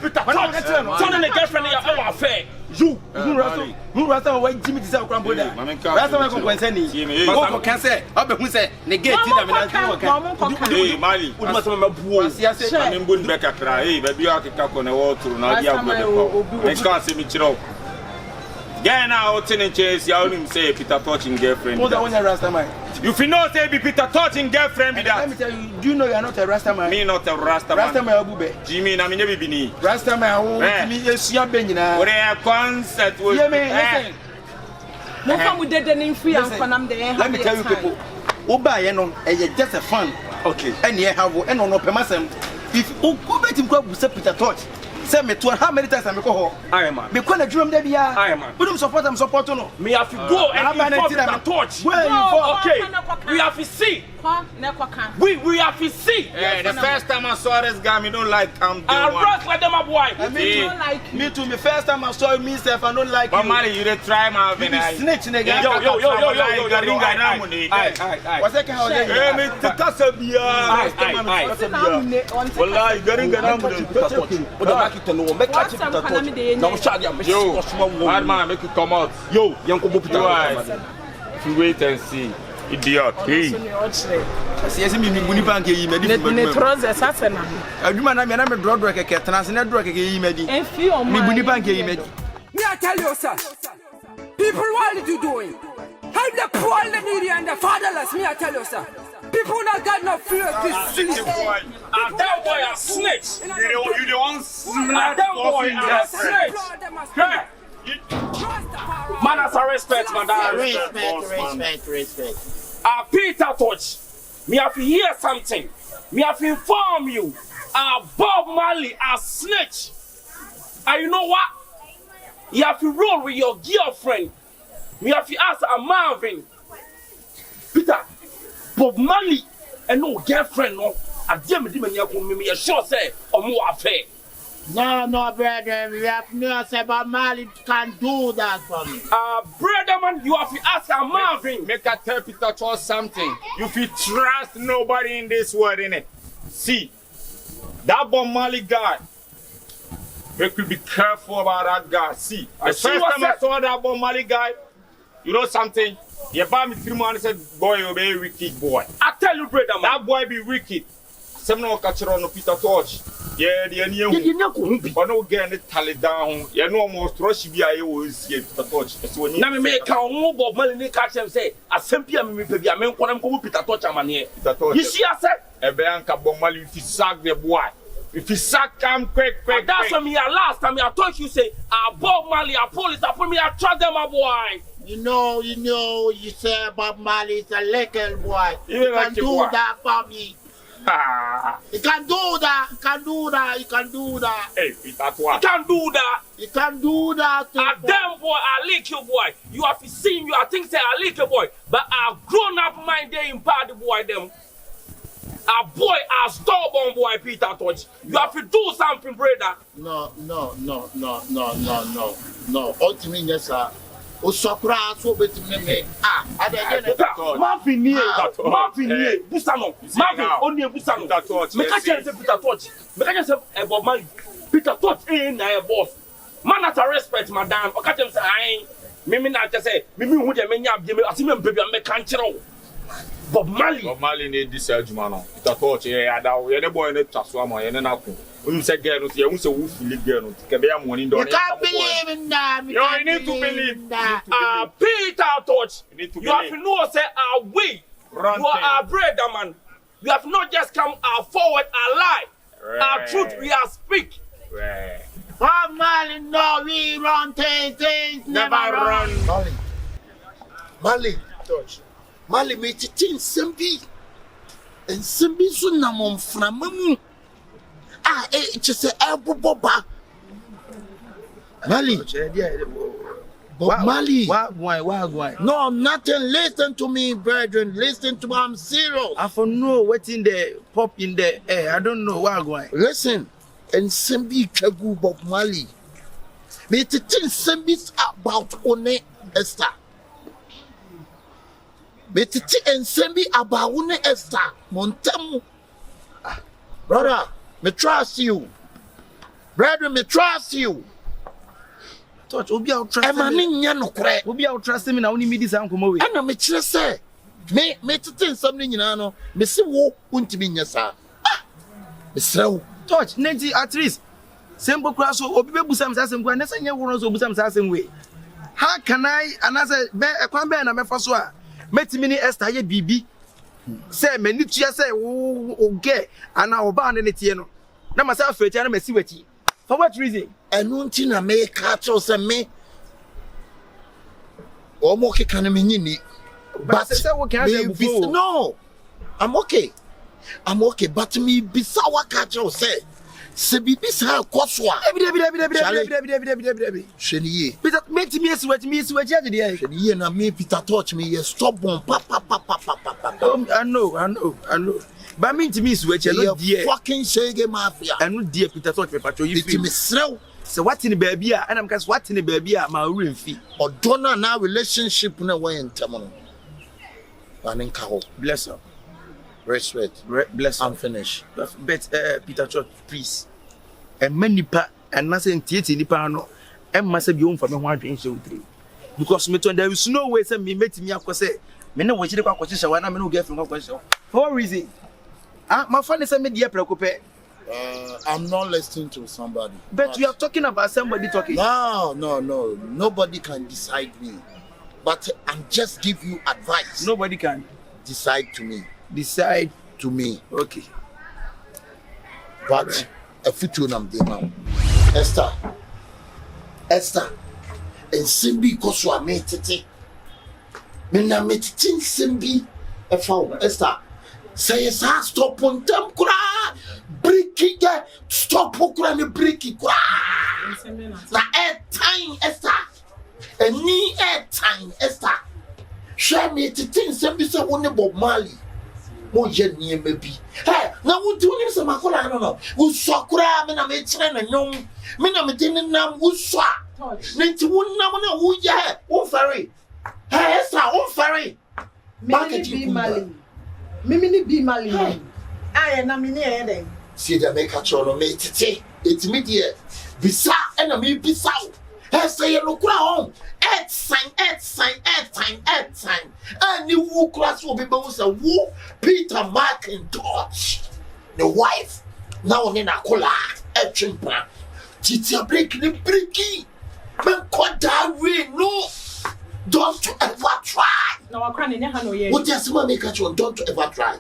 Peter Tosh. Son and a girlfriend in our affair. You Rasta, why Jimmy is our grandmother? Rasta, my company. Go can say, I'll be who say, negate Tidam. Hey, Marley. I'm going back at Rai, but you are to talk on the wall to Nadia. I can't see me chiro. Get out in chase, you only say Peter Tosh girlfriend. Who's the one Rasta man? You feel not say be Peter Tosh girlfriend with that. Let me tell you, do you know you are not a Rasta man? Me not a Rasta man. Rasta man, Abube. Jimmy, I mean, never been. Rasta man, me is your benina. What a concert will be. Listen. No fun with the name free and fun. I'm there. Let me tell you, people. Oba, you know, just a fun. Okay. And you have and on open myself. If you go back to Peter Tosh, send me to how many times I go home? I am. Because the dream there, I am. We don't support them, support no. Me have to go and Peter Tosh. Where you go? Okay. We have to see. We have to see. The first time I saw this guy, me don't like him. I rock like them, my boy. Me too. Me first time I saw myself, I don't like you. But Marley, you try my snitch, nigga. Yo. What's that kind of thing? Me to Casabia. Wallahi, getting yo, bad man, make you come out. Yo, young Peter. If you wait and see. Idiot. Hey. See, me buni bank yi me di. Ne trousers asena. Aduma na me na me draw keke transnet draw keke yi me di. Me buni bank yi me di. Me I tell you, sir. People, what are you doing? Help the poor, the needy, and the fatherless. Me I tell you, sir. People not got no fear of this street. And that boy a snitch. You the one And that boy a snitch. Hey. Man has a respect, madam. Respect. Peter Tosh, me have to hear something. Me have to inform you. Bob Marley a snitch. And you know what? You have to roll with your girlfriend. Me have to ask a Marvin. Peter, Bob Marley and no girlfriend, no. I dare me sure say or more affair. No, brother. We have no say Bob Marley can't do that for me. Brother man, you have to ask a Marvin. Make a tell Peter Tosh something. You feel trust nobody in this world, innit? See, that Bob Marley guy. We could be careful about that guy. See, the first time I saw that Bob Marley guy, you know something? You buy me 3 months and said, boy, you're a wicked boy. I tell you, brother man. That boy be wicked. Some no catch on Peter Tosh. Yeah, the new. But no getting it tally down. You know almost rush be I always here Peter Tosh. Now me make a move of money catch him say, I simply am me baby, I mean when I'm going Peter Tosh man here. Peter Tosh. You see I said? A Bianca Bob Marley if he sack the boy. If he sack come quick. That's when me last time I told you say, Bob Marley, a police, I put me a trust them a boy. You know, you say Bob Marley is a little boy. You He like can do boy. that for me. He can do that. Hey, Peter Tosh. You can't do that. He can do that. A damn boy, I lick you boy. You have to see you, I think say I lick you boy. But a grown up mind they in party boy them. A boy, a stubborn boy, Peter Tosh. You have to do something, brother. No. Ultimately, yes, sir. O sopra so betimi me. Marvin here. Busano. Marvin only Busano. Peter Tosh. Me catch say Peter Tosh. Me catch say Bob Marley. Peter Tosh ain't na boss. Man at respect, madam. O catch him say I me na just say me hu de me nya be me asi me baby me kan kire Bob Marley need this juma no. Peter Tosh ye the boy ne twaso ama ye ne na ko. When you say girl, you say who feel girl. You can't believe in that. You need to believe that. Peter Tosh. You have to know say we. You are a brother man. You have not just come forward a lie. Our truth we are speak. Bob Marley, no, we run things, never run. Marley, Tosh. Marley, me chitin simbi. And simbi so namon framamu. Just a Boba. Marley. Bob Marley. Why? No, nothing. Listen to me, brethren. Listen to me. I'm serious. I for know what's in the pop in the air. I don't know why. Listen. And Sembi Kyekyeku Bob Marley. Me to think Sembi's about One Esther. Me to think and Sembi about One Esther. Montemu. Brother. Me trust you. Brethren, me trust you. Touch, obi out trust me. Obi out trust me na woni me dis ankomo we. Ana me kire say. Me tete nsam ni nyina no. Me se wo untimi nya sa. Me srew. Touch, nenti at least. Sembo kura so obi be busam sa sem kwa na sanya wo no so busam sa sem we. How can I another be ekwan be na me fa so a. Metimi ni Esther ye bibi. Say me ni tua say wo ge ana oba ne tie no. Na myself afetia na mesi wati. For what reason? Enu nti na me ka cho say me omo ke kan me nyini. But say we can say no. I'm okay, but me bisa wa ka cho say se bibi sa kwoswa. Sheniye. Peter make me esi wati ade dey. Sheniye na me Peter Tosh me ye stubborn pa. I know. But me to me esi wati no dey. Fucking shege mafia. Anu dey Peter Tosh me patro you feel. Me srew. So what in the baby a and I'm cause what in the baby a ma remfi. Odona na relationship na we ntem no. Aninka ho. Bless her. Respect. Bless her. I'm finished. But Peter Tosh, please. And many pa and nothing theatre nipa no. And must be home for me one drink show 3. Because me there is no way say me met me akwa say me no watch the kwa kwachi shawa na me no girlfriend kwa kwachi. For what reason? My friend say me dey preoccupy. I'm not listening to somebody. But you are talking about somebody talking. No. Nobody can decide me. But I'm just give you advice. Nobody can decide to me. decide to me. Okay. But a future nam de ma. Esther. And Simbi koswa me tete. Me na me tete Simbi e fa Esther. Say sa stop on them kura. Breaky get stop kura me breaky kura. Na air time Esther. Any air time Esther. Share me tete Simbi say one Bob Marley. Mo je nie mebi. Hey, na wo ti woni se makola no. Wo so kura me na me kire na nyom. Me na me din nam wo so. Nti wo nam na wo ye. Wo fare. Hey, Esther, wo fare. Market be Marley. Mimi be Marley. Aye na me ne e den. See the make a cholo me tete. It's me dear. Bisa na me bisa. Hey, say you look round. Eight sign. And you who class will be both a woo Peter Mark and Tosh. The wife now in a cola, a chimpa. Titia break the breaky. Man caught that way. No, don't you ever try. No, I can't never know yet. What does someone make a cholo? Don't you ever try.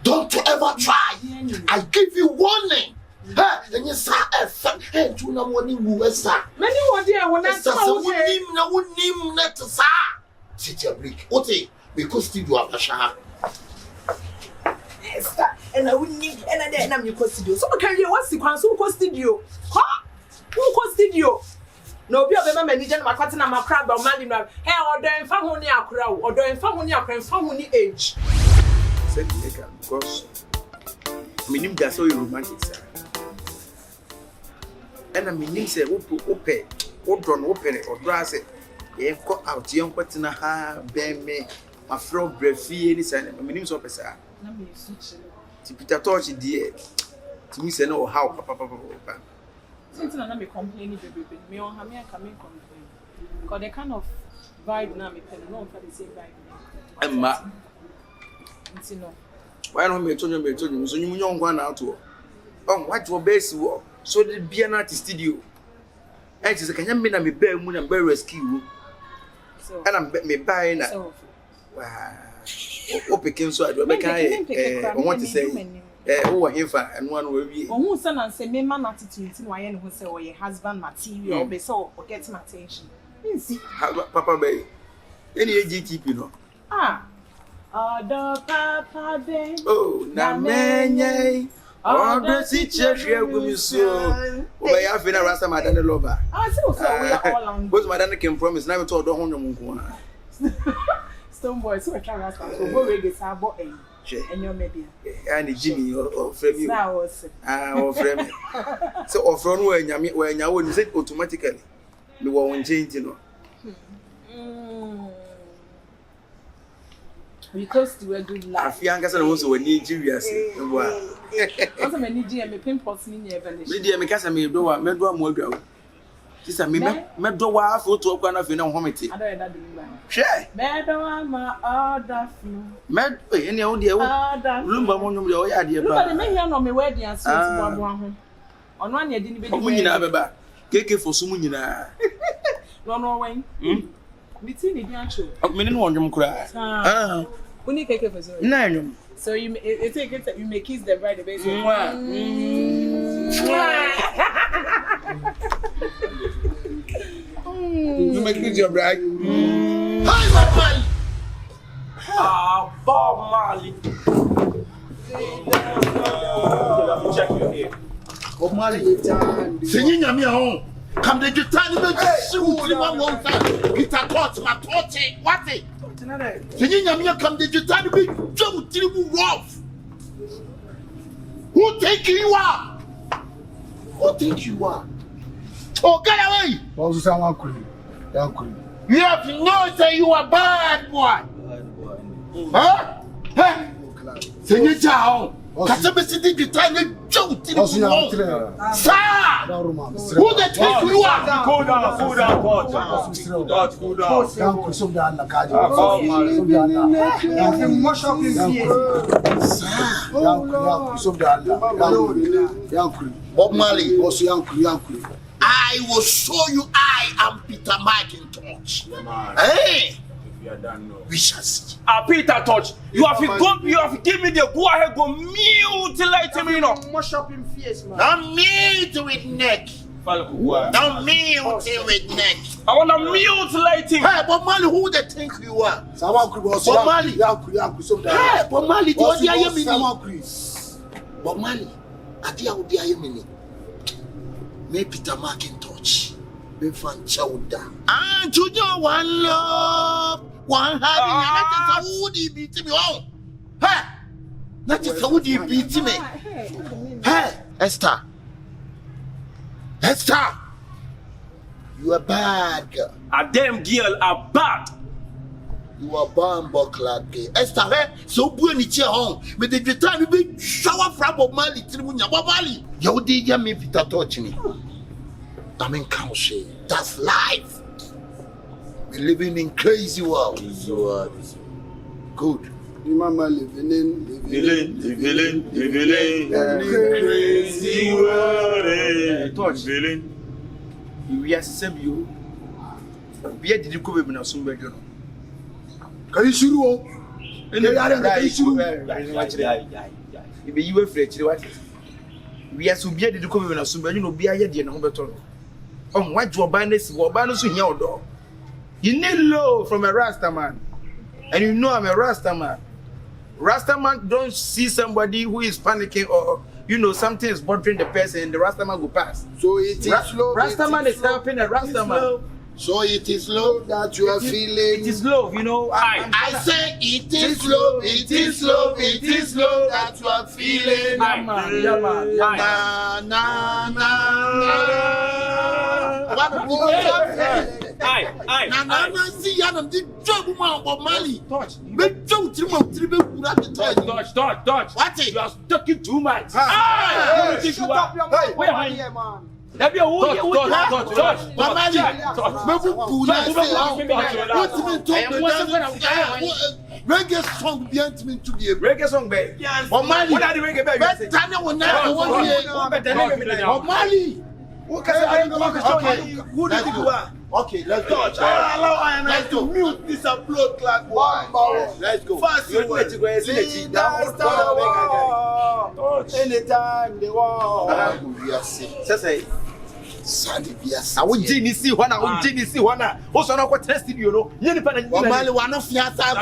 Don't you ever try. I give you warning. And you saw a fan head to no one who was that. Many one dear when I saw him, no name not to say. Sit your brick. Okay, because you have a shah. And I wouldn't need any and I'm your studio. So can you what's the council studio? Huh? Who studio? No, be a member manager, my cotton and my crab or Marley. Hey, or doing family crowd, or doing family age. Said because minim da so romantic sir. And I mean say open odron open or dress it. Ye ko out yon kwatina ha ben me my friend brefie ni say minim so pesa. Na me switch. Ti Peter Tosh die. Ti mi say no how papa. Since na me complain baby. Me on have me complain. Because the kind of vibe na me pen no for the same vibe. Emma. No. Why don't me told you so you young one out to. Oh, what your base wo? So the Biana studio. And she said, can you mean I'm a bear moon and bear rescue? So And I'm me buying that. Wow. Oh, picking so I do make I want to say, oh, here and one will be. Oh, who son and say, me man attitude to why who say, oh, your husband material, be so or get my attention. See, Papa Bay. Any AGTP, you know. Ah. Oh, Papa Bay. Oh, na menye. Oh, the teacher here with me so. Oh, I have been a rasta madam lover. I see what's all on. But madam can promise never told the home. Stone boy, so I try to go reggae sabo and your maybe. And Jimmy or Freddy. Now, or Freddy. So, or from where you wouldn't say automatically. You won't change, you know. Because to a good life. Young as I was in Nigeria. Also, my Nigeria, my pimples in your village. Media, because I may do a medro more girl. This I mean, medro wa photo of one of your homity. I don't know. Share. Medro, my order. Med, any old dear. Lumber, one of your idea. But may hear no me wedding and so on one year didn't be Munina, Kyekyeku for Sumunina. No, Wayne. Between the actual. Of many one cry. When you Kyekyeku for so. Nine. So you take it that you may kiss the bride, basically. You make kiss your bride. Hi, my man. Ah, Bob Marley. Check your ear. Bob Marley. Singing at me home. Come the guitar, you one time. Guitar torch, my torch, what it? Singing at me, come the guitar, you jump till you rough. Who think you are? Who think you are? Oh, get away! Also, someone could. You have to know that you are bad boy. Huh? Hey! Singing down. Customer city guitar, you jump till you rough. Sir! Who the think you are? Cool down, cool down. Bob Marley was young. I will show you I am Peter Macintosh. Hey! We shall see. Peter Tosh, you have given me the go ahead, go mutilate him, you know. Mush up in face, man. Don't mute with neck. Don't mute with neck. I want to mutilate him. Hey, Bob Marley, who they think you are? Bob Marley. Hey, Bob Marley, what do you mean? Bob Marley, I think you mean. Me Peter Macintosh. Me fan Chowda. And you know one love, one having that is a woody beat me on. Hey, that is a woody beat me. Hey, Esther. Esther, you are bad girl. A damn girl are bad. You are born buckler gay. Esther, hey, so when it's your home, but the time you be shower from Bob Marley, Bob Marley. You did me Peter touch me. I mean, country. That's life. We're living in crazy world. Good. Remember living in crazy world. Tosh. We are same you. We are the cover in a sumber. Can you shoot all? And they are If you were afraid, we are so be the cover in a sumber, you know, be a year and better. On what you are buying this, you are buying this in your door. You need low from a Rasta man, and you know I'm a Rasta man. Rasta man don't see somebody who is panicking or you know something is bothering the person, and the Rasta man go pass. So it is slow. Rasta man is helping a Rasta man. So it is love that you are feeling. It is love, you know. I say it is love. It is love. It is love that you are feeling. Yeah, man. Na na na. What people na see Adam the job man Bob Marley. Touch. Me job Touch. What it? You are talking too much. Shut up, your man. Where are you, man? Touch. Bob Marley. Me pula say. What me talk? Reggae song behind me to be a Reggae song, babe. Bob Marley. What are the reggae, babe? But Tanya will not Bob Marley. Who did you do? Okay, let's go. Let's go. Mute this upload clock. Let's go. Fast anytime they want. Say, Sandy Bias. I would Jenny see one. I would Jenny see one. Also, not what tested you know. You depend on Mali one of your time.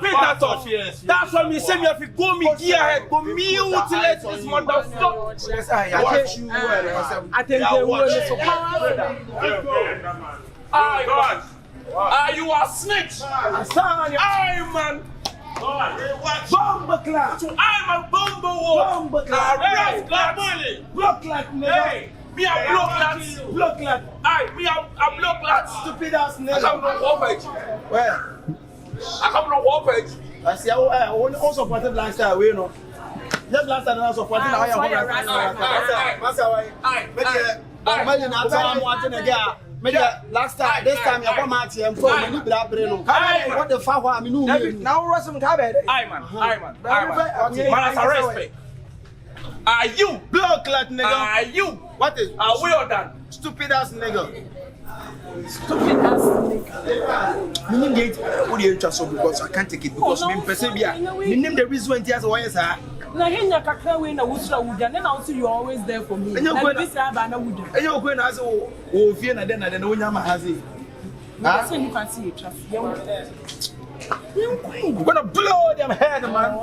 Peter Tosh. That's why me say me have to go me gear head, go mutilate this motherfucker. Yes, I think they will. You are snitch. I man. Bomba clap. I'm a bomba clap. Block like nigga. Hey, me a block like. Me a block like. Stupid ass nigga. I come from Warpage. Where? I come from Warpage. I see. I also supported last time. We know. Just last time I supported. Now I am last time, this time you come out here and phone me bra breno. What the fuck I mean now Russell Kabe. Man, respect. Are you block like nigga? Are you? What is? Are we all done? Stupid ass nigga. Stupid ass nigga. Meaning gate, who the interest of because I can't take it because me persevere. Me name the reason when tears why sir. Na henya kakra we na wusra wuda na also you always there for me. Na this aba na wuda. And you go na say o fie na den na wonya ma ha say. Ah, say you can see it trust. I'm gonna blow them head man.